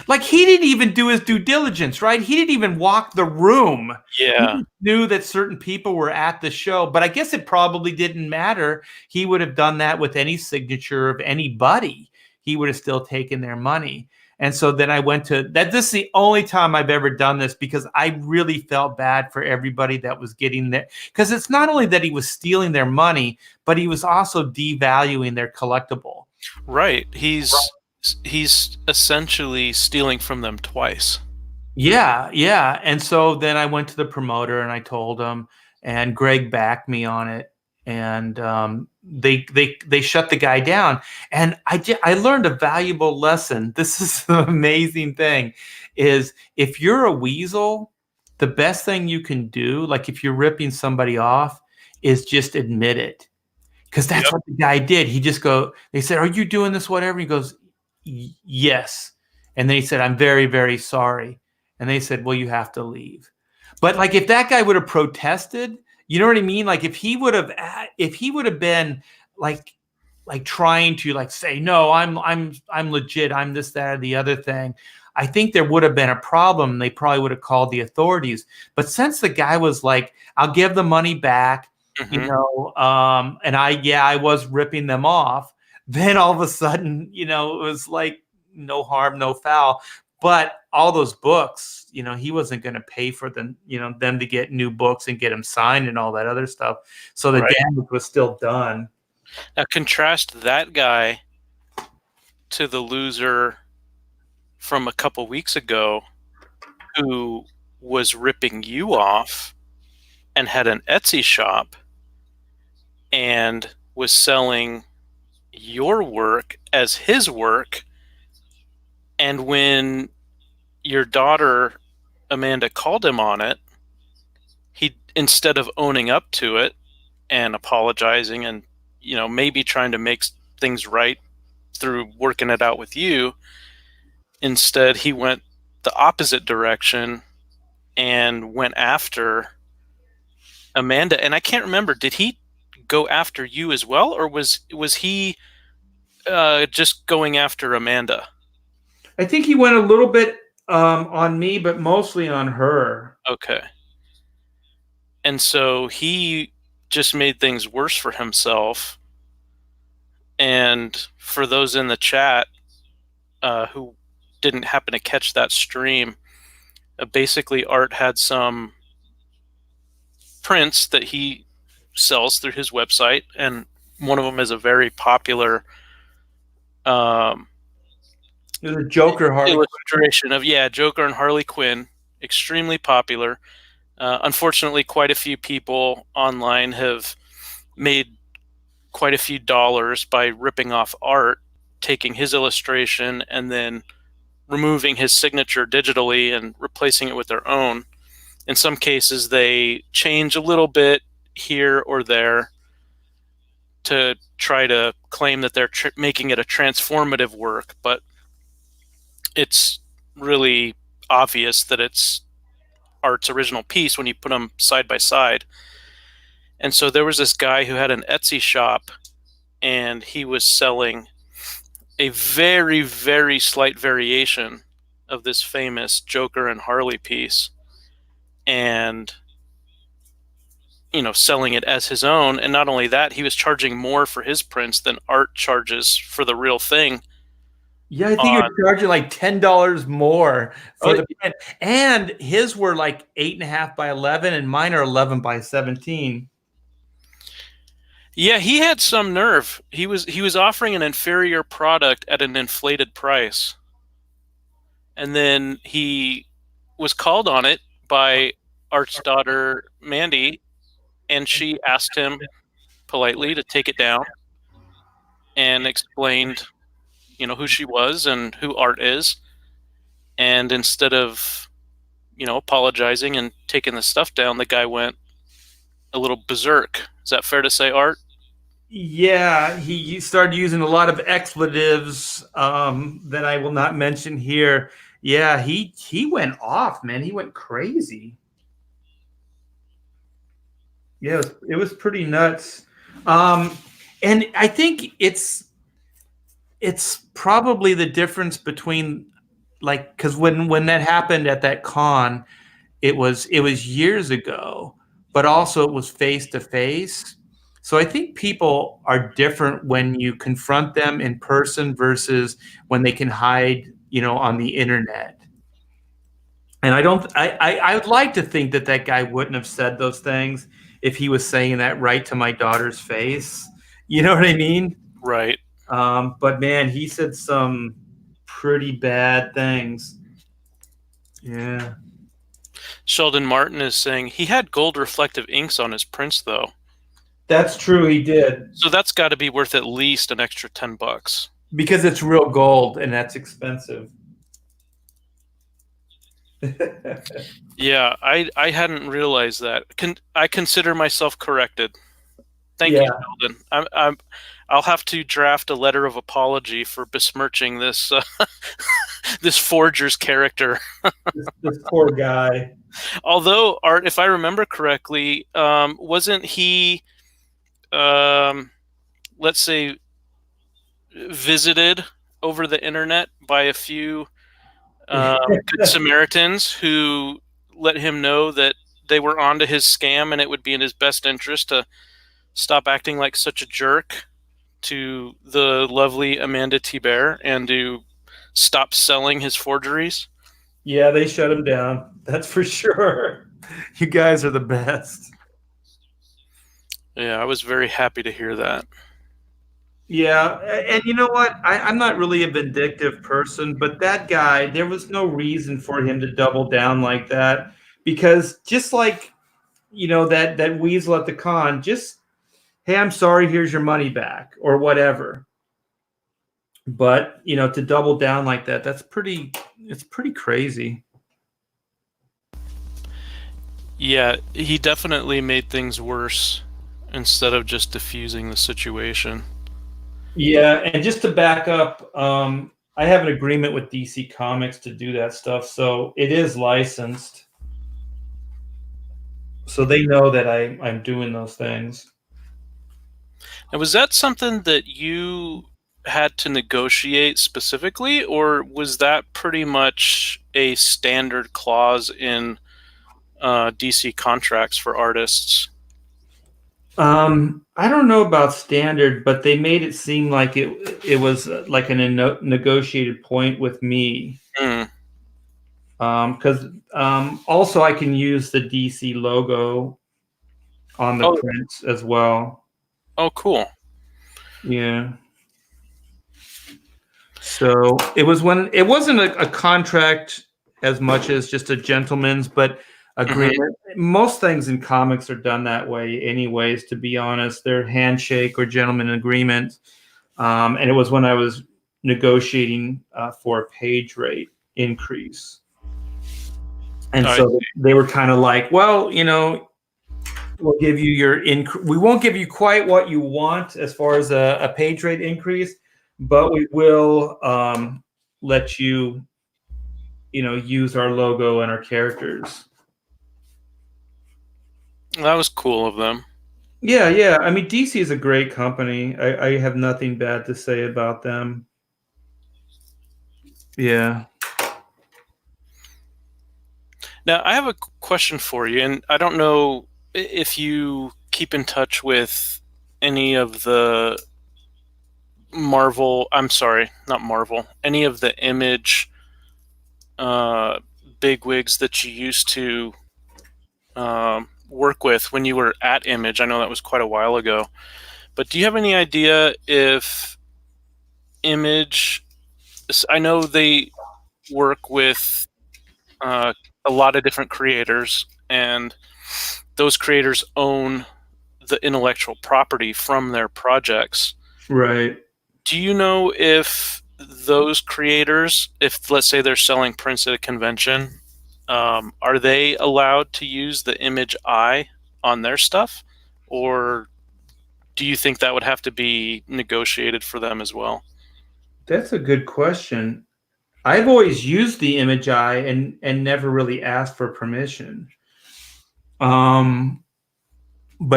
Like he didn't even do his due diligence, right? He didn't even walk the room. Yeah. He knew that certain people were at the show, but I guess it probably didn't matter. He would have done that with any signature of anybody. He would have still taken their money. And so then I went to that. This is the only time I've ever done this, because I really felt bad for everybody that was getting there. Because it's not only that he was stealing their money, but he was also devaluing their collectible. Right. He's essentially stealing from them twice. Yeah. And so then I went to the promoter and I told him, and Greg backed me on it. And they shut the guy down. And I learned a valuable lesson. This is the amazing thing, is if you're a weasel, the best thing you can do, like if you're ripping somebody off, is just admit it. because that's Yep. what the guy did. He just they said, "Are you doing this, whatever?" He goes, "Yes." And they said, "I'm very, very sorry." And they said, "Well, you have to leave." But like, if that guy would have protested, you know what I mean? Like, if he would have been like trying to like say, "No, I'm legit. I'm this, that, or the other thing." I think there would have been a problem. They probably would have called the authorities. But since the guy was like, "I'll give the money back," Mhm. and I was ripping them off. Then all of a sudden, it was like no harm, no foul. But all those books, he wasn't going to pay for them, them to get new books and get them signed and all that other stuff. So the Right. damage was still done. Now contrast that guy to the loser from a couple weeks ago who was ripping you off and had an Etsy shop and was selling your work as his work. And when your daughter Amanda called him on it, he, instead of owning up to it and apologizing and maybe trying to make things right through working it out with you, instead he went the opposite direction and went after Amanda. And I can't remember, did he go after you as well, or was he just going after Amanda? I think he went a little bit on me, but mostly on her. Okay. And so he just made things worse for himself. And for those in the chat who didn't happen to catch that stream, basically Art had some prints that he sells through his website, and one of them is a very popular It was a Joker Harley illustration of Joker and Harley Quinn, extremely popular. Unfortunately, quite a few people online have made quite a few dollars by ripping off Art, taking his illustration and then removing his signature digitally and replacing it with their own. In some cases, they change a little bit here or there to try to claim that they're making it a transformative work, but it's really obvious that it's Art's original piece when you put them side by side. And so there was this guy who had an Etsy shop, and he was selling a very, very slight variation of this famous Joker and Harley piece, and selling it as his own. And not only that, he was charging more for his prints than Art charges for the real thing. Yeah, I think you're charging like $10 more for the print. And his were like 8.5 by 11, and mine are 11 by 17. Yeah, he had some nerve. He was offering an inferior product at an inflated price. And then he was called on it by Art's daughter, Mandy, and she asked him politely to take it down and explained, who she was and who Art is. And instead of, apologizing and taking the stuff down, the guy went a little berserk. Is that fair to say, Art? Yeah, he started using a lot of expletives that I will not mention here. Yeah, he went off, man. He went crazy. Yeah, it was pretty nuts. And I think it's probably the difference between, like, because when that happened at that con, it was years ago, but also it was face to face. So I think people are different when you confront them in person versus when they can hide, on the internet. And I would like to think that guy wouldn't have said those things if he was saying that right to my daughter's face. You know what I mean? Right. But man, he said some pretty bad things. Yeah. Sheldon Martin is saying he had gold reflective inks on his prints, though. That's true. He did. So that's got to be worth at least an extra $10. Because it's real gold, and that's expensive. Yeah, I hadn't realized that. I consider myself corrected. Thank Yeah. you, Sheldon. I'll have to draft a letter of apology for besmirching this this forger's character. This poor guy. Although, Art, if I remember correctly, wasn't he, let's say, visited over the internet by a few good Samaritans who let him know that they were onto his scam and it would be in his best interest to stop acting like such a jerk to the lovely Amanda Thibert and to stop selling his forgeries? Yeah, they shut him down. That's for sure. You guys are the best. Yeah, I was very happy to hear that. Yeah, and you know what? I'm not really a vindictive person, but that guy, there was no reason for him to double down like that, because just like, that weasel at the con, just, hey, I'm sorry, here's your money back or whatever. But, to double down like that, it's pretty crazy. Yeah, he definitely made things worse instead of just diffusing the situation. Yeah, and just to back up, I have an agreement with DC Comics to do that stuff, so it is licensed. So they know that I'm doing those things. And was that something that you had to negotiate specifically, or was that pretty much a standard clause in DC contracts for artists? I don't know about standard, but they made it seem like it was like a negotiated point with me. Mm. Because also I can use the DC logo on the prints as well. Oh, cool. Yeah. So it wasn't a contract as much as just a gentleman's, but agreement. Most things in comics are done that way anyways, to be honest. They're handshake or gentleman agreement. And it was when I was negotiating for a page rate increase. And so they were kind of like, well, we'll give you we won't give you quite what you want as far as a page rate increase, but we will let you, use our logo and our characters. That was cool of them. Yeah. I mean, DC is a great company. I have nothing bad to say about them. Yeah. Now, I have a question for you, and I don't know if you keep in touch with any of the any of the Image bigwigs that you used to work with when you were at Image. I know that was quite a while ago. But do you have any idea if Image, I know they work with a lot of different creators, and those creators own the intellectual property from their projects. Right. Do you know if those creators, if let's say they're selling prints at a convention, are they allowed to use the Image eye on their stuff? Or do you think that would have to be negotiated for them as well? That's a good question. I've always used the Image eye and never really asked for permission. But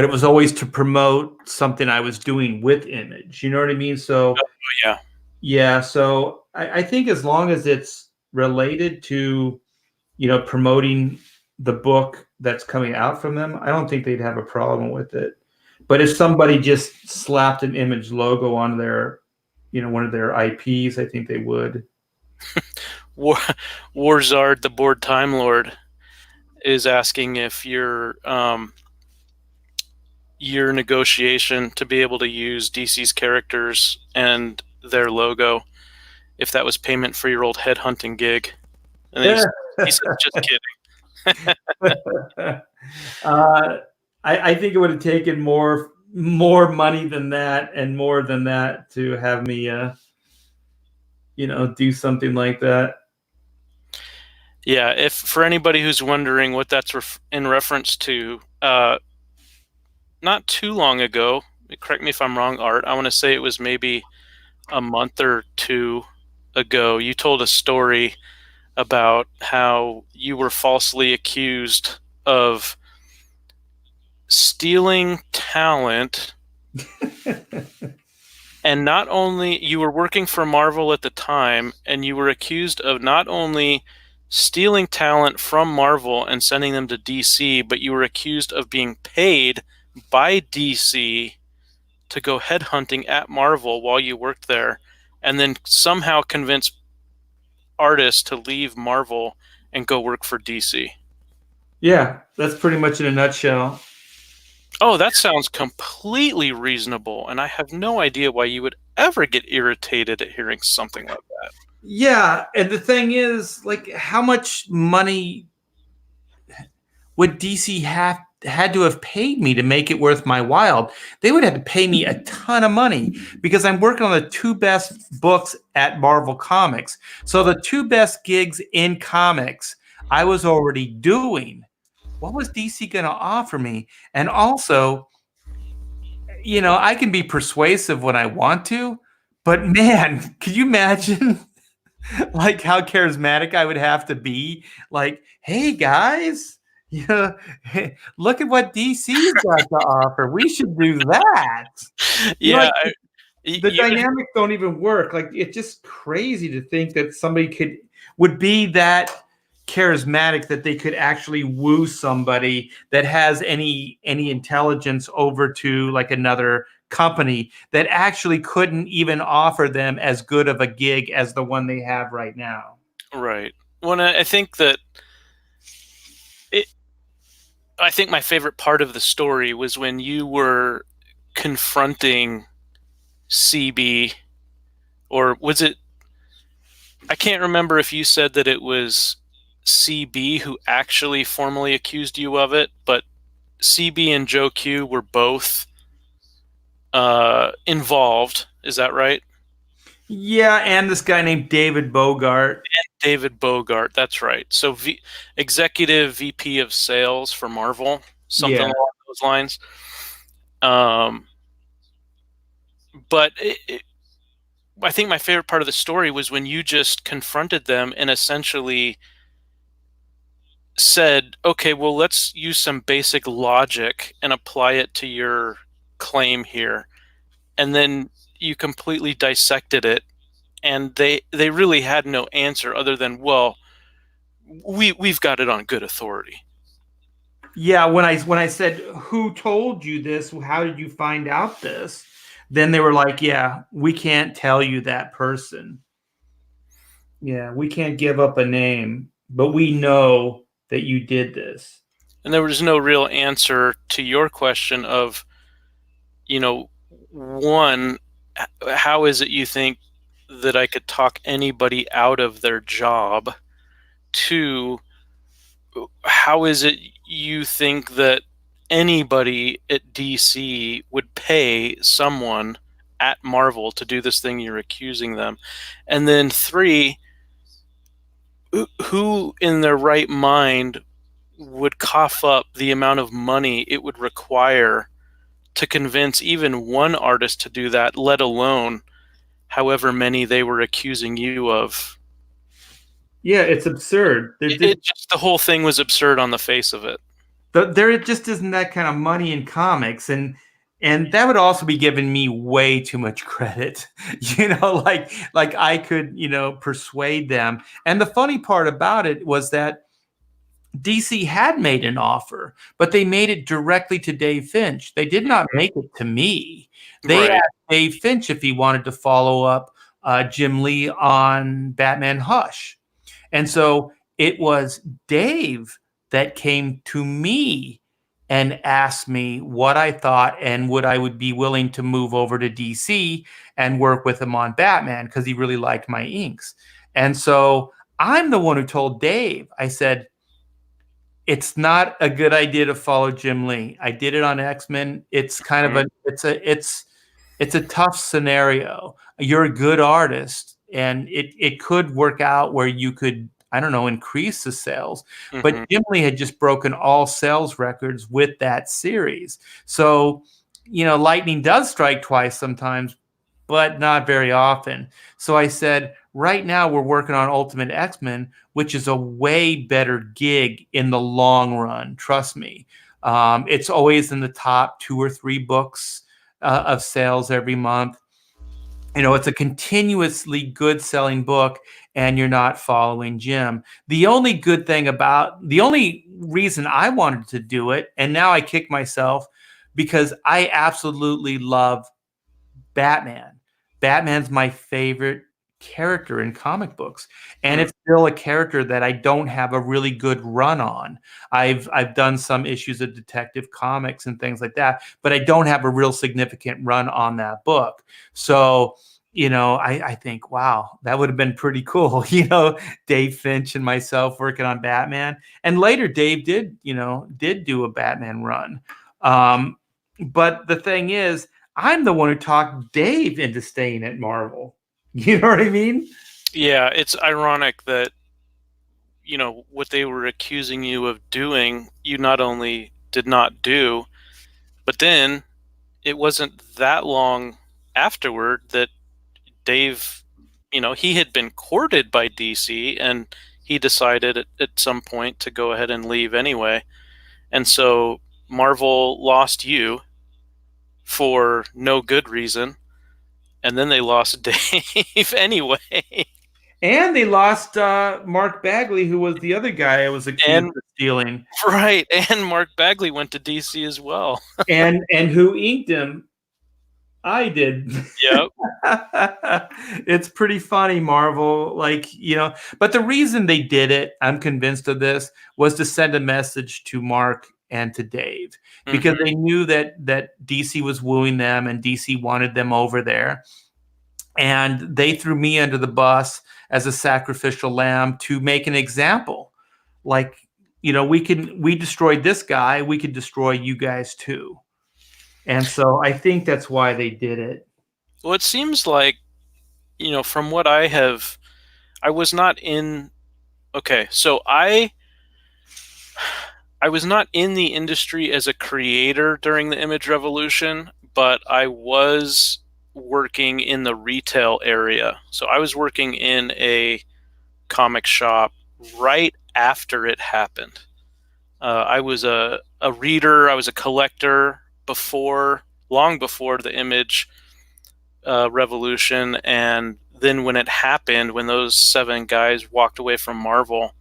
it was always to promote something I was doing with Image. You know what I mean? So yeah. Yeah. So I think as long as it's related to, promoting the book that's coming out from them, I don't think they'd have a problem with it. But if somebody just slapped an Image logo on their, one of their IPs, I think they would. Warzard, the board Time Lord, is asking if your negotiation to be able to use DC's characters and their logo, if that was payment for your old headhunting gig. And he said, just kidding. I think it would have taken more money than that and more than that to have me, do something like that. Yeah, if for anybody who's wondering what that's in reference to, not too long ago, correct me if I'm wrong, Art, I want to say it was maybe a month or two ago, you told a story about how you were falsely accused of stealing talent. And not only you were working for Marvel at the time, and you were accused of not only stealing talent from Marvel and sending them to DC, but you were accused of being paid by DC to go headhunting at Marvel while you worked there, and then somehow convince artists to leave Marvel and go work for DC. Yeah, that's pretty much in a nutshell. Oh, that sounds completely reasonable, and I have no idea why you would ever get irritated at hearing something like that. Yeah, and the thing is, like, how much money would DC had to have paid me to make it worth my while? They would have to pay me a ton of money because I'm working on the two best books at Marvel Comics. So the two best gigs in comics I was already doing. What was DC going to offer me? And also, you know, I can be persuasive when I want to, but man, could you imagine like how charismatic I would have to be? Like, hey guys, yeah, look at what DC's got to offer. We should do that. You know, Yeah, like, the dynamics don't even work. Like, it's just crazy to think that somebody would be that charismatic that they could actually woo somebody that has any intelligence over to like another company that actually couldn't even offer them as good of a gig as the one they have right now. Right. Well, I think that I think my favorite part of the story was when you were confronting CB, or was it? I can't remember if you said that it was CB who actually formally accused you of it, but CB and Joe Q were both involved. Is that right? Yeah, and this guy named David Bogart. David Bogart, that's right. So executive VP of sales for Marvel, something Yeah. along those lines. But I think my favorite part of the story was when you just confronted them and essentially said, okay, well, let's use some basic logic and apply it to your claim here. And then you completely dissected it, and they really had no answer other than, well, we've got it on good authority. Yeah, when I said, who told you this? How did you find out this? Then they were like, yeah, we can't tell you that person. Yeah, we can't give up a name, but we know that you did this. And there was no real answer to your question of, one, how is it you think that I could talk anybody out of their job? Two, how is it you think that anybody at DC would pay someone at Marvel to do this thing you're accusing them? And then three, who in their right mind would cough up the amount of money it would require to convince even one artist to do that, let alone however many they were accusing you of? Yeah, it's absurd. The whole thing was absurd on the face of it. There just isn't that kind of money in comics, and that would also be giving me way too much credit. Like I could, persuade them. And the funny part about it was that DC had made an offer, but they made it directly to Dave Finch. They did not make it to me. They asked Dave Finch if he wanted to follow up Jim Lee on Batman Hush. And so it was Dave that came to me and asked me what I thought and would be willing to move over to DC and work with him on Batman because he really liked my inks. And so I'm the one who told Dave, I said, it's not a good idea to follow Jim Lee. I did it on X-Men. It's kind of it's a tough scenario. You're a good artist, and it could work out where you could, I don't know, increase the sales. Mm-hmm. But Jim Lee had just broken all sales records with that series. So lightning does strike twice sometimes, but not very often. So I said, right now we're working on Ultimate X-Men, which is a way better gig in the long run. Trust me. It's always in the top 2 or 3 books of sales every month. It's a continuously good selling book, and you're not following Jim. The only reason I wanted to do it, and now I kick myself, because I absolutely love Batman. Batman's my favorite character in comic books, and it's still a character that I don't have a really good run on. I've done some issues of Detective Comics and things like that, but I don't have a real significant run on that book. So, I think, wow, that would have been pretty cool. Dave Finch and myself working on Batman, and later Dave did do a Batman run. But the thing is, I'm the one who talked Dave into staying at Marvel. You know what I mean? Yeah, it's ironic that, what they were accusing you of doing, you not only did not do, but then it wasn't that long afterward that Dave, he had been courted by DC, and he decided at some point to go ahead and leave anyway. And so Marvel lost you for no good reason, and then they lost Dave anyway. And they lost Mark Bagley, who was the other guy I was accused of stealing. Right, and Mark Bagley went to DC as well. and who inked him? I did. Yep. It's pretty funny, Marvel. But the reason they did it, I'm convinced of this, was to send a message to Mark and to Dave, because they knew that DC was wooing them and DC wanted them over there. And they threw me under the bus as a sacrificial lamb to make an example. We destroyed this guy, we could destroy you guys too. And so I think that's why they did it. Well, it seems like, from what I was not in. Okay, so I was not in the industry as a creator during the Image Revolution, but I was working in the retail area. So I was working in a comic shop right after it happened. I was a reader, I was a collector long before the Image Revolution, and then when it happened, when those 7 guys walked away from Marvel,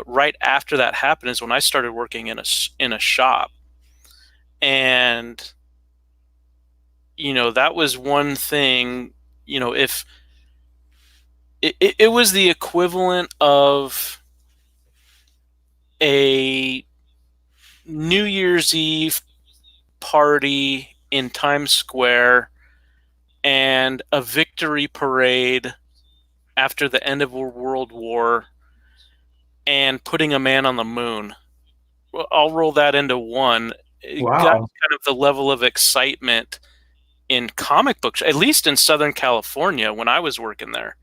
right after that happened is when I started working in a shop. And that was one thing. If it was the equivalent of a New Year's Eve party in Times Square and a victory parade after the end of a world war and putting a man on the moon. Well, I'll roll that into one. Wow. That's kind of the level of excitement in comic books, at least in Southern California when I was working there.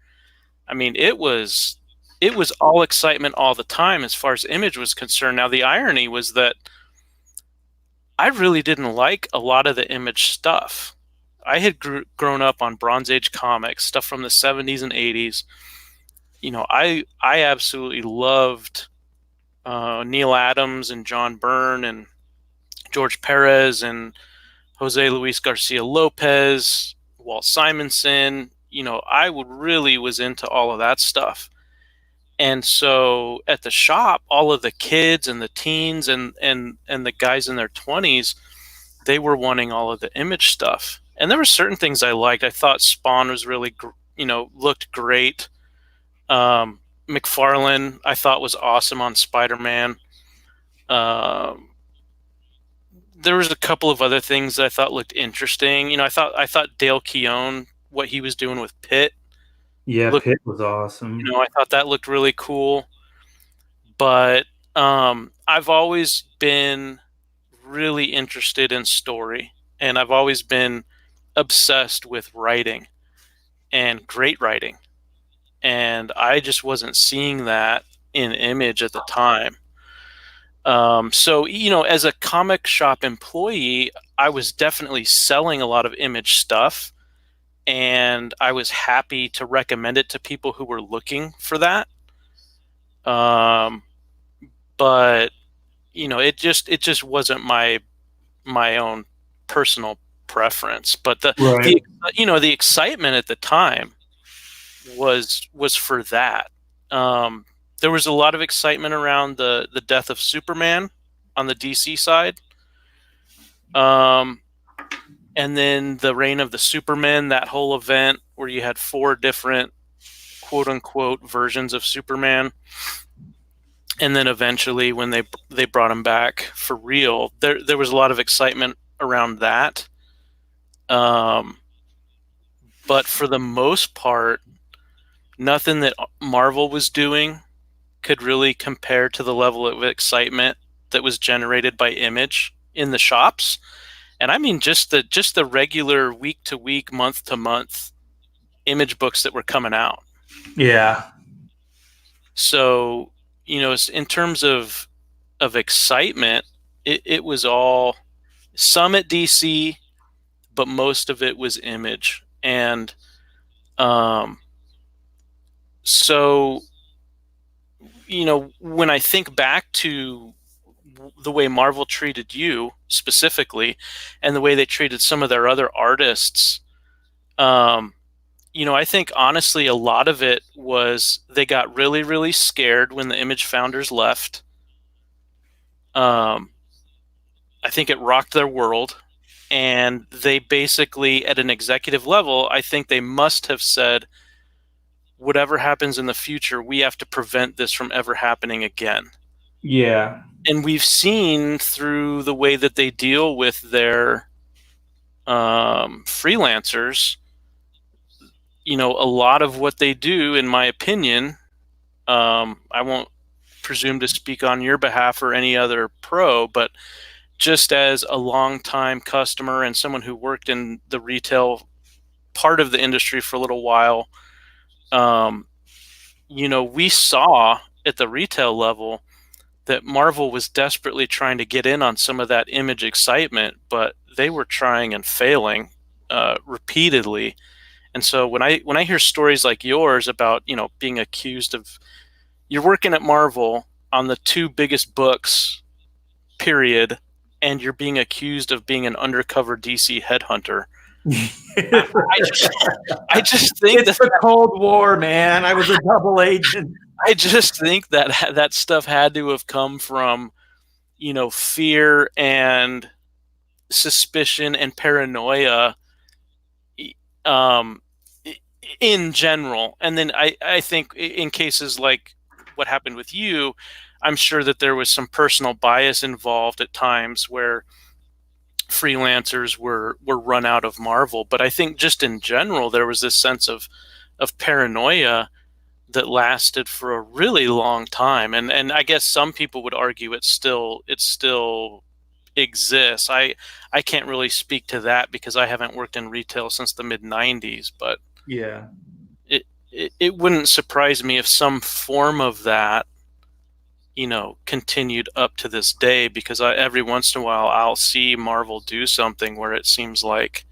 I mean, it was all excitement all the time as far as Image was concerned. Now, the irony was that I really didn't like a lot of the Image stuff. I had grown up on Bronze Age comics, stuff from the 70s and 80s. I absolutely loved Neil Adams and John Byrne and George Perez and Jose Luis Garcia Lopez, Walt Simonson. I really was into all of that stuff. And so at the shop, all of the kids and the teens and the guys in their 20s, they were wanting all of the Image stuff. And there were certain things I liked. I thought Spawn was really, looked great. McFarlane, I thought, was awesome on Spider-Man. There was a couple of other things that I thought looked interesting. I thought Dale Keown, what he was doing with Pitt. Yeah, Pitt was awesome. I thought that looked really cool. But I've always been really interested in story, and I've always been obsessed with writing and great writing. And I just wasn't seeing that in Image at the time. So, as a comic shop employee, I was definitely selling a lot of Image stuff, and I was happy to recommend it to people who were looking for that. But it just wasn't my own personal preference. But Right. the excitement at the time was for that. There was a lot of excitement around the death of Superman on the DC side. And then the reign of the Supermen, that whole event where you had 4 different quote unquote versions of Superman. And then eventually when they brought him back for real, there was a lot of excitement around that. But for the most part, nothing that Marvel was doing could really compare to the level of excitement that was generated by Image in the shops. And I mean just the regular week to week, month to month Image books that were coming out. Yeah. So, in terms of excitement, it was all some at DC, but most of it was Image. And so, when I think back to the way Marvel treated you specifically and the way they treated some of their other artists, I think honestly a lot of it was they got really, really scared when the Image founders left. I think it rocked their world, and they basically, at an executive level, I think they must have said, whatever happens in the future, we have to prevent this from ever happening again. Yeah. And we've seen through the way that they deal with their freelancers, a lot of what they do, in my opinion, I won't presume to speak on your behalf or any other pro, but just as a longtime customer and someone who worked in the retail part of the industry for a little while, we saw at the retail level that Marvel was desperately trying to get in on some of that Image excitement, but they were trying and failing repeatedly. And so when I hear stories like yours about, being accused of, you're working at Marvel on the 2 biggest books, period, and you're being accused of being an undercover DC headhunter. I just think it's the Cold War, man. I was a double agent. I just think that stuff had to have come from, fear and suspicion and paranoia, in general. And then I think in cases like what happened with you, I'm sure that there was some personal bias involved at times where freelancers were run out of Marvel. But I think just in general, there was this sense of paranoia that lasted for a really long time. And I guess some people would argue it still exists. I can't really speak to that because I haven't worked in retail since the mid-90s, but yeah, it wouldn't surprise me if some form of that continued up to this day, because every once in a while I'll see Marvel do something where it seems like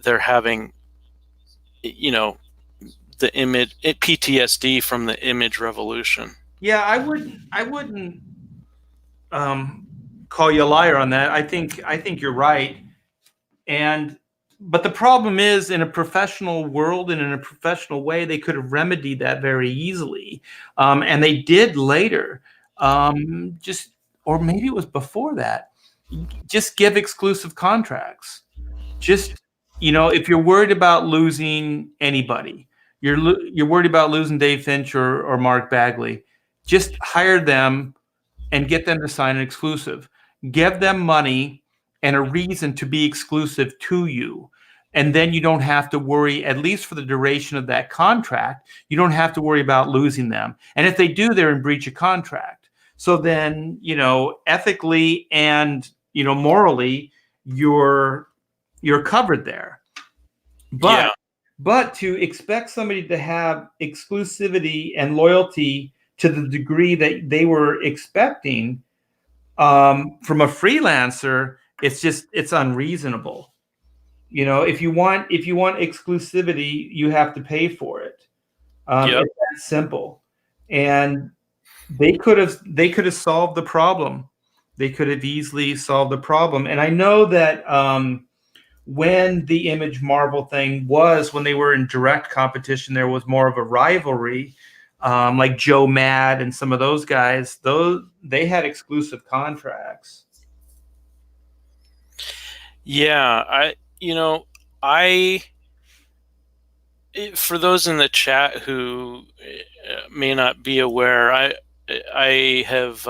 they're having the image PTSD from the Image revolution. Yeah, I wouldn't call you a liar on that. I think you're right. But the problem is, in a professional world and in a professional way, they could have remedied that very easily. And they did later. Or maybe it was before that. Just give exclusive contracts. Just, if you're worried about losing anybody, you're worried about losing Dave Finch or Mark Bagley, just hire them and get them to sign an exclusive. Give them money and a reason to be exclusive to you. And then you don't have to worry, at least for the duration of that contract, you don't have to worry about losing them. And if they do, they're in breach of contract. So then, ethically and, morally, you're covered there. But to expect somebody to have exclusivity and loyalty to the degree that they were expecting from a freelancer it's unreasonable. You know, if you want exclusivity, you have to pay for it. Yep. It's that simple. And they could have solved the problem. They could have easily solved the problem. And I know that when the Image Marvel thing was, when they were in direct competition, there was more of a rivalry. Like Joe Mad and some of those guys, they had exclusive contracts. Yeah, I for those in the chat who may not be aware, I have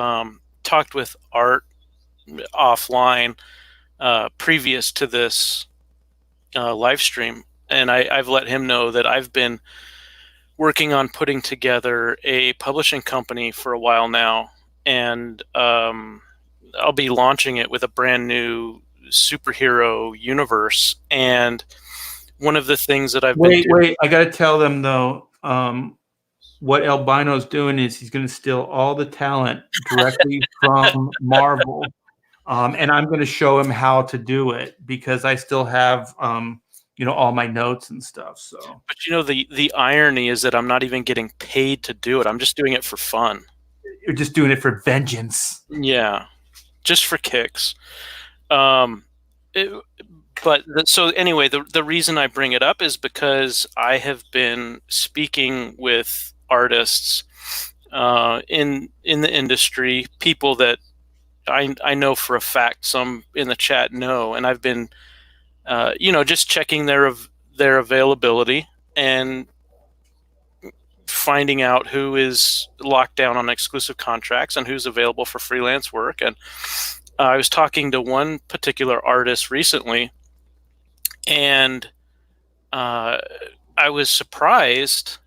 talked with Art offline previous to this live stream, and I've let him know that I've been working on putting together a publishing company for a while now, and I'll be launching it with a brand new superhero universe. And one of the things that I've been doing. Wait, I got to tell them though. What Albino's doing is he's going to steal all the talent directly from Marvel, and I'm going to show him how to do it because I still have, all my notes and stuff. So, but the irony is that I'm not even getting paid to do it. I'm just doing it for fun. You're just doing it for vengeance. Yeah, just for kicks. So anyway, the reason I bring it up is because I have been speaking with artists in the industry, people that I know for a fact, some in the chat know, and I've been just checking their availability and finding out who is locked down on exclusive contracts and who's available for freelance work. And I was talking to one particular artist recently, and I was surprised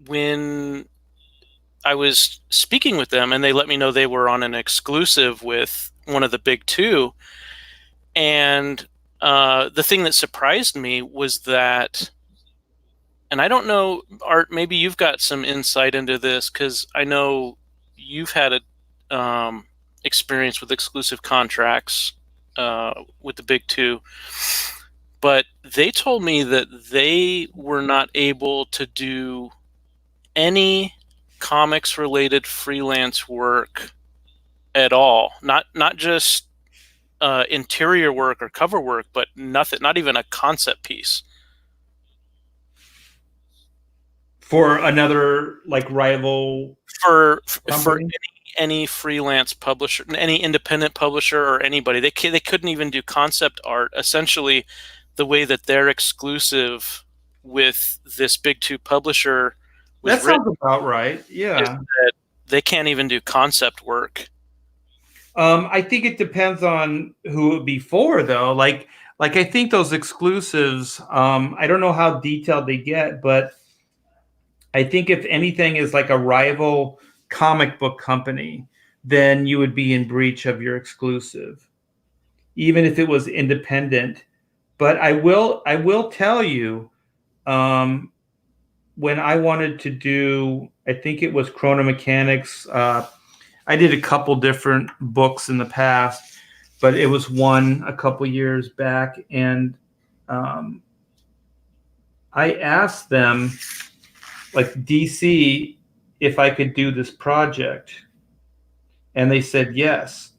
when I was speaking with them, and they let me know they were on an exclusive with one of the big two. And the thing that surprised me was that, and I don't know, Art, maybe you've got some insight into this, because I know you've had a experience with exclusive contracts with the big two, but they told me that they were not able to do any comics related freelance work at all. Not just interior work or cover work, but nothing, not even a concept piece. For another rival For company? any freelance publisher, any independent publisher or anybody, they couldn't even do concept art. Essentially, the way that they're exclusive with this big two publisher that sounds about right. Yeah, that they can't even do concept work. I think it depends on who it would be for, though. Like I think those exclusives. I don't know how detailed they get, but I think if anything is like a rival comic book company, then you would be in breach of your exclusive, even if it was independent. But I will tell you, when I wanted to do, I think it was Chrono Mechanics. I did a couple different books in the past, but it was one a couple years back, and I asked them, like DC, if I could do this project, and they said yes.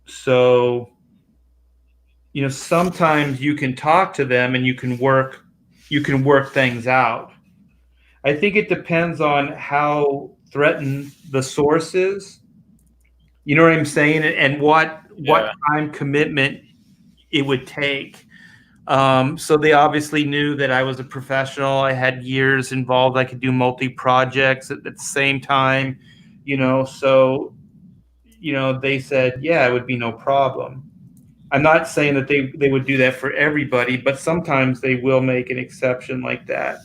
So, sometimes you can talk to them and you can work things out. I think it depends on how threatened the source is. You know what I'm saying? And what time commitment it would take. So they obviously knew that I was a professional. I had years involved. I could do multi-projects at the same time, so, they said, yeah, it would be no problem. I'm not saying that they would do that for everybody, but sometimes they will make an exception like that.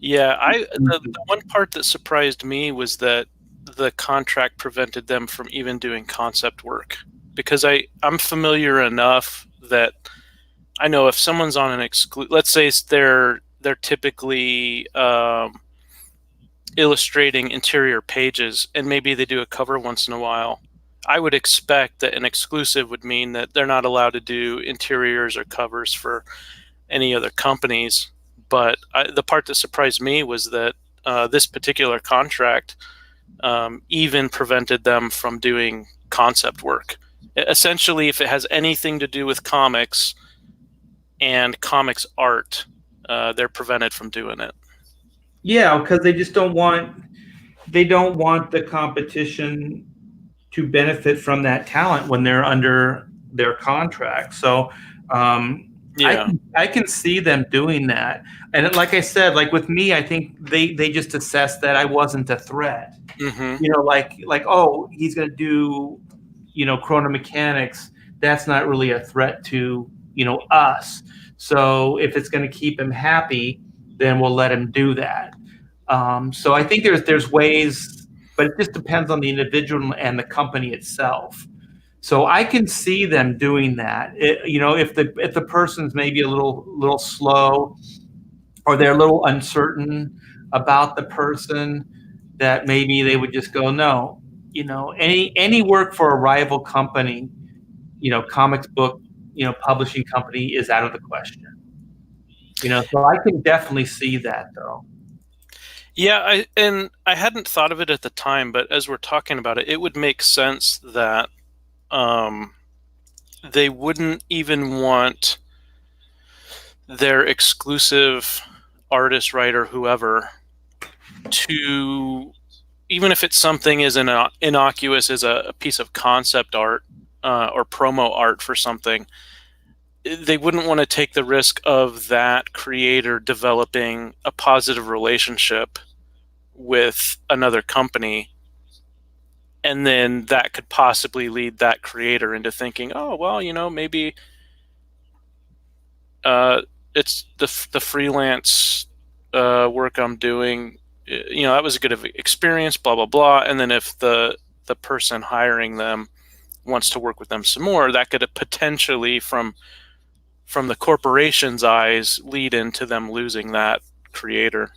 Yeah, the one part that surprised me was that the contract prevented them from even doing concept work, because I'm familiar enough that I know if someone's on an let's say they're typically illustrating interior pages, and maybe they do a cover once in a while. I would expect that an exclusive would mean that they're not allowed to do interiors or covers for any other companies. But the part that surprised me was that this particular contract even prevented them from doing concept work. Essentially, if it has anything to do with comics and comics art, they're prevented from doing it. Yeah, because they just don't want the competition to benefit from that talent when they're under their contract. So Yeah. I can see them doing that. And like I said, like with me, I think they just assessed that I wasn't a threat. Hmm. You know, like oh, he's going to do, you know, chrono mechanics. That's not really a threat to, you know, us. So if it's going to keep him happy, then we'll let him do that. So I think there's ways, but it just depends on the individual and the company itself. So I can see them doing that. You know, if the person's maybe a little slow, or they're a little uncertain about the person, that maybe they would just go, no. You know, any work for a rival company, you know, comics book, you know, publishing company is out of the question. You know, so I can definitely see that though. Yeah, I hadn't thought of it at the time, but as we're talking about it, it would make sense that they wouldn't even want their exclusive artist, writer, whoever, to, even if it's something as innocuous as a piece of concept art or promo art for something, they wouldn't want to take the risk of that creator developing a positive relationship with another company, and then that could possibly lead that creator into thinking, oh, well, you know, maybe it's the freelance work I'm doing, you know, that was a good experience, blah blah blah. And then if the person hiring them wants to work with them some more, that could potentially, from the corporation's eyes, lead into them losing that creator.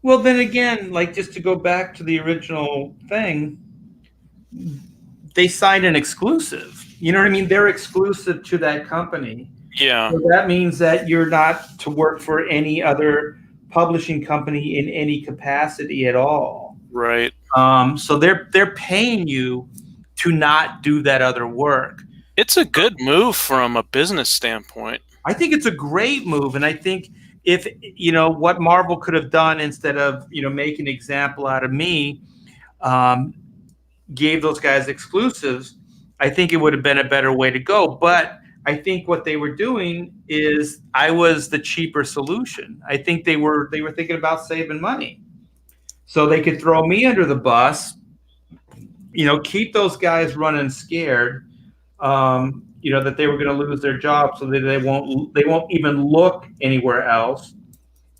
Well, then again, like, just to go back to the original thing, they signed an exclusive. You know what I mean? They're exclusive to that company. Yeah. So that means that you're not to work for any other publishing company in any capacity at all. Right. So they're paying you to not do that other work. It's a good move from a business standpoint. I think it's a great move, and I think if, you know, what Marvel could have done, instead of, you know, make an example out of me, gave those guys exclusives, I think it would have been a better way to go. But I think what they were doing is I was the cheaper solution. I think they were thinking about saving money, so they could throw me under the bus, you know, keep those guys running scared, you know, that they were going to lose their job, so that they won't even look anywhere else,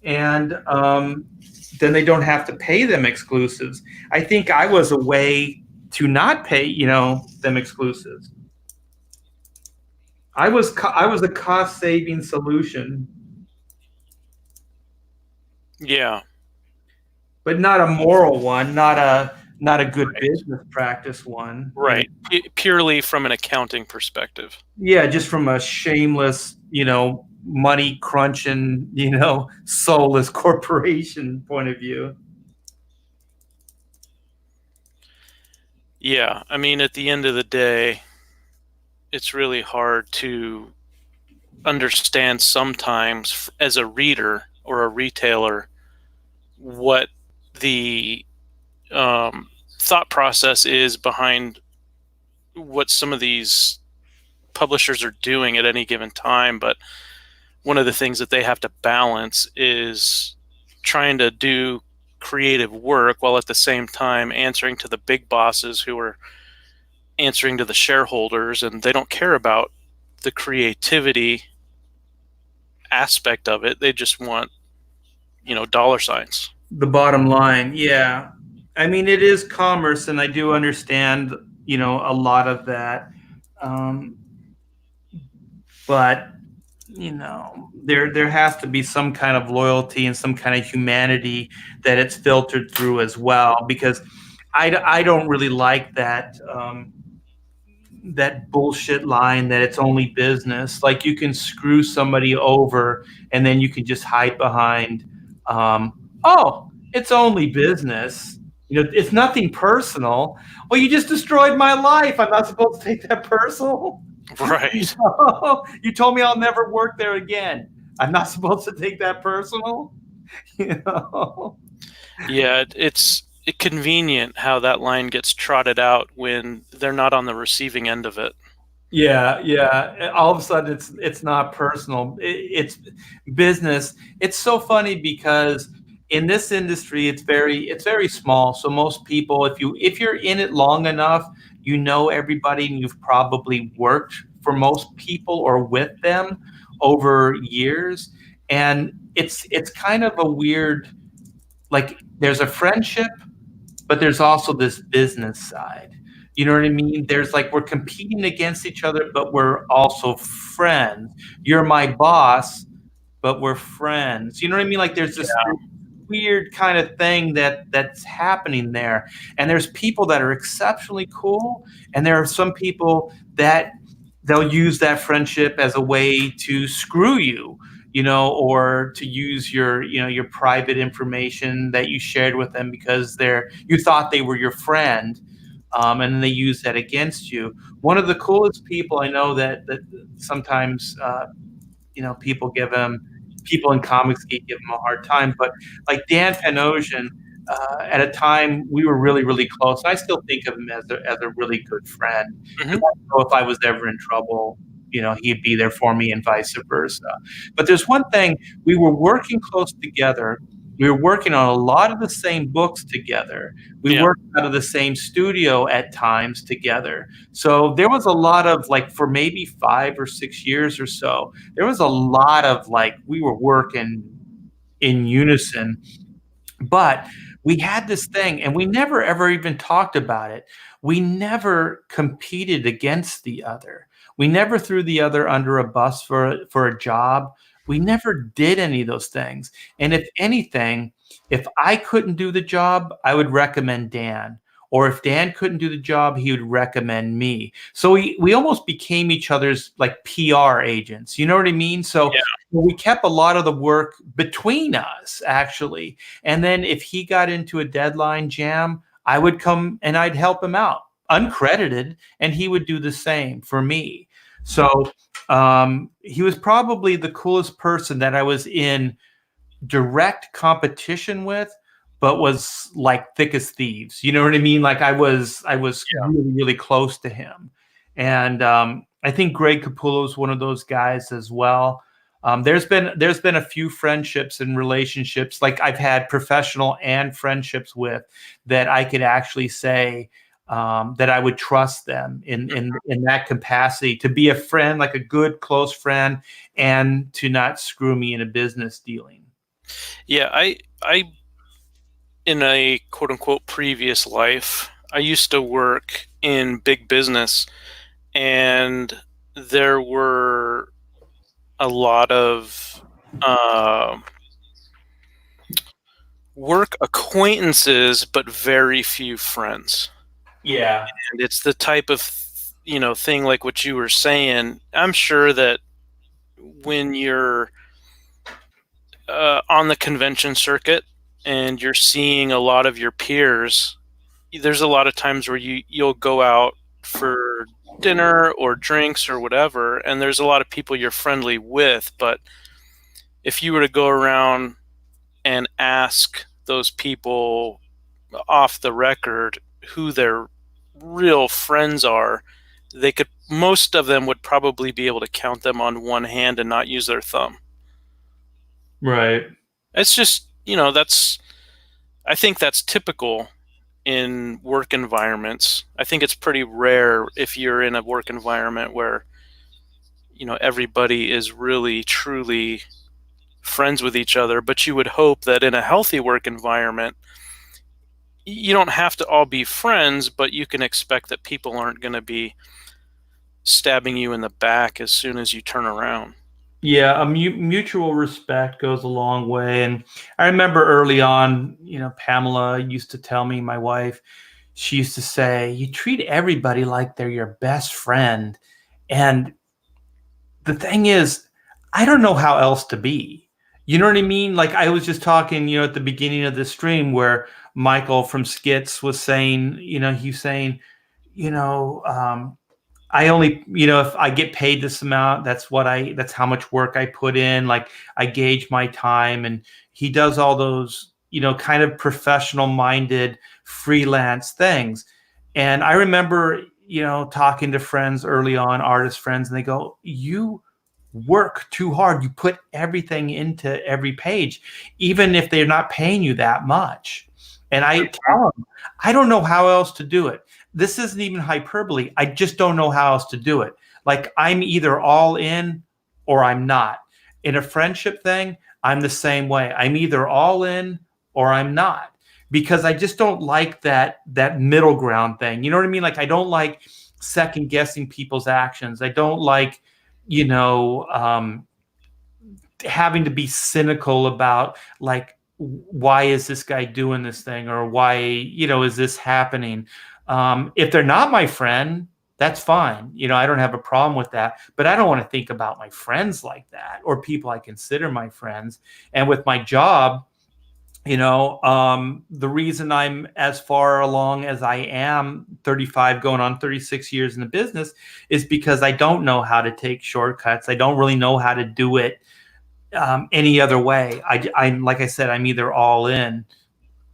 and then they don't have to pay them exclusives. I think I was a way to not pay, you know, them exclusives. I was a cost saving solution, Yeah. but not a moral one, not a good business practice one. Right. Purely from an accounting perspective. Yeah, just from a shameless, you know, money crunching, you know, soulless corporation point of view. Yeah. I mean, at the end of the day, it's really hard to understand sometimes as a reader or a retailer what the thought process is behind what some of these publishers are doing at any given time. But one of the things that they have to balance is trying to do creative work while at the same time answering to the big bosses who are answering to the shareholders, and they don't care about the creativity aspect of it. They just want, you know, dollar signs. The bottom line, yeah. I mean, it is commerce, and I do understand, you know, a lot of that. But, you know, there has to be some kind of loyalty and some kind of humanity that it's filtered through as well. Because I don't really like that that bullshit line that it's only business. Like you can screw somebody over and then you can just hide behind, oh, it's only business. You know, it's nothing personal. Well, you just destroyed my life. I'm not supposed to take that personal. Right. You told me I'll never work there again. I'm not supposed to take that personal. You know? Yeah, it's convenient how that line gets trotted out when they're not on the receiving end of it. Yeah. All of a sudden, it's not personal. It's business. It's so funny because in this industry, it's very small. So most people, if you're in it long enough, you know everybody, and you've probably worked for most people or with them over years. And it's kind of a weird, like there's a friendship, but there's also this business side. You know what I mean? There's like we're competing against each other, but we're also friends. You're my boss, but we're friends. You know what I mean? Like there's this weird kind of thing that's happening there. And there's people that are exceptionally cool, and there are some people that they'll use that friendship as a way to screw you, you know, or to use your, you know, your private information that you shared with them because you thought they were your friend, and then they use that against you. One of the coolest people I know that sometimes you know people in Comics Geek give him a hard time, but like Dan Panosian. At a time, we were really close. I still think of him as a really good friend. Mhm. I know if I was ever in trouble, you know, he'd be there for me and vice versa. But there's one thing, we were working close together. We were working on a lot of the same books together. We Yeah. worked out of the same studio at times together. So there was a lot of like for maybe 5 or 6 years or so, there was a lot of like we were working in unison. But we had this thing, and we never ever even talked about it. We never competed against the other. We never threw the other under a bus for a job. We never did any of those things. And if anything, if I couldn't do the job, I would recommend Dan. Or if Dan couldn't do the job, he would recommend me. So we almost became each other's like PR agents. You know what I mean? So Yeah. we kept a lot of the work between us, actually. And then if he got into a deadline jam, I would come and I'd help him out, uncredited, and he would do the same for me. So he was probably the coolest person that I was in direct competition with, but was like thick as thieves. You know what I mean? Like I was really close to him. And I think Greg Capullo is one of those guys as well. There's been a few friendships and relationships like I've had professional and friendships with that I could actually say that I would trust them in that capacity to be a friend, like a good close friend, and to not screw me in a business dealing. Yeah, I in a quote unquote previous life, I used to work in big business, and there were a lot of work acquaintances, but very few friends. Yeah. And it's the type of thing like what you were saying. I'm sure that when you're on the convention circuit and you're seeing a lot of your peers, there's a lot of times where you'll go out for dinner or drinks or whatever, and there's a lot of people you're friendly with. But if you were to go around and ask those people off the record who their real friends are, most of them would probably be able to count them on one hand and not use their thumb. Right. It's just, I think that's typical in work environments. I think it's pretty rare if you're in a work environment where, everybody is really, truly friends with each other. But you would hope that in a healthy work environment, you don't have to all be friends, but you can expect that people aren't going to be stabbing you in the back as soon as you turn around. Yeah, a mutual respect goes a long way. And I remember early on, Pamela used to tell me, my wife, she used to say, you treat everybody like they're your best friend. And the thing is, I don't know how else to be. You know what I mean? Like I was just talking, at the beginning of the stream where Michael from Skits was saying, he's saying, you know, I only, if I get paid this amount, that's how much work I put in. Like I gauge my time, and he does all those, kind of professional minded freelance things. And I remember, talking to friends early on, artist friends, and they go, you work too hard. You put everything into every page, even if they're not paying you that much. And I tell them, I don't know how else to do it. This isn't even hyperbole. I just don't know how else to do it. Like I'm either all in or I'm not. In a friendship thing, I'm the same way. I'm either all in or I'm not, because I just don't like that middle ground thing. You know what I mean? Like I don't like second guessing people's actions. I don't like, having to be cynical about like, why is this guy doing this thing, or why, is this happening? If they're not my friend, that's fine. I don't have a problem with that, but I don't want to think about my friends like that, or people I consider my friends. And with my job, the reason I'm as far along as I am, 35 going on 36 years in the business, is because I don't know how to take shortcuts. I don't really know how to do it any other way. I'm like I said, I'm either all in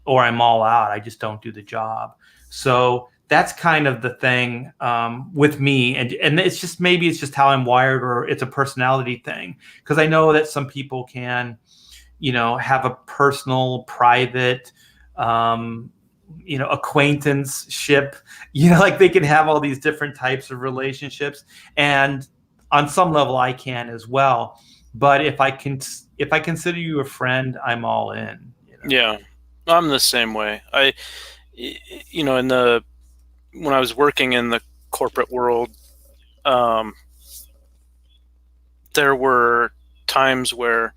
or I'm all out. I just don't do the job. So that's kind of the thing with me, and it's just, maybe it's just how I'm wired, or it's a personality thing. Because I know that some people can, have a personal, private, acquaintanceship. Like they can have all these different types of relationships, and on some level, I can as well. But if I consider you a friend, I'm all in. Yeah, I'm the same way. When I was working in the corporate world, there were times where,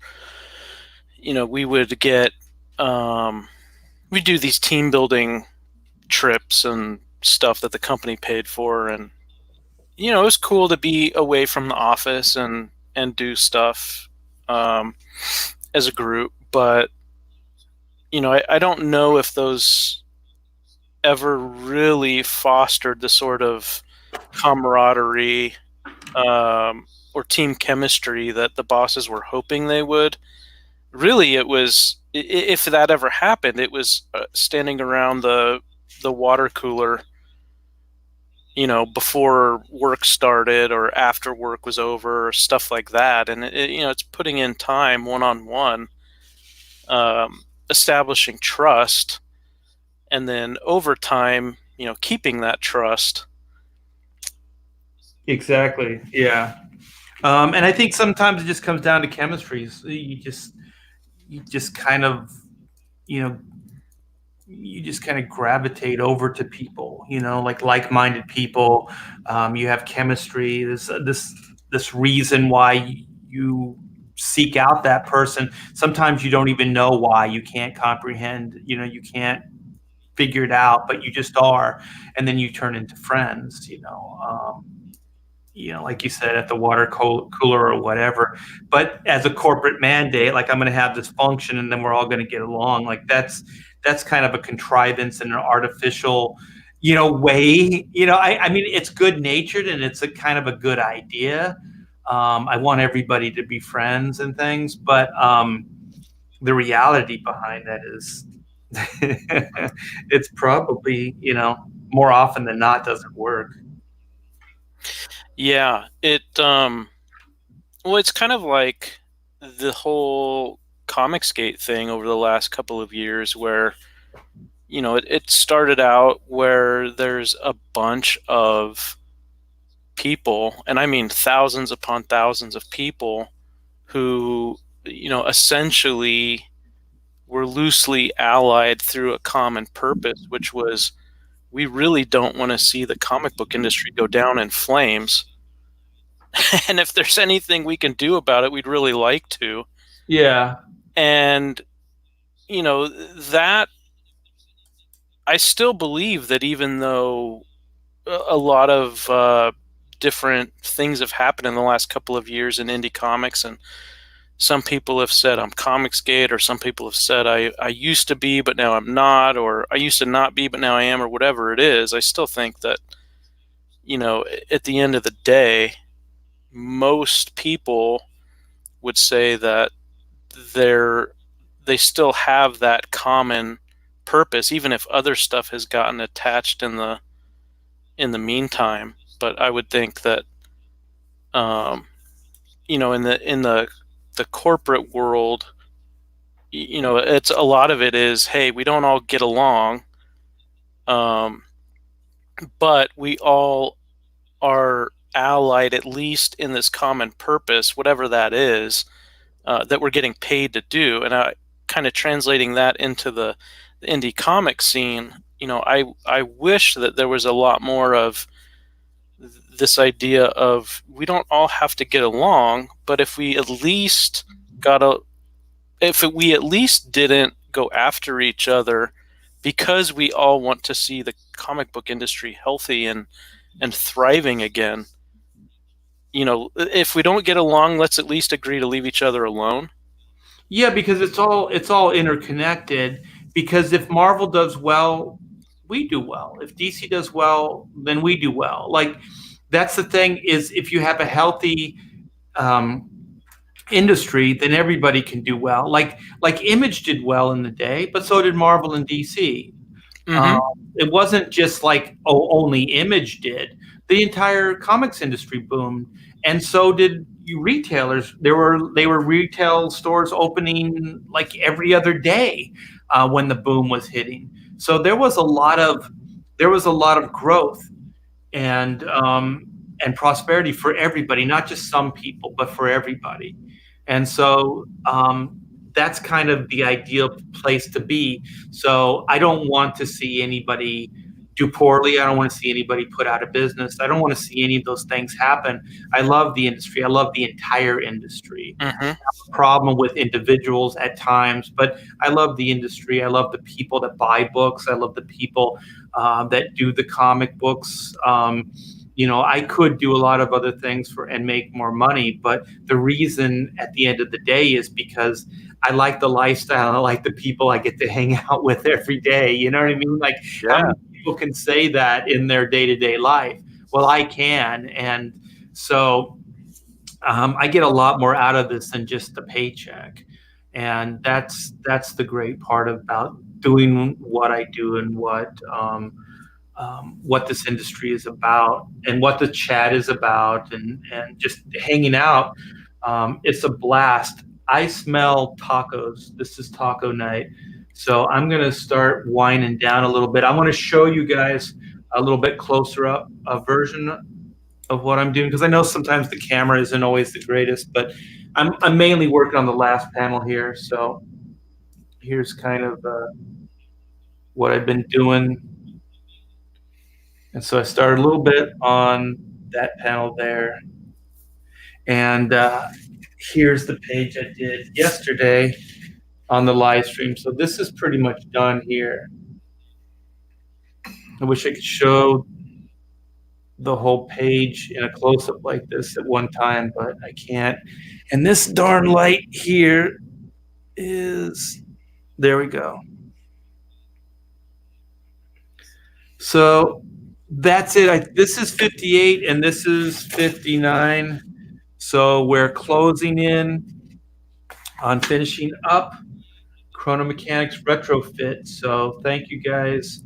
we would get, we do these team building trips and stuff that the company paid for, and it was cool to be away from the office and do stuff as a group. But I don't know if those ever really fostered the sort of camaraderie or team chemistry that the bosses were hoping they would. Really, it was, if that ever happened, it was standing around the water cooler, before work started or after work was over, or stuff like that. And it's putting in time one-on-one, establishing trust, and then over time, keeping that trust. Exactly. Yeah. And I think sometimes it just comes down to chemistry. So you just kind of, you just kind of gravitate over to people, like-minded people. You have chemistry. This reason why you seek out that person. Sometimes you don't even know why. You can't comprehend. You can't figure it out, but you just are, and then you turn into friends. Like you said, at the water cooler or whatever. But as a corporate mandate, like I'm going to have this function, and then we're all going to get along. Like that's kind of a contrivance and an artificial, way. I mean, it's good natured and it's a kind of a good idea. I want everybody to be friends and things, but the reality behind that is, it's probably, more often than not doesn't work. Yeah, well, it's kind of like the whole Comicsgate thing over the last couple of years, where it started out where there's a bunch of people, and I mean thousands upon thousands of people, who essentially were loosely allied through a common purpose, which was, we really don't want to see the comic book industry go down in flames. And if there's anything we can do about it, we'd really like to. Yeah. And that I still believe that even though a lot of different things have happened in the last couple of years in indie comics, and some people have said I'm Comicsgate, or some people have said I used to be but now I'm not, or I used to not be but now I am, or whatever it is, I still think that, at the end of the day, most people would say that they're they still have that common purpose, even if other stuff has gotten attached in the meantime. But I would think that, in the corporate world, it's a lot of it is, hey, we don't all get along, um, but we all are allied at least in this common purpose, whatever that is, that we're getting paid to do. And kind of translating that into the indie comic scene, I wish that there was a lot more of this idea of we don't all have to get along, but if we at least didn't go after each other, because we all want to see the comic book industry healthy and thriving again. If we don't get along, let's at least agree to leave each other alone. Yeah, because it's all interconnected. Because if Marvel does well, we do well. If DC does well, then we do well. Like, that's the thing, is if you have a healthy um, industry, then everybody can do well. Like Image did well in the day, but so did Marvel and DC. Mm-hmm. It wasn't just like, oh, only Image did. The entire comics industry boomed, and so did you retailers. They were retail stores opening like every other day when the boom was hitting. So there was a lot of growth and prosperity for everybody, not just some people, but for everybody. And so that's kind of the ideal place to be. So I don't want to see anybody do poorly. I don't want to see anybody put out of business. I don't want to see any of those things happen. I love the industry. I love the entire industry. Mm-hmm. Problem with individuals at times, but I love the industry. I love the people that buy books. I love the people that do the comic books. I could do a lot of other things and make more money, but the reason at the end of the day is because I like the lifestyle and I like the people I get to hang out with every day. You know what I mean? Like, how Yeah. many people can say that in their day-to-day life? Well, I can. And so I get a lot more out of this than just the paycheck. And that's the great part about doing what I do and what this industry is about and what the chat is about and just hanging out. It's a blast. I smell tacos. This is taco night. So I'm going to start winding down a little bit. I want to show you guys a little bit closer up a version of what I'm doing, because I know sometimes the camera isn't always the greatest, but I'm mainly working on the last panel here. So here's kind of what I've been doing. And so I started a little bit on that panel there. And here's the page I did yesterday on the live stream. So this is pretty much done here. I wish I could show the whole page in a close-up like this at one time, but I can't. And this darn light here is, there we go. So that's it. This is 58 and this is 59. So we're closing in on finishing up Chrono Mechanics Retrofit. So thank you guys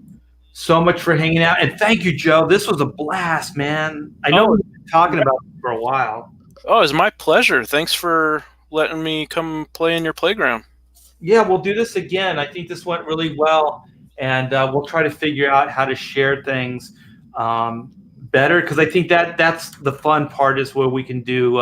so much for hanging out. And thank you, Joe. This was a blast, man. I know we've been talking about it for a while. Oh, it's my pleasure. Thanks for letting me come play in your playground. Yeah, we'll do this again. I think this went really well. And we'll try to figure out how to share things better, because I think that's the fun part, is where we can do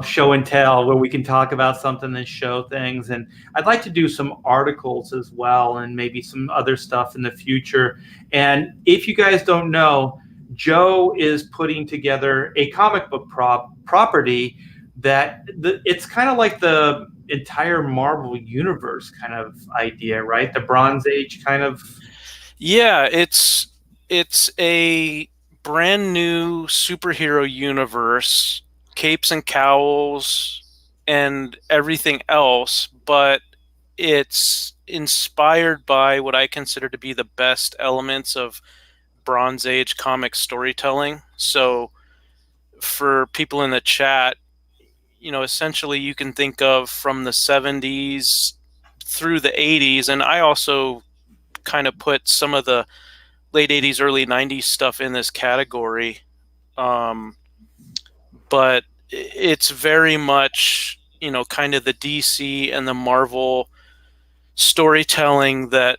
show and tell, where we can talk about something and show things. And I'd like to do some articles as well, and maybe some other stuff in the future. And if you guys don't know, Joe is putting together a comic book property that it's kind of like the entire Marvel universe kind of idea, right? The Bronze Age kind of Yeah, it's a brand new superhero universe, capes and cowls and everything else, but it's inspired by what I consider to be the best elements of Bronze Age comic storytelling. So for people in the chat, essentially you can think of from the 70s through the 80s, and I also kind of put some of the late 80s, early 90s stuff in this category. But it's very much, kind of the DC and the Marvel storytelling that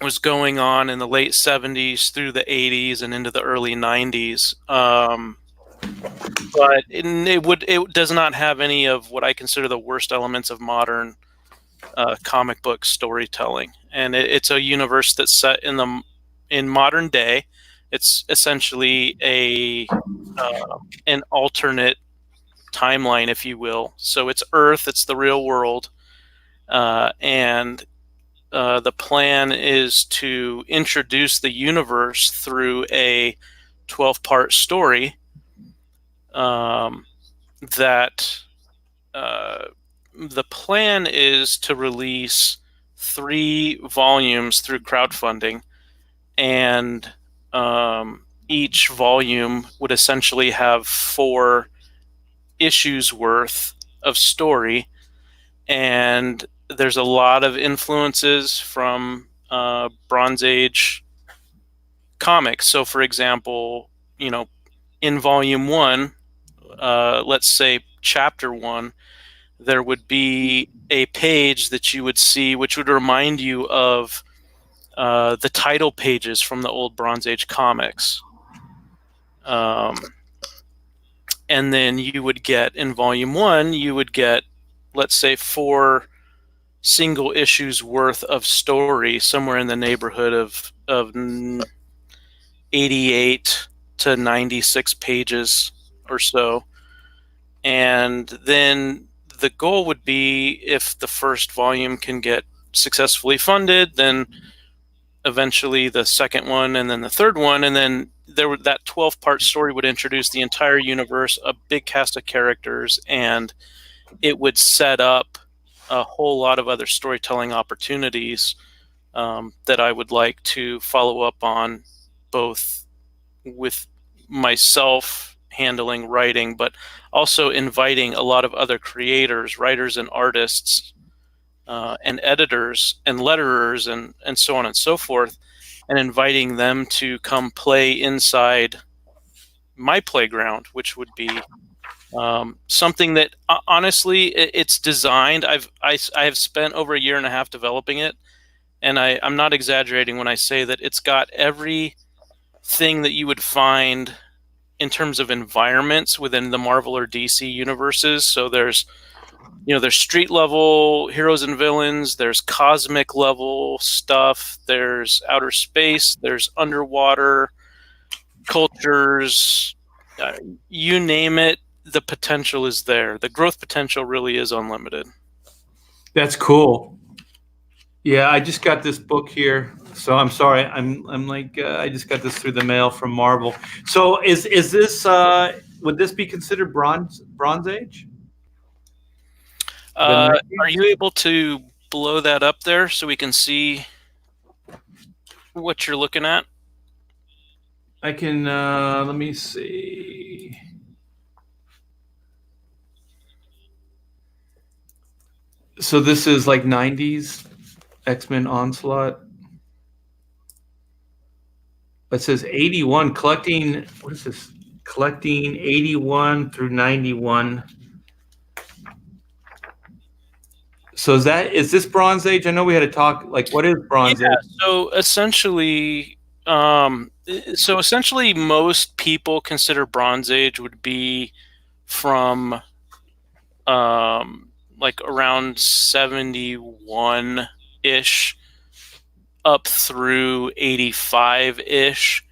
was going on in the late 70s through the 80s and into the early 90s. But it does not have any of what I consider the worst elements of modern comic book storytelling, and it's a universe that's set in modern day. It's essentially an alternate timeline, if you will. So it's Earth, it's the real world, and the plan is to introduce the universe through a 12-part story that the plan is to release 3 volumes through crowdfunding, and each volume would essentially have 4 issues worth of story. And there's a lot of influences from Bronze Age comics. So, for example, in volume 1, let's say chapter 1, there would be a page that you would see which would remind you of the title pages from the old Bronze Age comics. And then you would get, in volume 1, you would get, let's say, 4 single issues worth of story, somewhere in the neighborhood of 88 to 96 pages or so. And then the goal would be, if the first volume can get successfully funded, then eventually the second one, and then the third one, and then that 12-part story would introduce the entire universe, a big cast of characters, and it would set up a whole lot of other storytelling opportunities that I would like to follow up on, both with myself handling writing, but also inviting a lot of other creators, writers and artists, and editors and letterers and so on and so forth, and inviting them to come play inside my playground, which would be something that honestly, it's designed. I have spent over a year and a half developing it, and I'm not exaggerating when I say that it's got everything that you would find in terms of environments within the Marvel or DC universes. So there's street level heroes and villains, there's cosmic level stuff, there's outer space, there's underwater cultures, you name it, the potential is there. The growth potential really is unlimited. That's cool. Yeah, I just got this book here, so I'm sorry. I'm like I just got this through the mail from Marvel. So is this would this be considered Bronze Age? Are you able to blow that up there so we can see what you're looking at? I can. Let me see. So this is like 90s X-Men Onslaught. It says 81, collecting. What is this? Collecting 81 through 91. So is this Bronze Age? I know we had a talk. Like, what is Bronze Age? So essentially, most people consider Bronze Age would be from like around 71 ish up through 85 ish.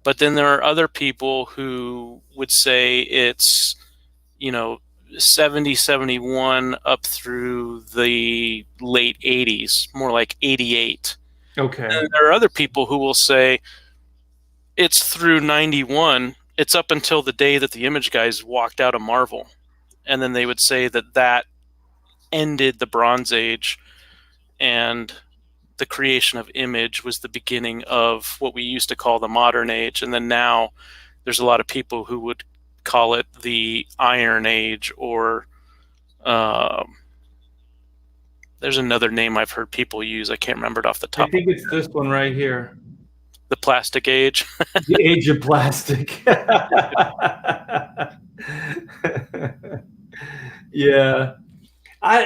But then there are other people who would say it's 70, 71 up through the late 80s, more like 88. Okay. And there are other people who will say it's through 91. It's up until the day that the Image guys walked out of Marvel. And then they would say that that ended the Bronze Age, and the creation of Image was the beginning of what we used to call the Modern Age. And then now there's a lot of people who would call it the Iron Age, or there's another name I've heard people use. I can't remember it off the top. I think it's this one right here. The Plastic Age. The age of plastic. Yeah.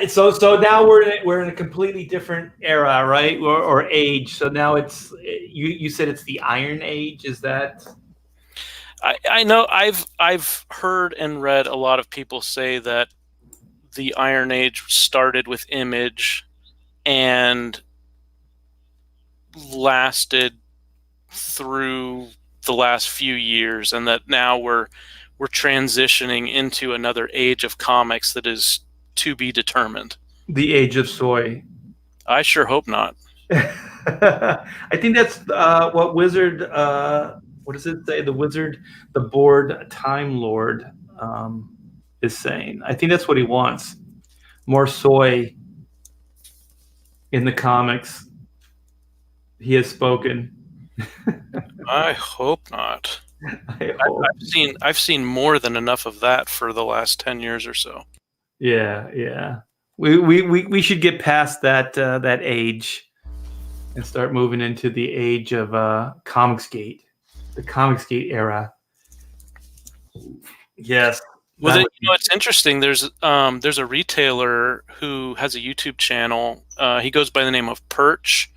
So now we're in a completely different era, right? Or age. So now it's you said it's the Iron Age. Is that? I know I've heard and read a lot of people say that the Iron Age started with Image and lasted through the last few years, and that now we're transitioning into another age of comics that is to be determined. The age of soy. I sure hope not. I think that's what Wizard. What does it say? The Wizard, the board Time Lord, is saying. I think that's what he wants. More soy in the comics. He has spoken. I hope not. I hope. I've seen more than enough of that for the last 10 years or so. Yeah. We should get past that age and start moving into the age of Comicsgate, the Comicsgate era. Yes. Well, it's interesting. There's a retailer who has a YouTube channel. He goes by the name of Perch.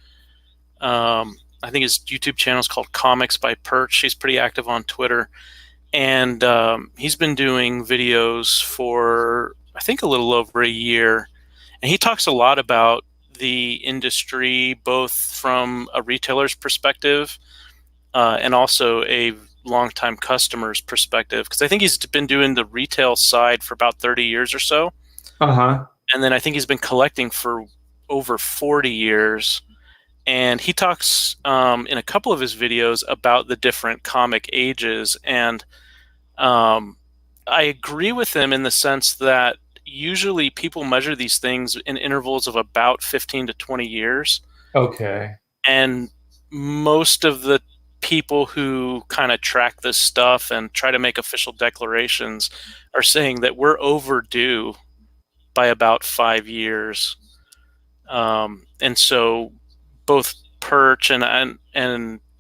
I think his YouTube channel is called Comics by Perch. He's pretty active on Twitter, and he's been doing videos for I think a little over a year, and he talks a lot about the industry, both from a retailer's perspective and also a longtime customer's perspective, because I think he's been doing the retail side for about 30 years or so. And then I think he's been collecting for over 40 years. And he talks in a couple of his videos about the different comic ages. And I agree with him in the sense that usually people measure these things in intervals of about 15 to 20 years. Okay. And most of the people who kind of track this stuff and try to make official declarations are saying that we're overdue by about 5 years. And so both Perch and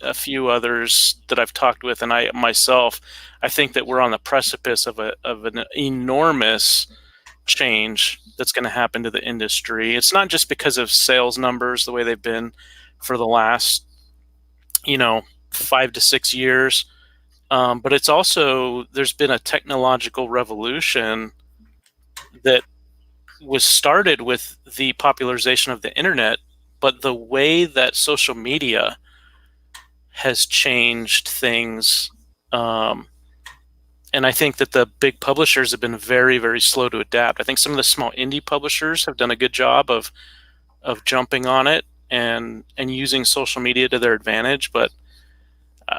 a few others that I've talked with, and I myself, I think that we're on the precipice of an enormous change that's going to happen to the industry. It's not just because of sales numbers the way they've been for the last 5 to 6 years, but it's also there's been a technological revolution that was started with the popularization of the internet, but the way that social media has changed things, and I think that the big publishers have been very, very slow to adapt. I think some of the small indie publishers have done a good job of jumping on it and using social media to their advantage, but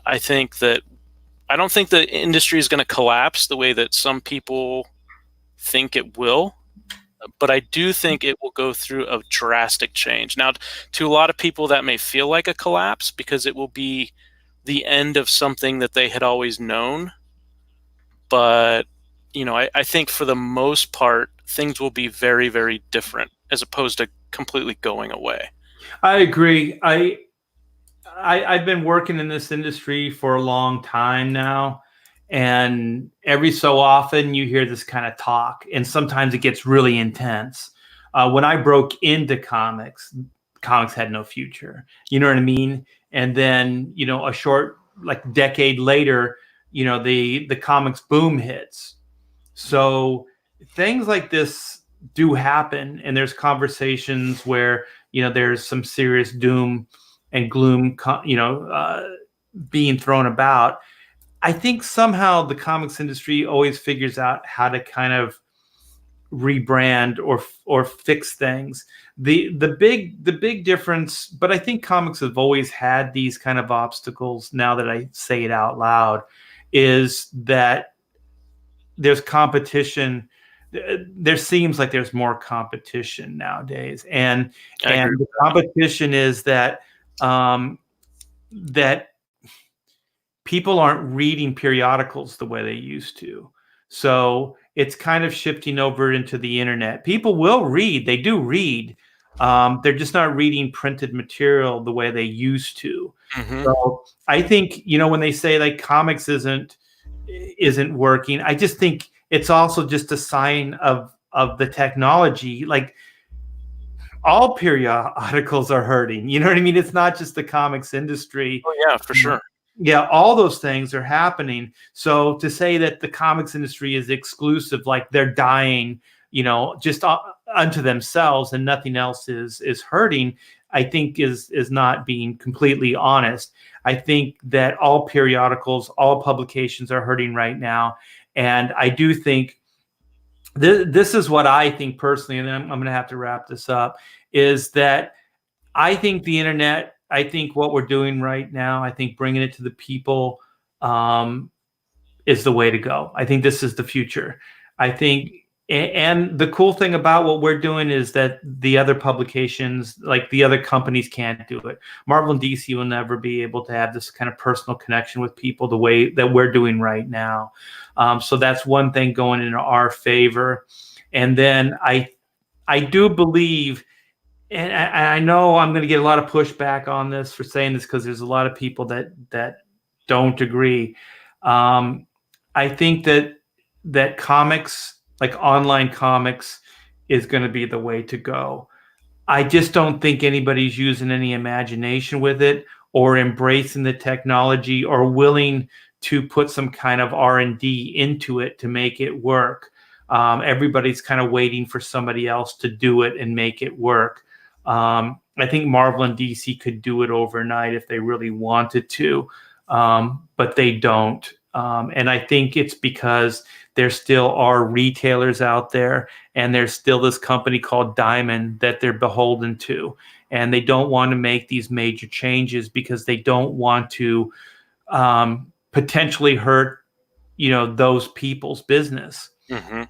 I don't think the industry is going to collapse the way that some people think it will. But I do think it will go through a drastic change. Now, to a lot of people, that may feel like a collapse because it will be the end of something that they had always known. But, I think for the most part, things will be very, very different as opposed to completely going away. I agree. I've been working in this industry for a long time now. And every so often you hear this kind of talk, and sometimes it gets really intense. When I broke into comics had no future. You know what I mean? And then, a short decade later, the comics boom hits. So things like this do happen, and there's conversations where, there's some serious doom and gloom, being thrown about. I think somehow the comics industry always figures out how to kind of rebrand or fix things. The big difference, but I think comics have always had these kind of obstacles. Now that I say it out loud, is that there's competition. There seems like there's more competition nowadays, and the competition is that that people aren't reading periodicals the way they used to. So it's kind of shifting over into the internet. People will read; they do read. They're just not reading printed material the way they used to. Mm-hmm. So I think, when they say like comics isn't working, I just think it's also just a sign of the technology. Like all periodicals are hurting. You know what I mean? It's not just the comics industry. Oh yeah, for sure. Yeah, all those things are happening. So to say that the comics industry is exclusive, like they're dying, just unto themselves and nothing else is hurting, I think is not being completely honest. I think that all periodicals, all publications are hurting right now. And I do think this is what I think personally, and I'm going to have to wrap this up, is that I think the internet, I think what we're doing right now, I think bringing it to the people is the way to go. I think this is the future. I think, and the cool thing about what we're doing is that the other publications, like the other companies, can't do it. Marvel and DC will never be able to have this kind of personal connection with people the way that we're doing right now. So that's one thing going in our favor. And then I do believe, and I know I'm going to get a lot of pushback on this for saying this because there's a lot of people that don't agree. I think that comics, like online comics, is going to be the way to go. I just don't think anybody's using any imagination with it or embracing the technology or willing to put some kind of R&D into it to make it work. Everybody's kind of waiting for somebody else to do it and make it work. I think Marvel and DC could do it overnight if they really wanted to, but they don't. And I think it's because there still are retailers out there, and there's still this company called Diamond that they're beholden to, and they don't want to make these major changes because they don't want to potentially hurt, those people's business. Mm-hmm.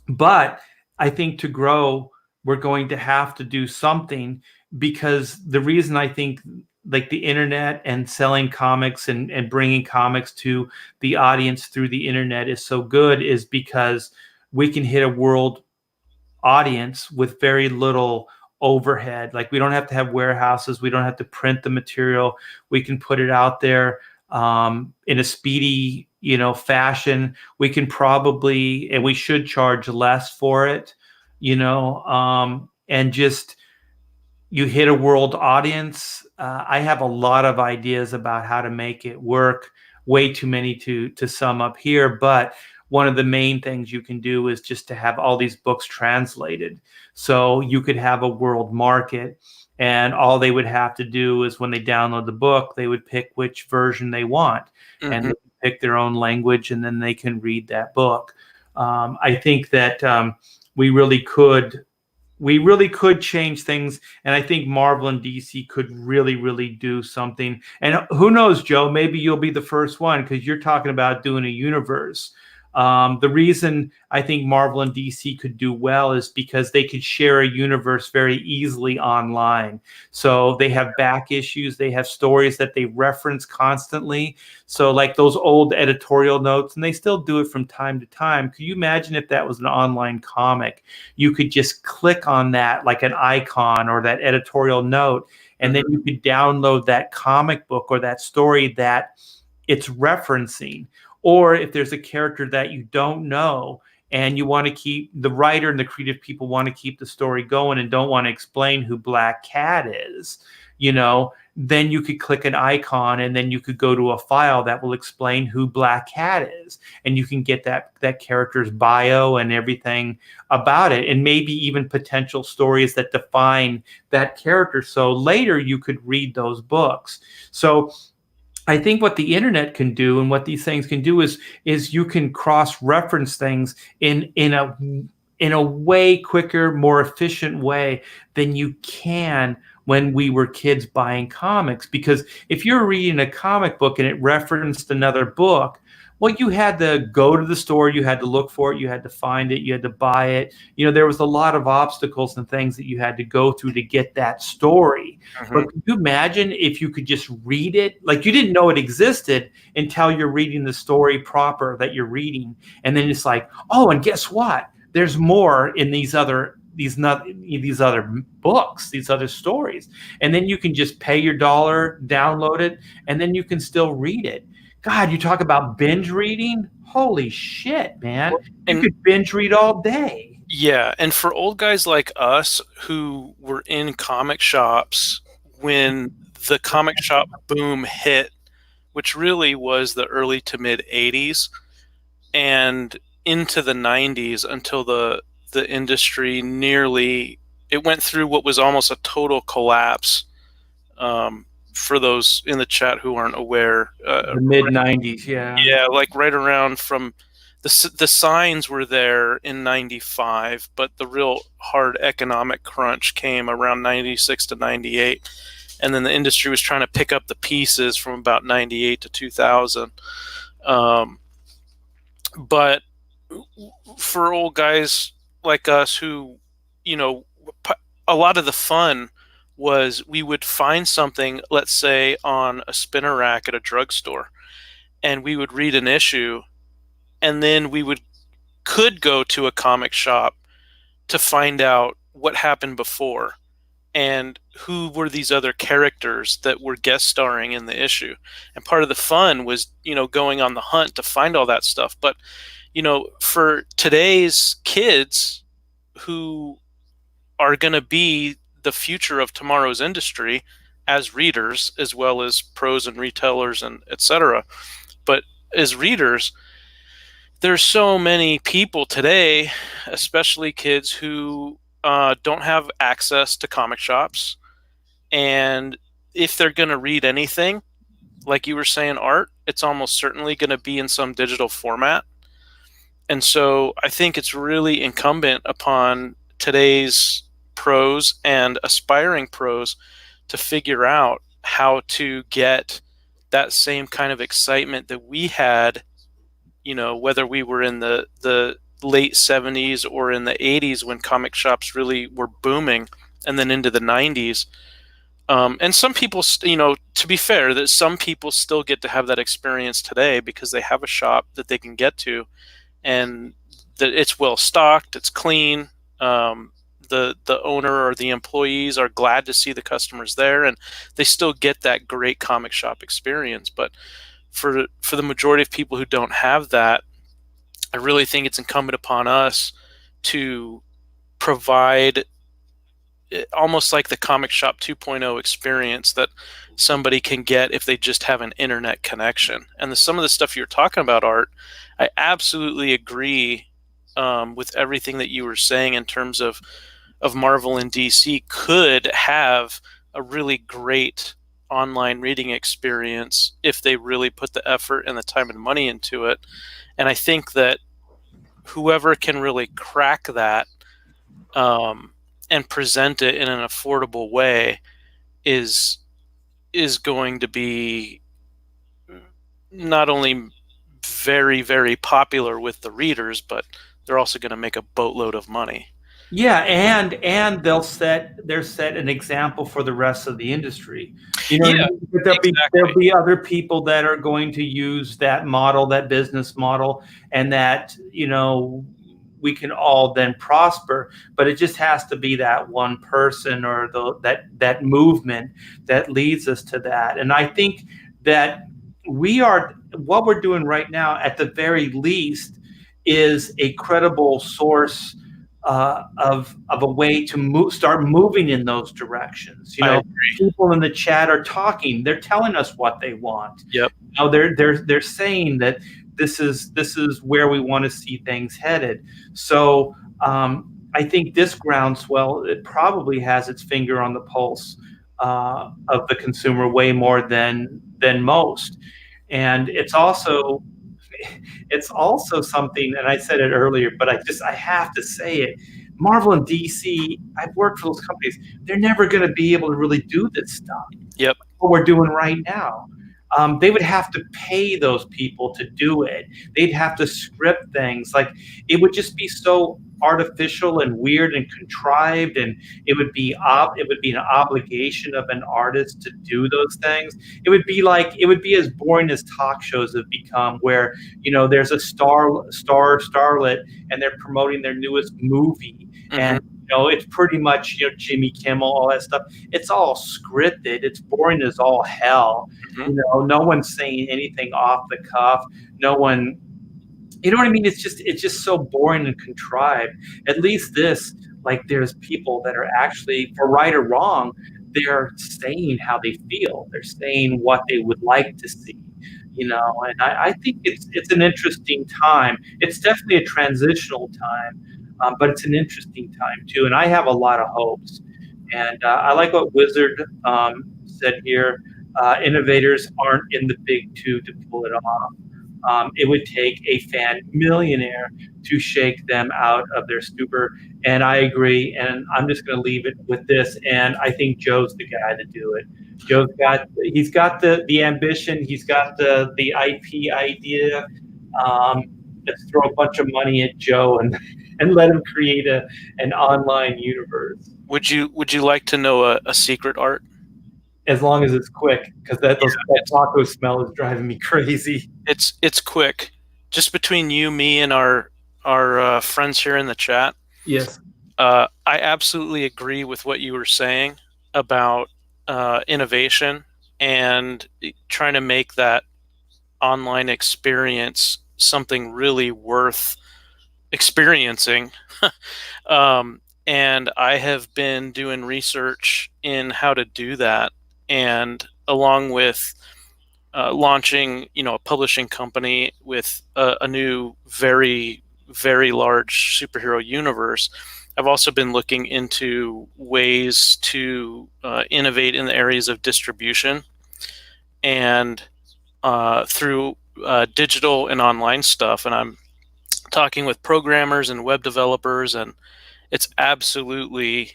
But I think to grow, we're going to have to do something, because the reason I think like the internet and selling comics and bringing comics to the audience through the internet is so good is because we can hit a world audience with very little overhead. Like we don't have to have warehouses. We don't have to print the material. We can put it out there in a speedy, fashion. We can probably, and we should charge less for it, and just, you hit a world audience. I have a lot of ideas about how to make it work. Way too many to sum up here, but one of the main things you can do is just to have all these books translated. So you could have a world market, and all they would have to do is when they download the book, they would pick which version they want, Mm-hmm. and they pick their own language, and then they can read that book. I think that we really could change things. And I think Marvel and DC could really, really do something. And who knows, Joe, maybe you'll be the first one, because you're talking about doing a universe. The reason I think Marvel and DC could do well is because they could share a universe very easily online. So they have back issues, they have stories that they reference constantly. So like those old editorial notes, and they still do it from time to time. Could you imagine if that was an online comic? You could just click on that like an icon or that editorial note, and then you could download that comic book or that story that it's referencing. Or if there's a character that you don't know and you want to keep, the writer and the creative people want to keep the story going and don't want to explain who Black Cat is, then you could click an icon, and then you could go to a file that will explain who Black Cat is. And you can get that character's bio and everything about it, and maybe even potential stories that define that character. So later you could read those books. So I think what the internet can do and what these things can do is you can cross-reference things in in a way quicker, more efficient way than you can when we were kids buying comics. Because if you're reading a comic book and it referenced another book, well, you had to go to the store, you had to look for it, you had to find it, you had to buy it. There was a lot of obstacles and things that you had to go through to get that story. But could you imagine if you could just read it? Like, you didn't know it existed until you're reading the story proper that you're reading. And then it's like, oh, and guess what? There's more in these other books, these other stories. And then you can just pay your dollar, download it, and then you can still read it. God, you talk about binge reading? Holy shit, man. You could binge read all day. Yeah, and for old guys like us who were in comic shops when the comic shop boom hit, which really was the early to mid 80s and into the 90s until the industry it went through what was almost a total collapse. For those in the chat who aren't aware, the mid 90s, yeah, like right around from the signs were there in 95, but the real hard economic crunch came around 96 to 98, and then the industry was trying to pick up the pieces from about 98 to 2000. But for old guys like us who, a lot of the fun was we would find something, let's say on a spinner rack at a drugstore, and we would read an issue, and then we could go to a comic shop to find out what happened before and who were these other characters that were guest starring in the issue. And part of the fun was, going on the hunt to find all that stuff. But, for today's kids who are going to be the future of tomorrow's industry as readers, as well as pros and retailers and etc. But as readers, there's so many people today, especially kids who don't have access to comic shops. And if they're going to read anything, like you were saying, art, it's almost certainly going to be in some digital format. And so I think it's really incumbent upon today's pros and aspiring pros to figure out how to get that same kind of excitement that we had, whether we were in the late 70s or in the 80s when comic shops really were booming, and then into the 90s. And some people, to be fair, that some people still get to have that experience today because they have a shop that they can get to, and that it's well stocked, it's clean. The owner or the employees are glad to see the customers there, and they still get that great comic shop experience. But for the majority of people who don't have that, I really think it's incumbent upon us to provide almost like the comic shop 2.0 experience that somebody can get if they just have an internet connection. And some of the stuff you're talking about, Art, I absolutely agree with everything that you were saying in terms of Marvel and DC could have a really great online reading experience if they really put the effort and the time and money into it. And I think that whoever can really crack that and present it in an affordable way is going to be not only very, very popular with the readers, but they're also going to make a boatload of money. Yeah, and they'll set an example for the rest of the industry. There'll be other people that are going to use that model, that business model, and that we can all then prosper. But it just has to be that one person or that movement that leads us to that. And I think that what we're doing right now, at the very least, is a credible source of a way to start moving in those directions. People in the chat are talking; they're telling us what they want. Yep. They're saying that this is where we want to see things headed. So I think this groundswell, it probably has its finger on the pulse of the consumer way more than most, and it's also it's also something, and I said it earlier, but I have to say it. Marvel and DC, I've worked for those companies. They're never going to be able to really do this stuff. Yep. What we're doing right now. They would have to pay those people to do it. They'd have to script things. Like, it would just be so artificial and weird and contrived, and it would be an obligation of an artist to do those things. It would be as boring as talk shows have become, where there's a starlet and they're promoting their newest movie, and it's pretty much Jimmy Kimmel, all that stuff. It's all scripted. It's boring as all hell. No one's saying anything off the cuff. No one, you know what I mean? It's just so boring and contrived. At least this, like, there's people that are actually, for right or wrong, they're saying how they feel. They're saying what they would like to see. And I think it's an interesting time. It's definitely a transitional time. But it's an interesting time too, and I have a lot of hopes. And I like what Wizard said here. Innovators aren't in the big two to pull it off. It would take a fan millionaire to shake them out of their stupor. And I agree. And I'm just going to leave it with this. And I think Joe's the guy to do it. He's got the ambition. He's got the IP idea. Let's throw a bunch of money at Joe and let him create an online universe. Would you like to know a secret, Art? As long as it's quick, because that taco smell is driving me crazy. It's quick. Just between you, me, and our friends here in the chat. Yes. I absolutely agree with what you were saying about innovation and trying to make that online experience something really worth experiencing. And I have been doing research in how to do that, and along with launching a publishing company with a new very, very large superhero universe, I've also been looking into ways to innovate in the areas of distribution and through digital and online stuff. And I'm talking with programmers and web developers, and it's absolutely,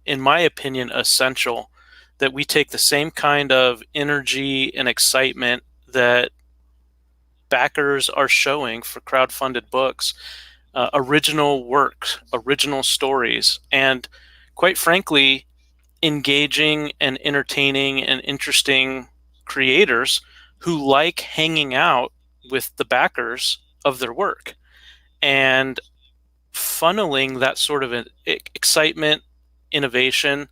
in my opinion, essential that we take the same kind of energy and excitement that backers are showing for crowdfunded books, original work, original stories, and quite frankly, engaging and entertaining and interesting creators who like hanging out with the backers of their work, and funneling that sort of excitement, innovation,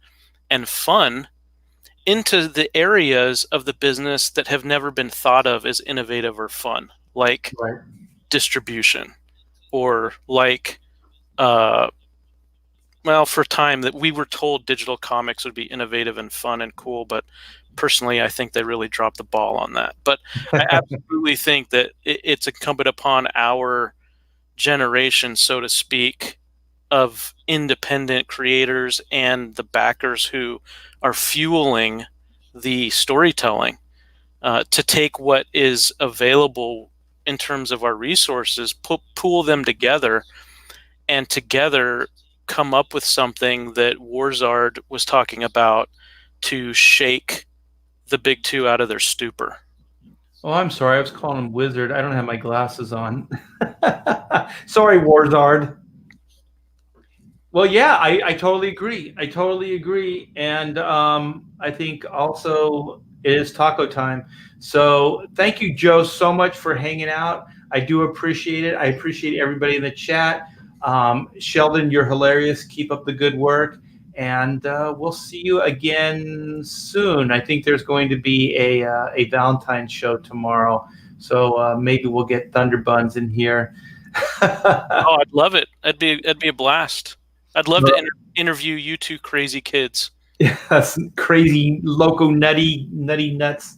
and fun into the areas of the business that have never been thought of as innovative or fun, like distribution, or like, for a time that we were told digital comics would be innovative and fun and cool, but personally, I think they really dropped the ball on that. But I absolutely think that it's incumbent upon our generation, so to speak, of independent creators and the backers who are fueling the storytelling to take what is available in terms of our resources, pool them together, and together come up with something that Warzard was talking about to shake the big two out of their stupor. Oh, I'm sorry. I was calling him Wizard. I don't have my glasses on. Sorry, Warzard. Well, yeah, I totally agree. I totally agree. And I think also it is taco time. So thank you, Joe, so much for hanging out. I do appreciate it. I appreciate everybody in the chat. Sheldon, you're hilarious. Keep up the good work. And we'll see you again soon. I think there's going to be a Valentine show tomorrow. So maybe we'll get Thunderbuns in here. Oh, I'd love it. That'd be a blast. I'd love to interview you two crazy kids. Yes, crazy, loco, nutty nuts.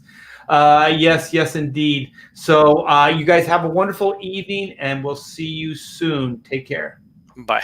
Yes, indeed. So you guys have a wonderful evening, and we'll see you soon. Take care. Bye.